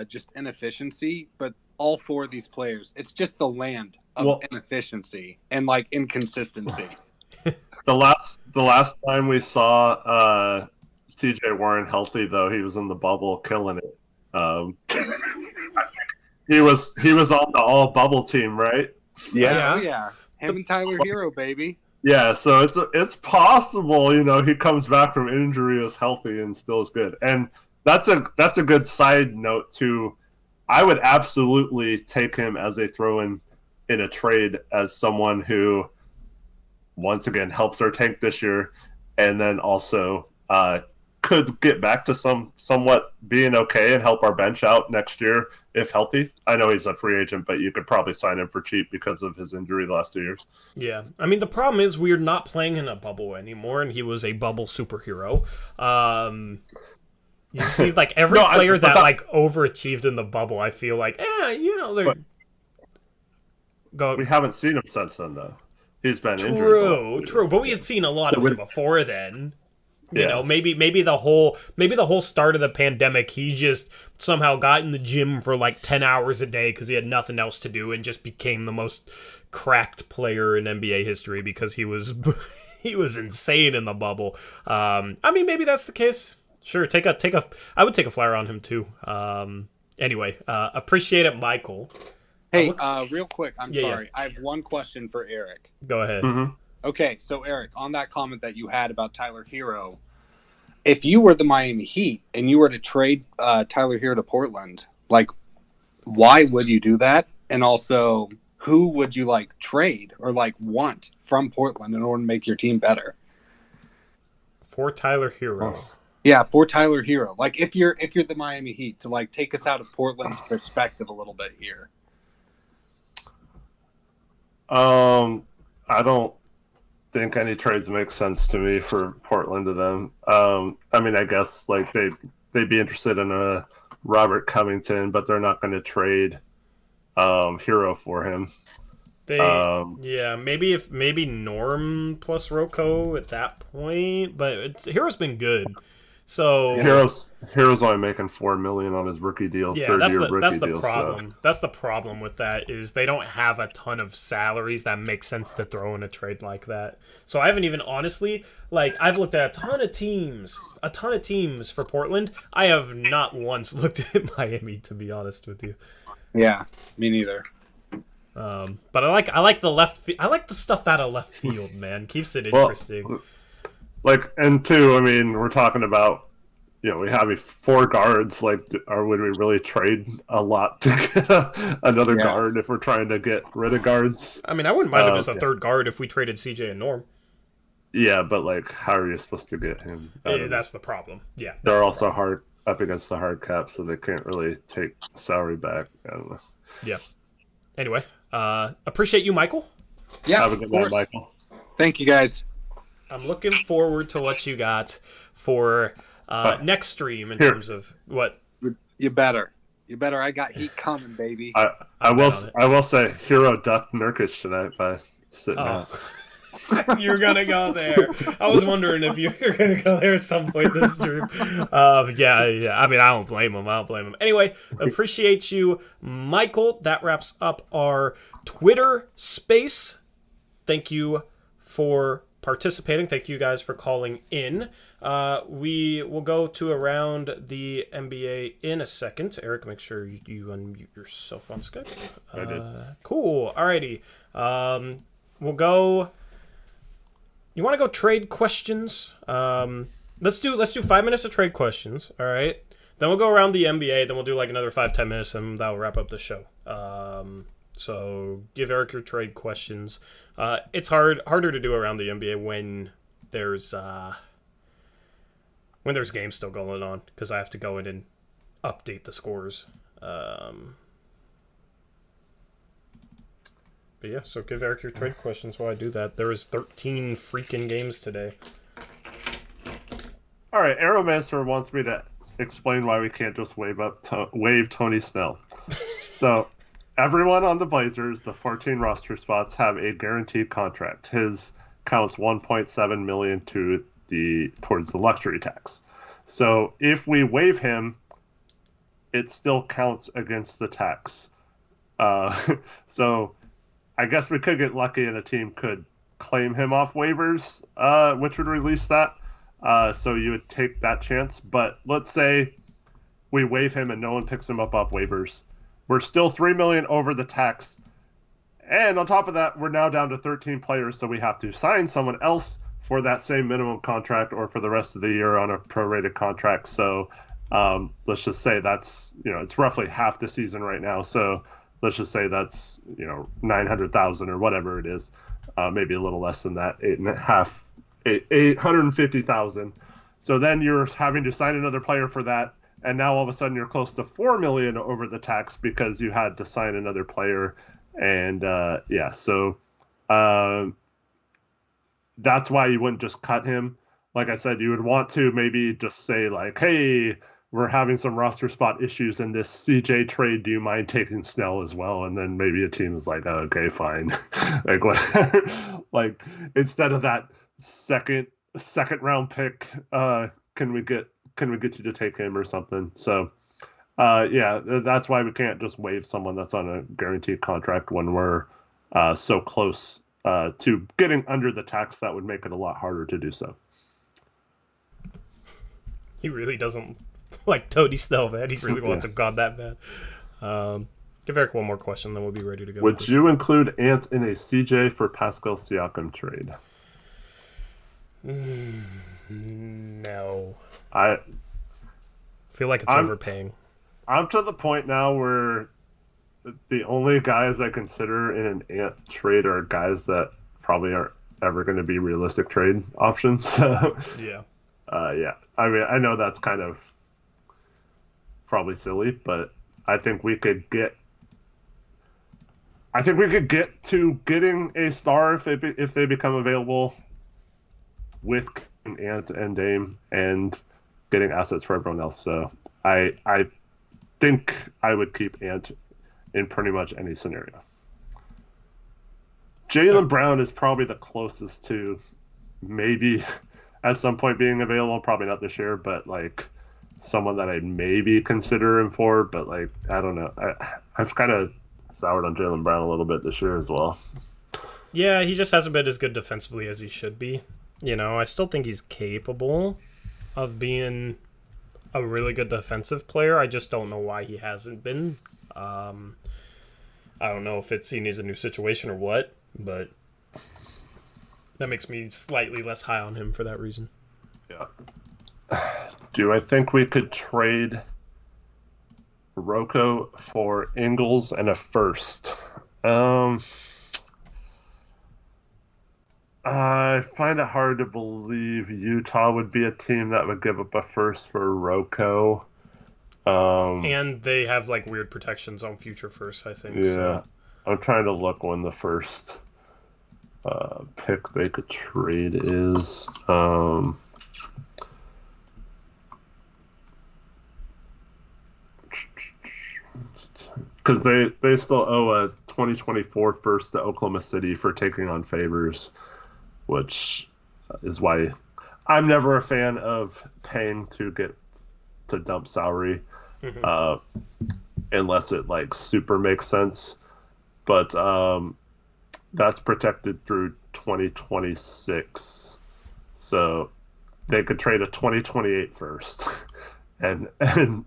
just inefficiency, but all four of these players, it's just the land of inefficiency and like inconsistency. The last time we saw TJ Warren healthy, though, he was in the bubble killing it. He was on the all bubble team, right? Yeah. Oh, yeah. Him and Tyler Hero, baby. Yeah, so it's possible, you know, he comes back from injury as healthy and still is good. And that's a good side note too. I would absolutely take him as a throw-in in a trade as someone who, once again, helps our tank this year, and then also could get back to somewhat being okay and help our bench out next year if healthy. I know he's a free agent, but you could probably sign him for cheap because of his injury the last 2 years. Yeah, I mean the problem is we're not playing in a bubble anymore, and he was a bubble superhero. You see, like every player that like overachieved in the bubble, I feel like, you know, they're. We haven't seen him since then, though. He's been injured. True, but we had seen a lot of him before then. You know, maybe the whole start of the pandemic, he just somehow got in the gym for like 10 hours a day because he had nothing else to do and just became the most cracked player in NBA history because he was insane in the bubble. I mean, maybe that's the case. Sure, I would take a flyer on him too. Anyway, appreciate it, Michael. Hey, real quick, I'm sorry. I have one question for Eric. Go ahead. Mm-hmm. Okay, so Eric, on that comment that you had about Tyler Hero, if you were the Miami Heat and you were to trade Tyler Hero to Portland, like, why would you do that? And also, who would you like trade or like want from Portland in order to make your team better? For Tyler Hero. Oh. Yeah, for Tyler Hero. Like, if you're the Miami Heat, to like take us out of Portland's perspective a little bit here. I don't think any trades make sense to me for Portland to them. I mean, I guess like they'd be interested in a Robert Covington, but they're not going to trade Hero for him. Maybe Norm plus Rocco at that point, but Hero's been good. So Hero's only making $4 million on his rookie deal. Yeah, that's the problem. So. That's the problem with that is they don't have a ton of salaries that make sense to throw in a trade like that. So I haven't even honestly I've looked at a ton of teams for Portland. I have not once looked at Miami, to be honest with you. Yeah, me neither. But I like the I like the stuff out of left field, man. Keeps it interesting. And two, I mean, we're talking about, you know, we have 4 guards. Would we really trade a lot to get another guard if we're trying to get rid of guards? I mean, I wouldn't mind him as a third guard if we traded CJ and Norm. Yeah, but how are you supposed to get him? That's the problem. Yeah, they're also hard up against the hard cap, so they can't really take salary back. I don't know. Yeah. Anyway, appreciate you, Michael. Yeah, have a good night, Michael. Thank you, guys. I'm looking forward to what you got for next stream in terms of what. You better. I got heat coming, baby. I will say Hero ducked Nurkic tonight by sitting out. You're gonna go there. I was wondering if you were gonna go there at some point this stream. Yeah. I mean, I don't blame him. Anyway, appreciate you, Michael. That wraps up our Twitter space. Thank you for participating. Thank you guys for calling in. We will go to around the NBA in a second. Eric, make sure you unmute yourself on Skype. I did. Cool. Alrighty. We'll go. You want to go trade questions? Let's do 5 minutes of trade questions. All right. Then we'll go around the NBA. Then we'll do another 5-10 minutes, and that'll wrap up the show. So give Eric your trade questions. It's harder to do around the NBA when there's when there's games still going on, because I have to go in and update the scores. But yeah, so give Eric your trade questions while I do that. There was 13 freaking games today. All right, Aeromancer wants me to explain why we can't just waive Tony Snell. So everyone on the Blazers, the 14 roster spots, have a guaranteed contract. His counts $1.7 million towards the luxury tax. So if we waive him, it still counts against the tax. So I guess we could get lucky and a team could claim him off waivers, which would release that. So you would take that chance. But let's say we waive him and no one picks him up off waivers. We're still $3 million over the tax. And on top of that, we're now down to 13 players, so we have to sign someone else for that same minimum contract or for the rest of the year on a prorated contract. So let's just say that's, it's roughly half the season right now. So let's just say that's, 900,000 or whatever it is, maybe a little less than that, 850,000. So then you're having to sign another player for that. And now all of a sudden you're close to $4 million over the tax because you had to sign another player. And so that's why you wouldn't just cut him. Like I said, you would want to maybe just say like, hey, we're having some roster spot issues in this CJ trade. Do you mind taking Snell as well? And then maybe a team is like, oh, okay, fine. Like whatever. Like instead of that second round pick, can we get you to take him or something? So that's why we can't just waive someone that's on a guaranteed contract when we're so close to getting under the tax. That would make it a lot harder to do so. He really doesn't like Tony Snell, man. He really wants him gone that bad. Give Eric one more question, then we'll be ready to go. Would you include Ant in a CJ for Pascal Siakam trade? No. I feel like it's overpaying. I'm to the point now where the only guys I consider in an Ant trade are guys that probably aren't ever going to be realistic trade options. Yeah. I mean, I know that's kind of probably silly, but I think we could get to getting a star if they become available with Ant and Dame and getting assets for everyone else. So I think I would keep Ant in pretty much any scenario. Jaylen Brown is probably the closest to maybe at some point being available, probably not this year, but like someone that I'd maybe consider him for, but like, I don't know. I've kind of soured on Jaylen Brown a little bit this year as well. Yeah, he just hasn't been as good defensively as he should be. I still think he's capable of being a really good defensive player. I just don't know why he hasn't been. I don't know if it's he needs a new situation or what, but that makes me slightly less high on him for that reason. Yeah. Do I think we could trade Rocco for Ingles and a first? I find it hard to believe Utah would be a team that would give up a first for Rocco. And they have like weird protections on future firsts, I think. Yeah. So. I'm trying to look when the first pick they could trade is. Because they still owe a 2024 first to Oklahoma City for taking on favors, which is why I'm never a fan of paying to dump salary, unless it like super makes sense. But that's protected through 2026, so they could trade a 2028 first, and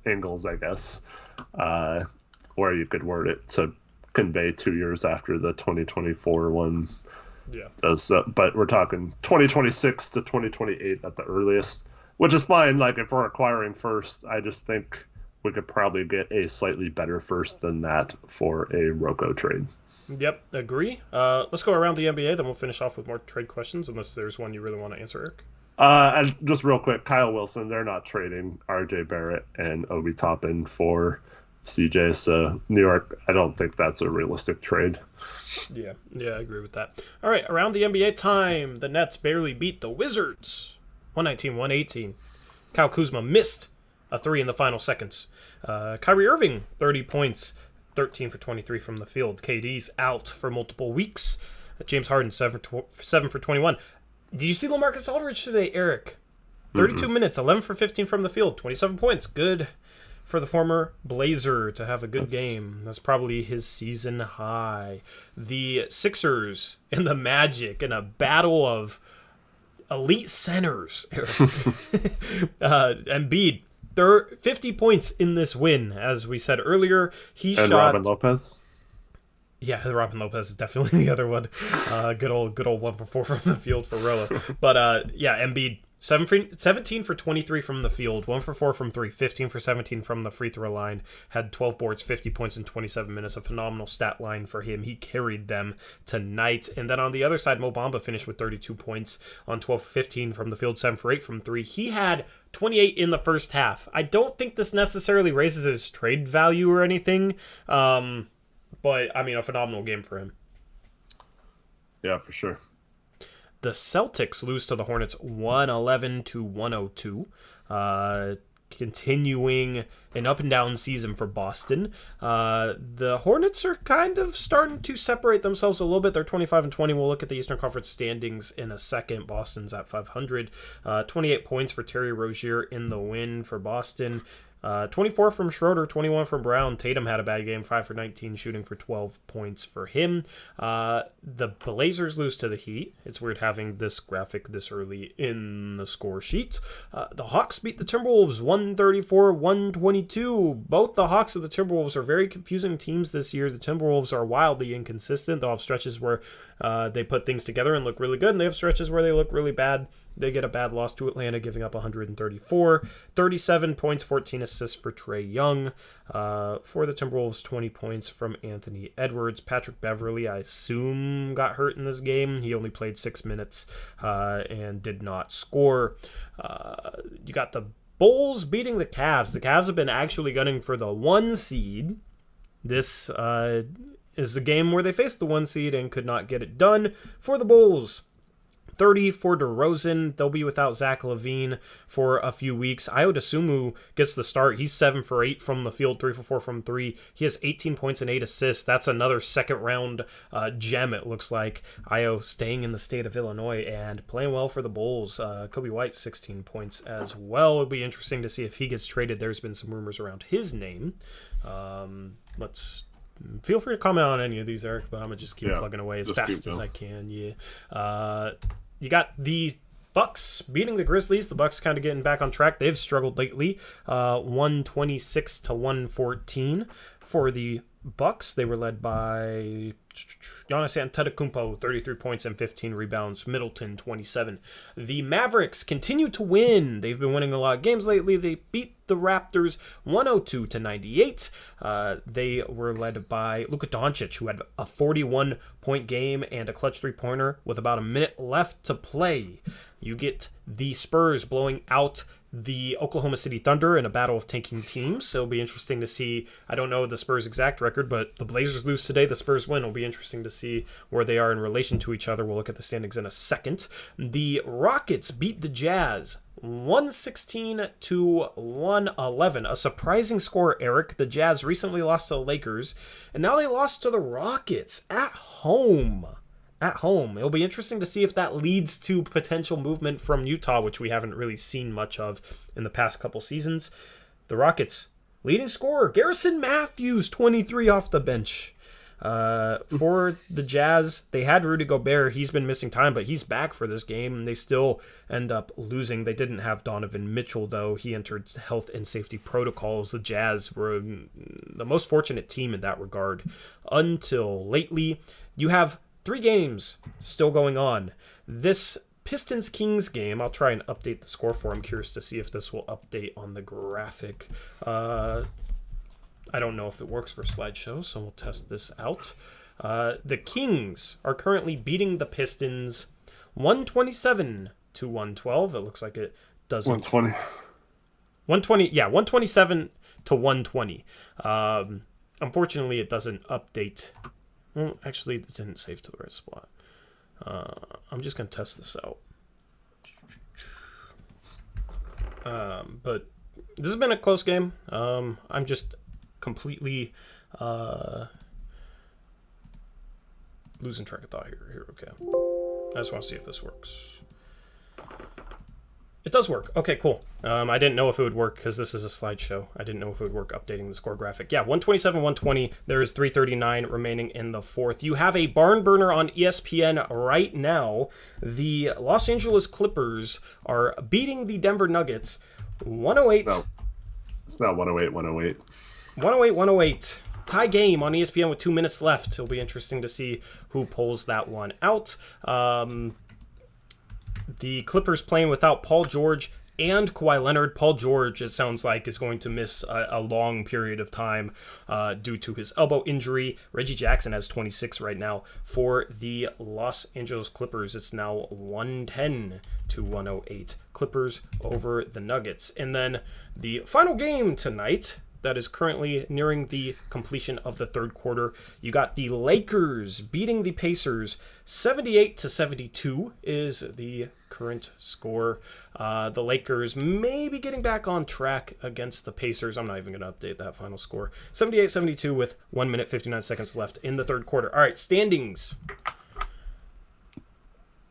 Ingles, I guess, or you could word it to convey 2 years after the 2024 one. Yeah. Does but we're talking 2026 to 2028 at the earliest, which is fine. Like if we're acquiring first, I just think we could probably get a slightly better first than that for a Rocco trade. Yep, agree. Let's go around the NBA, then we'll finish off with more trade questions, unless there's one you really want to answer, Eric. And just real quick, Kyle Wilson, they're not trading RJ Barrett and Obi Toppin for CJ. So New York, I don't think that's a realistic trade. Yeah, I agree with that. All right, around the NBA time, the Nets barely beat the Wizards, 119-118. Kyle Kuzma missed a three in the final seconds. Kyrie Irving, 30 points, 13 for 23 from the field. KD's out for multiple weeks. James Harden, 7 for 21. Did you see LaMarcus Aldridge today, Eric? 32 minutes, 11 for 15 from the field, 27 points. Good for the former Blazer to have a good game. That's probably his season high. The Sixers and the Magic in a battle of elite centers. Embiid, 50 points in this win, as we said earlier. And Robin Lopez. Yeah, Robin Lopez is definitely the other one. Good old 1 for 4 from the field for Rolo. But Embiid, 17 for 23 from the field, 1 for 4 from 3, 15 for 17 from the free throw line, had 12 boards, 50 points in 27 minutes, a phenomenal stat line for him. He carried them tonight. And then on the other side, Mo Bamba finished with 32 points on 12 for 15 from the field, 7 for 8 from 3. He had 28 in the first half. I don't think this necessarily raises his trade value or anything, but, I mean, a phenomenal game for him. Yeah, for sure. The Celtics lose to the Hornets 111-102. Continuing an up-and-down season for Boston. The Hornets are kind of starting to separate themselves a little bit. They're 25-20. We'll look at the Eastern Conference standings in a second. Boston's at 500. 28 points for Terry Rozier in the win for Boston. 24 from Schroeder, 21 from Brown. Tatum had a bad game, 5 for 19, shooting for 12 points for him. The Blazers lose to the Heat. It's weird having this graphic this early in the score sheet. The Hawks beat the Timberwolves 134-122. Both the Hawks and the Timberwolves are very confusing teams this year. The Timberwolves are wildly inconsistent. They'll have stretches where they put things together and look really good, and they have stretches where they look really bad. They get a bad loss to Atlanta, giving up 134. 37 points, 14 assists for Trae Young. For the Timberwolves, 20 points from Anthony Edwards. Patrick Beverley, I assume, got hurt in this game. He only played 6 minutes and did not score. You got the Bulls beating the Cavs. The Cavs have been actually gunning for the 1 seed. This is a game where they faced the 1 seed and could not get it done for the Bulls. 30 for DeRozan. They'll be without Zach LaVine for a few weeks. Ayo Dosunmu gets the start. He's 7 for 8 from the field, 3 for 4 from 3. He has 18 points and 8 assists. That's another second-round gem, it looks like. Ayo staying in the state of Illinois and playing well for the Bulls. Kobe White, 16 points as well. It'll be interesting to see if he gets traded. There's been some rumors around his name. Let's feel free to comment on any of these, Eric, but I'm going to just keep plugging away as fast as I can. You got the Bucks beating the Grizzlies. The Bucks kind of getting back on track. They've struggled lately. 126-114 for the Bucks. They were led by Giannis Antetokounmpo, 33 points and 15 rebounds. Middleton, 27. The Mavericks continue to win. They've been winning a lot of games lately. They beat the Raptors 102-98. They were led by Luka Doncic, who had a 41-point game and a clutch three-pointer with about a minute left to play. You get the Spurs blowing out the Oklahoma City Thunder in a battle of tanking teams. So it'll be interesting to see. I don't know the Spurs' exact record, but the Blazers lose today. The Spurs win. It'll be interesting to see where they are in relation to each other. We'll look at the standings in a second. The Rockets beat the Jazz 116-111. A surprising score, Eric. The Jazz recently lost to the Lakers, and now they lost to the Rockets at home. It'll be interesting to see if that leads to potential movement from Utah, which we haven't really seen much of in the past couple seasons. The Rockets, leading scorer, Garrison Matthews, 23 off the bench. For the Jazz, they had Rudy Gobert. He's been missing time, but he's back for this game, and they still end up losing. They didn't have Donovan Mitchell, though. He entered health and safety protocols. The Jazz were the most fortunate team in that regard until lately. You have 3 games still going on. This Pistons-Kings game, I'll try and update the score for. I'm curious to see if this will update on the graphic. I don't know if it works for slideshow, so we'll test this out. The Kings are currently beating the Pistons 127-116. to 112. It looks like it doesn't. 120. 120, yeah, 127 to 120. Unfortunately, it doesn't update. Well, actually, it didn't save to the right spot. I'm just going to test this out. But this has been a close game. I'm just completely losing track of thought here. Okay. I just want to see if this works. It does work. Okay, cool. I didn't know if it would work because this is a slideshow. I didn't know if it would work updating the score graphic. Yeah, 127, 120. There is 3:39 remaining in the fourth. You have a barn burner on ESPN right now. The Los Angeles Clippers are beating the Denver Nuggets 108. No, it's not 108, 108. 108, 108. Tie game on ESPN with 2 minutes left. It'll be interesting to see who pulls that one out. The Clippers playing without Paul George and Kawhi Leonard. Paul George, it sounds like, is going to miss a long period of time due to his elbow injury. Reggie Jackson has 26 right now for the Los Angeles Clippers. It's now 110 to 108. Clippers over the Nuggets. And then the final game tonight that is currently nearing the completion of the third quarter. You got the Lakers beating the Pacers 78 to 72 is the current score. The Lakers may be getting back on track against the Pacers. I'm not even going to update that final score. 78-72 with 1 minute 59 seconds left in the third quarter. All right, standings.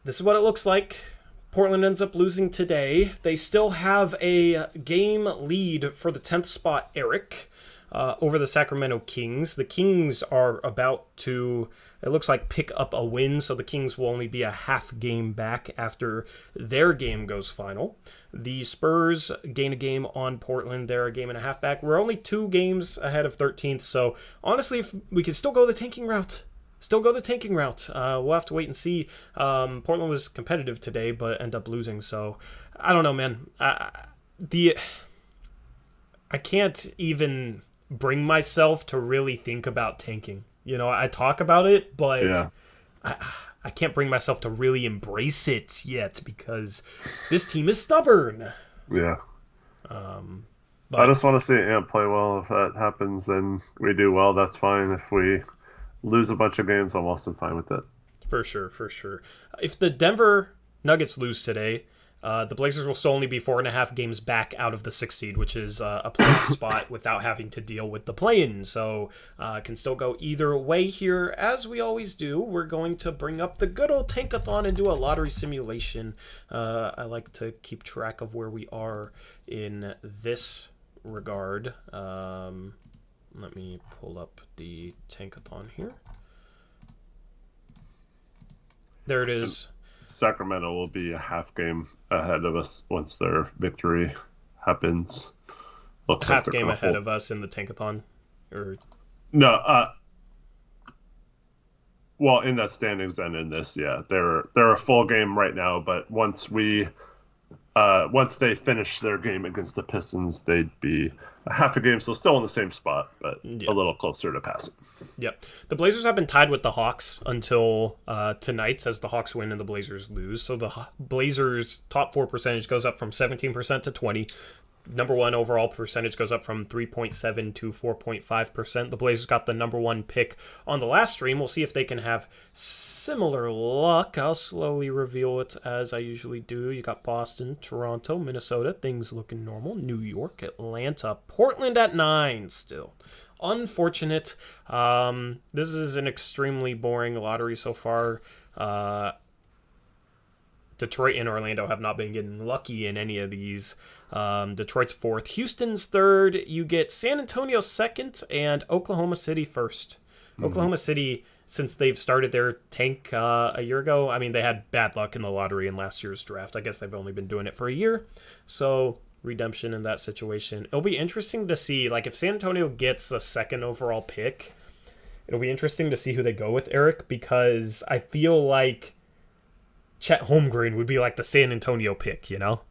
This is what it looks like. Portland ends up losing today. They still have a game lead for the 10th spot, Eric, over the Sacramento Kings. The Kings are about to, it looks like, pick up a win, so the Kings will only be a half game back after their game goes final. The Spurs gain a game on Portland. They're a game and a half back. We're only 2 games ahead of 13th, so honestly, if we could still go the tanking route. We'll have to wait and see. Portland was competitive today, but ended up losing. So I don't know, man. I can't even bring myself to really think about tanking. You know, I talk about it, but yeah. I can't bring myself to really embrace it yet because this team is stubborn. Yeah. But I just want to see Ant play well. If that happens, then we do well. That's fine. If we lose a bunch of games, I'm also fine with it. For sure. If the Denver Nuggets lose today, the Blazers will still only be 4.5 games back out of the 6th seed, which is a playoff spot without having to deal with the play-in. So can still go either way here. As we always do, we're going to bring up the good old Tankathon and do a lottery simulation. I like to keep track of where we are in this regard. Let me pull up the Tankathon here. There it is. Sacramento will be a half game ahead of us once their victory happens. Looks half game ahead of us in the Tankathon? No, well, in that standings and in this, yeah. They're a full game right now, but once they finish their game against the Pistons, they'd be a half a game, so still in the same spot, but a little closer to passing. Yep. The Blazers have been tied with the Hawks until tonight, as the Hawks win and the Blazers lose. So the Blazers' top 4 percentage goes up from 17% to 20%. Number 1 overall percentage goes up from 3.7 to 4.5%. The Blazers got the number 1 pick on the last stream. We'll see if they can have similar luck. I'll slowly reveal it as I usually do. You got Boston, Toronto, Minnesota. Things looking normal. New York, Atlanta, Portland at 9 still. Unfortunate. This is an extremely boring lottery so far. Detroit and Orlando have not been getting lucky in any of these. Detroit's 4th, Houston's 3rd. You get San Antonio 2nd and Oklahoma City 1st. Oklahoma City, since they've started their tank a year ago, I mean, they had bad luck in the lottery in last year's draft. I guess they've only been doing it for a year. So redemption in that situation. It'll be interesting to see, like, if San Antonio gets the 2nd overall pick, it'll be interesting to see who they go with, Eric, because I feel like Chet Holmgren would be like the San Antonio pick, you know?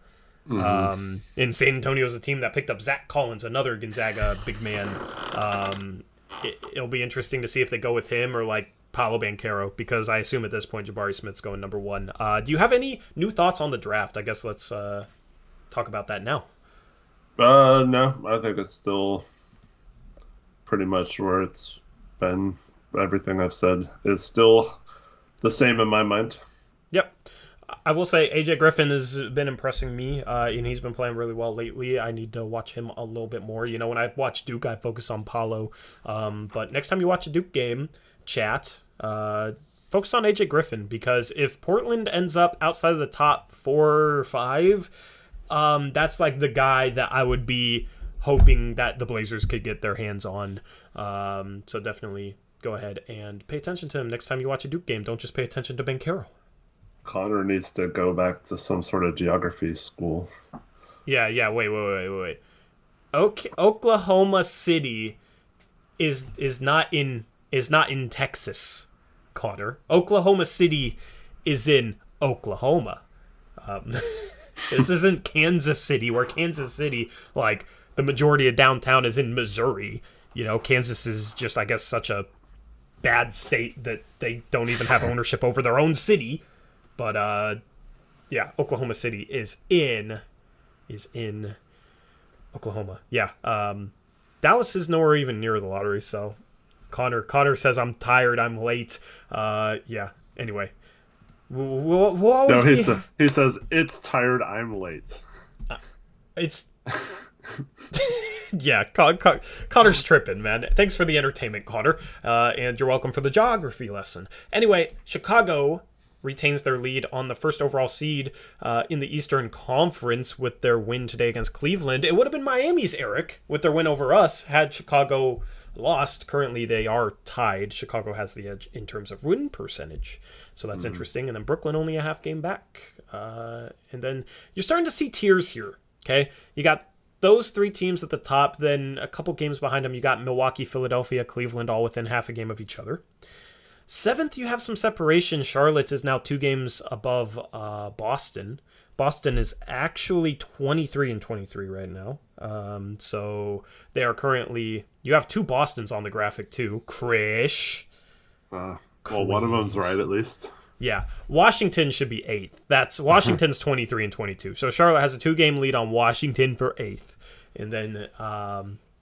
Mm-hmm. And San Antonio is a team that picked up Zach Collins, another Gonzaga big man. It'll be interesting to see if they go with him or like Paolo Banchero, because I assume at this point Jabari Smith's going number 1. Do you have any new thoughts on the draft? I guess let's talk about that now. No, I think it's still pretty much where it's been. Everything I've said is still the same in my mind. Yep. I will say AJ Griffin has been impressing me, and he's been playing really well lately. I need to watch him a little bit more. You know, when I watch Duke, I focus on Paolo. But next time you watch a Duke game, chat, focus on AJ Griffin, because if Portland ends up outside of the top 4 or 5, that's like the guy that I would be hoping that the Blazers could get their hands on. So definitely go ahead and pay attention to him next time you watch a Duke game. Don't just pay attention to Banchero. Connor needs to go back to some sort of geography school. Yeah. Wait. Okay, Oklahoma City is not in Texas, Connor. Oklahoma City is in Oklahoma. This isn't Kansas City, where Kansas City, like, the majority of downtown is in Missouri. You know, Kansas is just, I guess, such a bad state that they don't even have ownership over their own city. But yeah, Oklahoma City is in Oklahoma. Yeah. Dallas is nowhere even near the lottery, so Connor says I'm tired, I'm late. Yeah. Anyway. We'll always he says it's tired, I'm late. It's yeah, Connor's tripping, man. Thanks for the entertainment, Connor. And you're welcome for the geography lesson. Anyway, Chicago retains their lead on the first overall seed in the Eastern Conference with their win today against Cleveland. It would have been Miami's, Eric, with their win over us had Chicago lost. Currently, they are tied. Chicago has the edge in terms of win percentage. So that's interesting. And then Brooklyn only a half game back. And then you're starting to see tiers here, okay? You got those 3 teams at the top. Then a couple games behind them, you got Milwaukee, Philadelphia, Cleveland, all within half a game of each other. 7th, you have some separation. Charlotte is now 2 games above Boston. Boston is actually 23-23 right now. So they are currently... You have 2 Bostons on the graphic, too. Krish. Well, one of them's right, at least. Yeah. Washington should be 8th. That's Washington's 23-22. So Charlotte has a 2-game lead on Washington for 8th. And then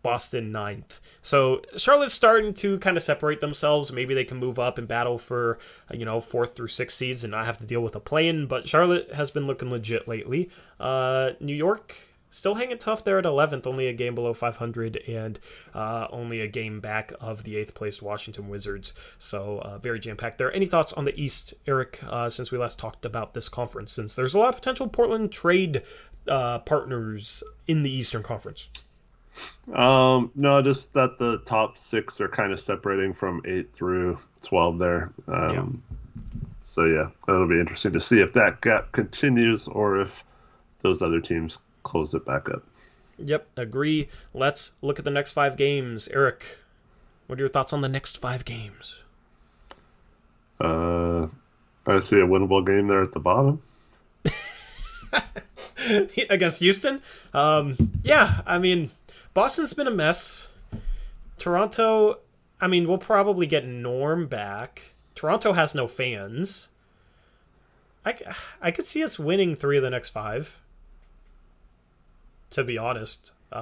Boston 9th. So Charlotte's starting to kind of separate themselves. Maybe they can move up and battle for, 4th through 6th seeds and not have to deal with a play-in. But Charlotte has been looking legit lately. New York still hanging tough there at 11th, only a game below 500 and only a game back of the 8th placed Washington Wizards. So very jam-packed there. Any thoughts on the East, Eric, since we last talked about this conference, since there's a lot of potential Portland trade partners in the Eastern Conference? No, just that the top 6 are kind of separating from 8 through 12 there. So yeah, it'll be interesting to see if that gap continues or if those other teams close it back up. Yep, agree. Let's look at the next 5 games. Eric, what are your thoughts on the next 5 games? I see a winnable game there at the bottom. Against Houston? Yeah, I mean, Boston's been a mess. Toronto, I mean, we'll probably get Norm back. Toronto has no fans. I could see us winning 3 of the next 5. To be honest. 2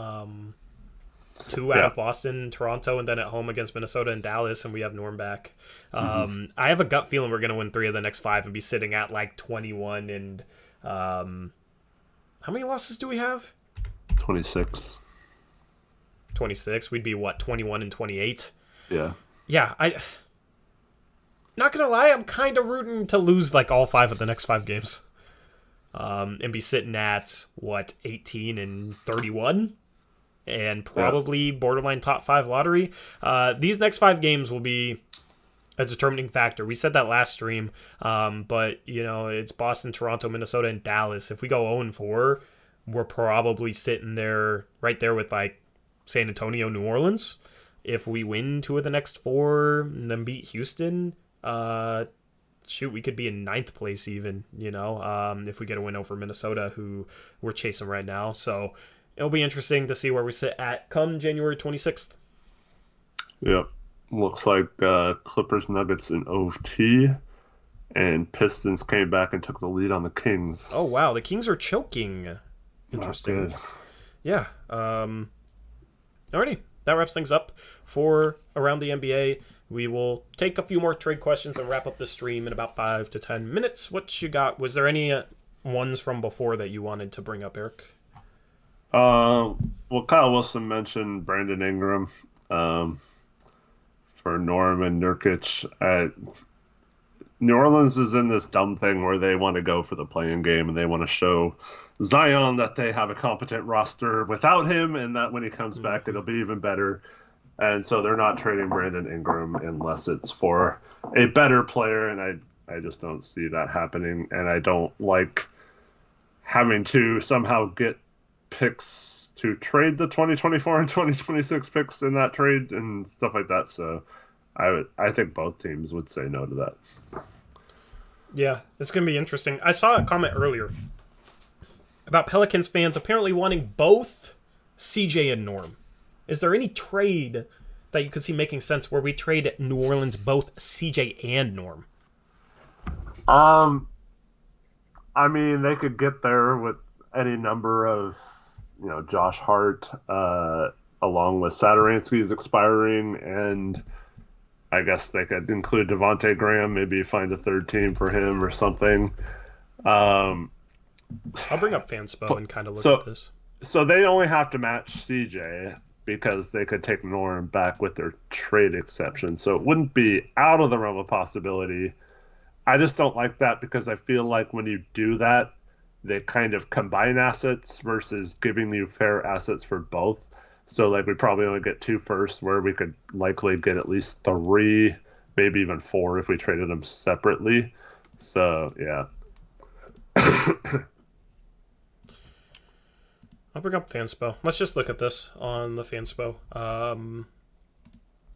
out of Boston, Toronto, and then at home against Minnesota and Dallas, and we have Norm back. I have a gut feeling we're going to win 3 of the next 5 and be sitting at like 21 and... how many losses do we have? 26. 26. We'd be, 21 and 28? Yeah. Yeah, not going to lie, I'm kind of rooting to lose like all 5 of the next 5 games. And be sitting at, 18 and 31? And probably borderline top 5 lottery. These next 5 games will be a determining factor. We said that last stream, but, it's Boston, Toronto, Minnesota, and Dallas. If we go 0-4, we're probably sitting there, right there with, like, San Antonio, New Orleans. If we win 2 of the next 4 and then beat Houston, we could be in 9th place even, if we get a win over Minnesota, who we're chasing right now. So it'll be interesting to see where we sit at come January 26th. Yep. Looks like Clippers Nuggets in OT, and Pistons came back and took the lead on the Kings. Oh wow, the Kings are choking. Interesting. Not good. Yeah. Alrighty, that wraps things up for Around the NBA. We will take a few more trade questions and wrap up the stream in about 5 to 10 minutes. What you got? Was there any ones from before that you wanted to bring up, Eric? Well, Kyle Wilson mentioned Brandon Ingram for Norm and Nurkic. New Orleans is in this dumb thing where they want to go for the play-in game and they want to show Zion that they have a competent roster without him, and that when he comes back, it'll be even better. And so they're not trading Brandon Ingram unless it's for a better player, and I just don't see that happening. And I don't like having to somehow get picks to trade the 2024 and 2026 picks in that trade and stuff like that. So I think both teams would say no to that. Yeah, it's going to be interesting. I saw a comment earlier about Pelicans fans apparently wanting both CJ and Norm. Is there any trade that you could see making sense where we trade New Orleans both CJ and Norm? I mean, they could get there with any number of, Josh Hart, along with Satoransky's expiring, and I guess they could include Devontae Graham, maybe find a third team for him or something. I'll bring up Fanspo and kind of look at this. So they only have to match CJ because they could take Norm back with their trade exception. So it wouldn't be out of the realm of possibility. I just don't like that because I feel like when you do that, they kind of combine assets versus giving you fair assets for both. So like we probably only get 2 firsts where we could likely get at least 3, maybe even 4 if we traded them separately. So yeah. I'll bring up Fanspo. Let's just look at this on the Fanspo.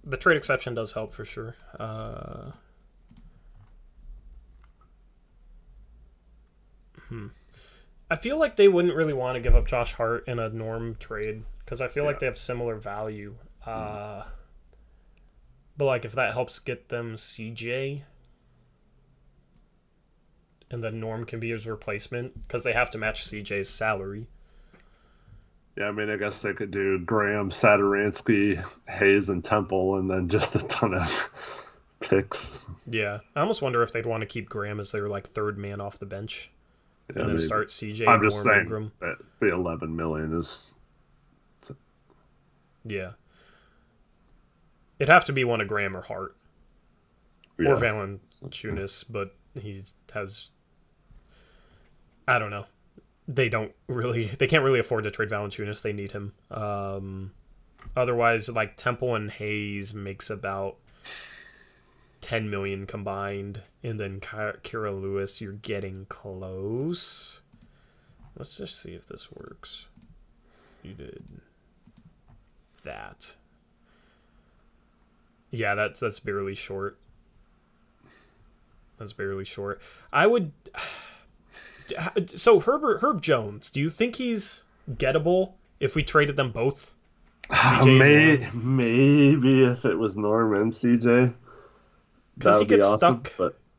The trade exception does help for sure. I feel like they wouldn't really want to give up Josh Hart in a Norm trade because I feel like they have similar value. But like if that helps get them CJ, and then Norm can be his replacement because they have to match CJ's salary. Yeah, I mean, I guess they could do Graham, Satoransky, Hayes, and Temple, and then just a ton of picks. Yeah, I almost wonder if they'd want to keep Graham as their like third man off the bench, and then start CJ. I'm just saying Ingram. that the $11 million is. Yeah, it'd have to be one of Graham or Hart or Valanciunas, but he has. I don't know. They can't really afford to trade Valanciunas. They need him. Otherwise, like Temple and Hayes makes about $10 million combined, and then Kira Lewis, you're getting close. Let's just see if this works. You did that. Yeah, that's barely short. That's barely short. I would. So Herb Jones, do you think he's gettable if we traded them both? Maybe if it was Norm and CJ, that would be awesome.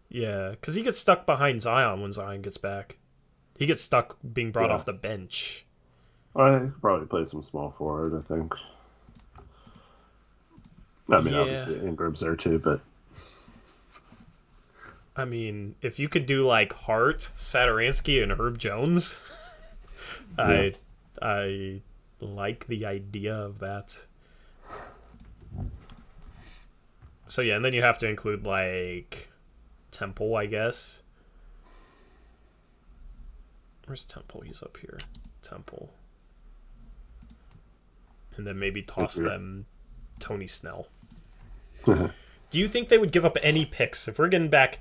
Yeah, because he gets stuck behind Zion when Zion gets back. He gets stuck being brought off the bench. I could probably play some small forward, I think. I mean, obviously Ingram's there too, but. I mean, if you could do like Hart, Satoransky, and Herb Jones, I like the idea of that. So yeah, and then you have to include like Temple, I guess. Where's Temple? He's up here. Temple. And then maybe toss them Tony Snell. Do you think they would give up any picks if we're getting back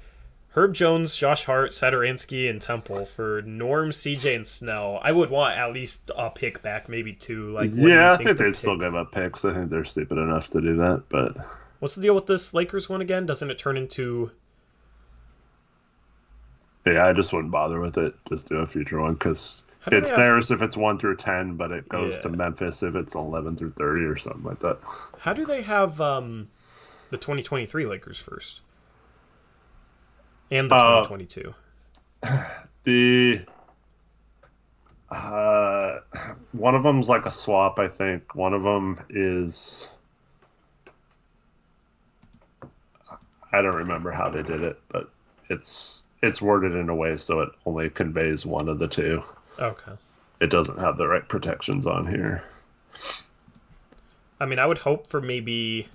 Herb Jones, Josh Hart, Satoransky, and Temple for Norm, CJ, and Snell? I would want at least a pick back, maybe 2. Like, I think they'd still give up picks. I think they're stupid enough to do that. But what's the deal with this Lakers one again? Doesn't it turn into? Yeah, I just wouldn't bother with it. Just do a future one because it's theirs if it's 1 through 10, but it goes to Memphis if it's 11 through 30 or something like that. How do they have The 2023 Lakers first. And the 2022. The one of them's like a swap, I think. One of them is, I don't remember how they did it, but it's worded in a way so it only conveys one of the two. Okay. It doesn't have the right protections on here. I mean, I would hope for maybe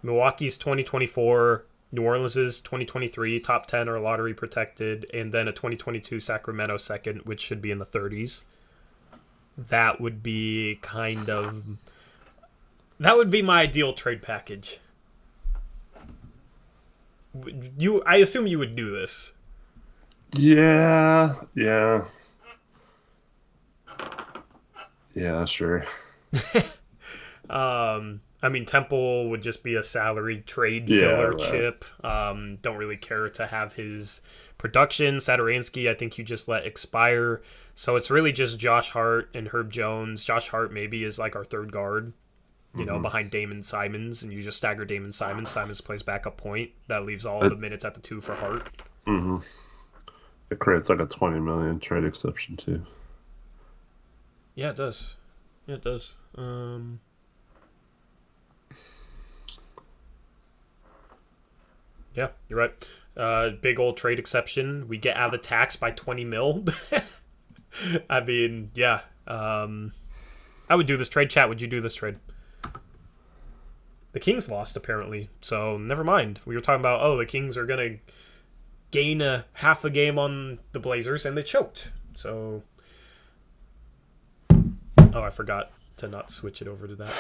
Milwaukee's 2024, New Orleans's 2023 top 10 or lottery protected, and then a 2022 Sacramento second, which should be in the 30s. That would be that would be my ideal trade package. I assume you would do this. Yeah, sure. I mean, Temple would just be a salary trade filler chip. Don't really care to have his production. Satoransky, I think you just let expire. So it's really just Josh Hart and Herb Jones. Josh Hart maybe is like our third guard, you know, behind Damon Simons, and you just stagger Damon Simons. Simons plays backup point. That leaves all the minutes at the 2 for Hart. Mm-hmm. It creates like a $20 million trade exception too. Yeah, it does. Yeah, you're right. Big old trade exception. We get out of the tax by 20 mil. I mean, yeah. I would do this trade. Chat, would you do this trade? The Kings lost, apparently. So, never mind. We were talking about, the Kings are going to gain a half a game on the Blazers, and they choked. So, I forgot to not switch it over to that.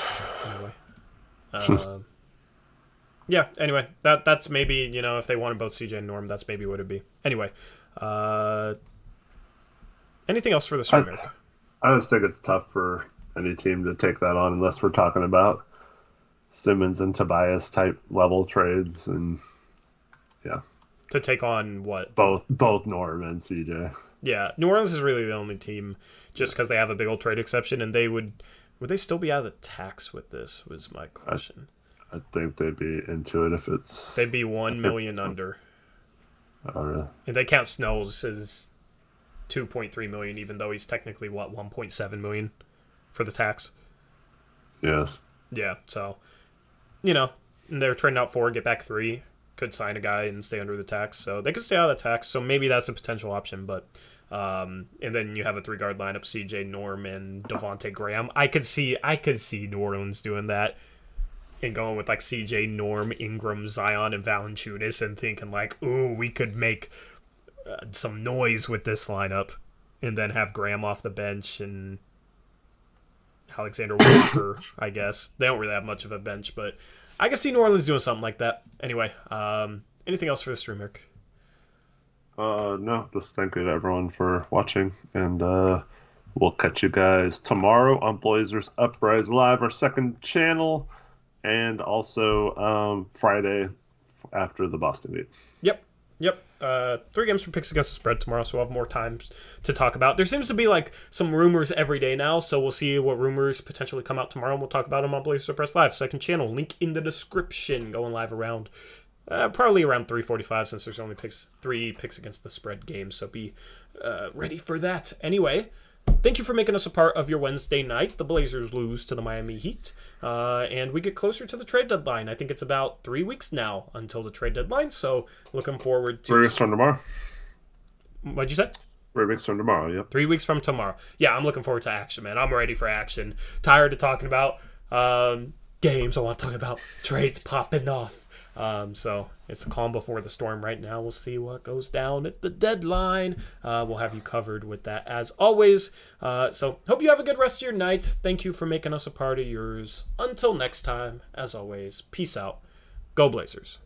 Anyway. Yeah, anyway, that's maybe, you know, if they wanted both CJ and Norm, that's maybe what it'd be. Anyway, anything else for this stream, Eric? I just think it's tough for any team to take that on unless we're talking about Simmons and Tobias type level trades, and yeah. To take on what? Both Norm and CJ. Yeah, New Orleans is really the only team just because they have a big old trade exception, and would they still be out of the tax with this, was my question. I think they'd be into it if it's... They'd be 1 million under. Oh, really? And they count Snell's as 2.3 million, even though he's technically, 1.7 million for the tax? Yes. Yeah, so, you know, they're trading out 4, get back 3, could sign a guy and stay under the tax. So they could stay out of the tax, so maybe that's a potential option, but... and then you have a 3-guard lineup, CJ, Norm, and Devontae Graham. I could see New Orleans doing that. And going with like CJ, Norm, Ingram, Zion, and Valanciunas, and thinking like, ooh, we could make some noise with this lineup, and then have Graham off the bench and Alexander Walker. I guess they don't really have much of a bench, but I can see New Orleans doing something like that. Anyway, anything else for the stream, Eric? No, just thank you to everyone for watching, and we'll catch you guys tomorrow on Blazers Uprise Live, our second channel. And also Friday after the Boston game. Yep. 3 games for picks against the spread tomorrow, so we'll have more time to talk about. There seems to be like some rumors every day now, so we'll see what rumors potentially come out tomorrow, and we'll talk about them on Blazers Uprise Live, second channel. Link in the description. Going live around probably around 3:45, since there's only 3 picks against the spread games, so be ready for that. Anyway, thank you for making us a part of your Wednesday night. The Blazers lose to the Miami Heat, and we get closer to the trade deadline. I think it's about 3 weeks now until the trade deadline, so looking forward to... 3 weeks from tomorrow. What'd you say? 3 weeks from tomorrow, yep. 3 weeks from tomorrow. Yeah, I'm looking forward to action, man. I'm ready for action. Tired of talking about games. I want to talk about trades popping off. So it's the calm before the storm right now. We'll see what goes down at the deadline. We'll have you covered with that as always. So hope you have a good rest of your night. Thank you for making us a part of yours. Until next time, as always, peace out. Go Blazers.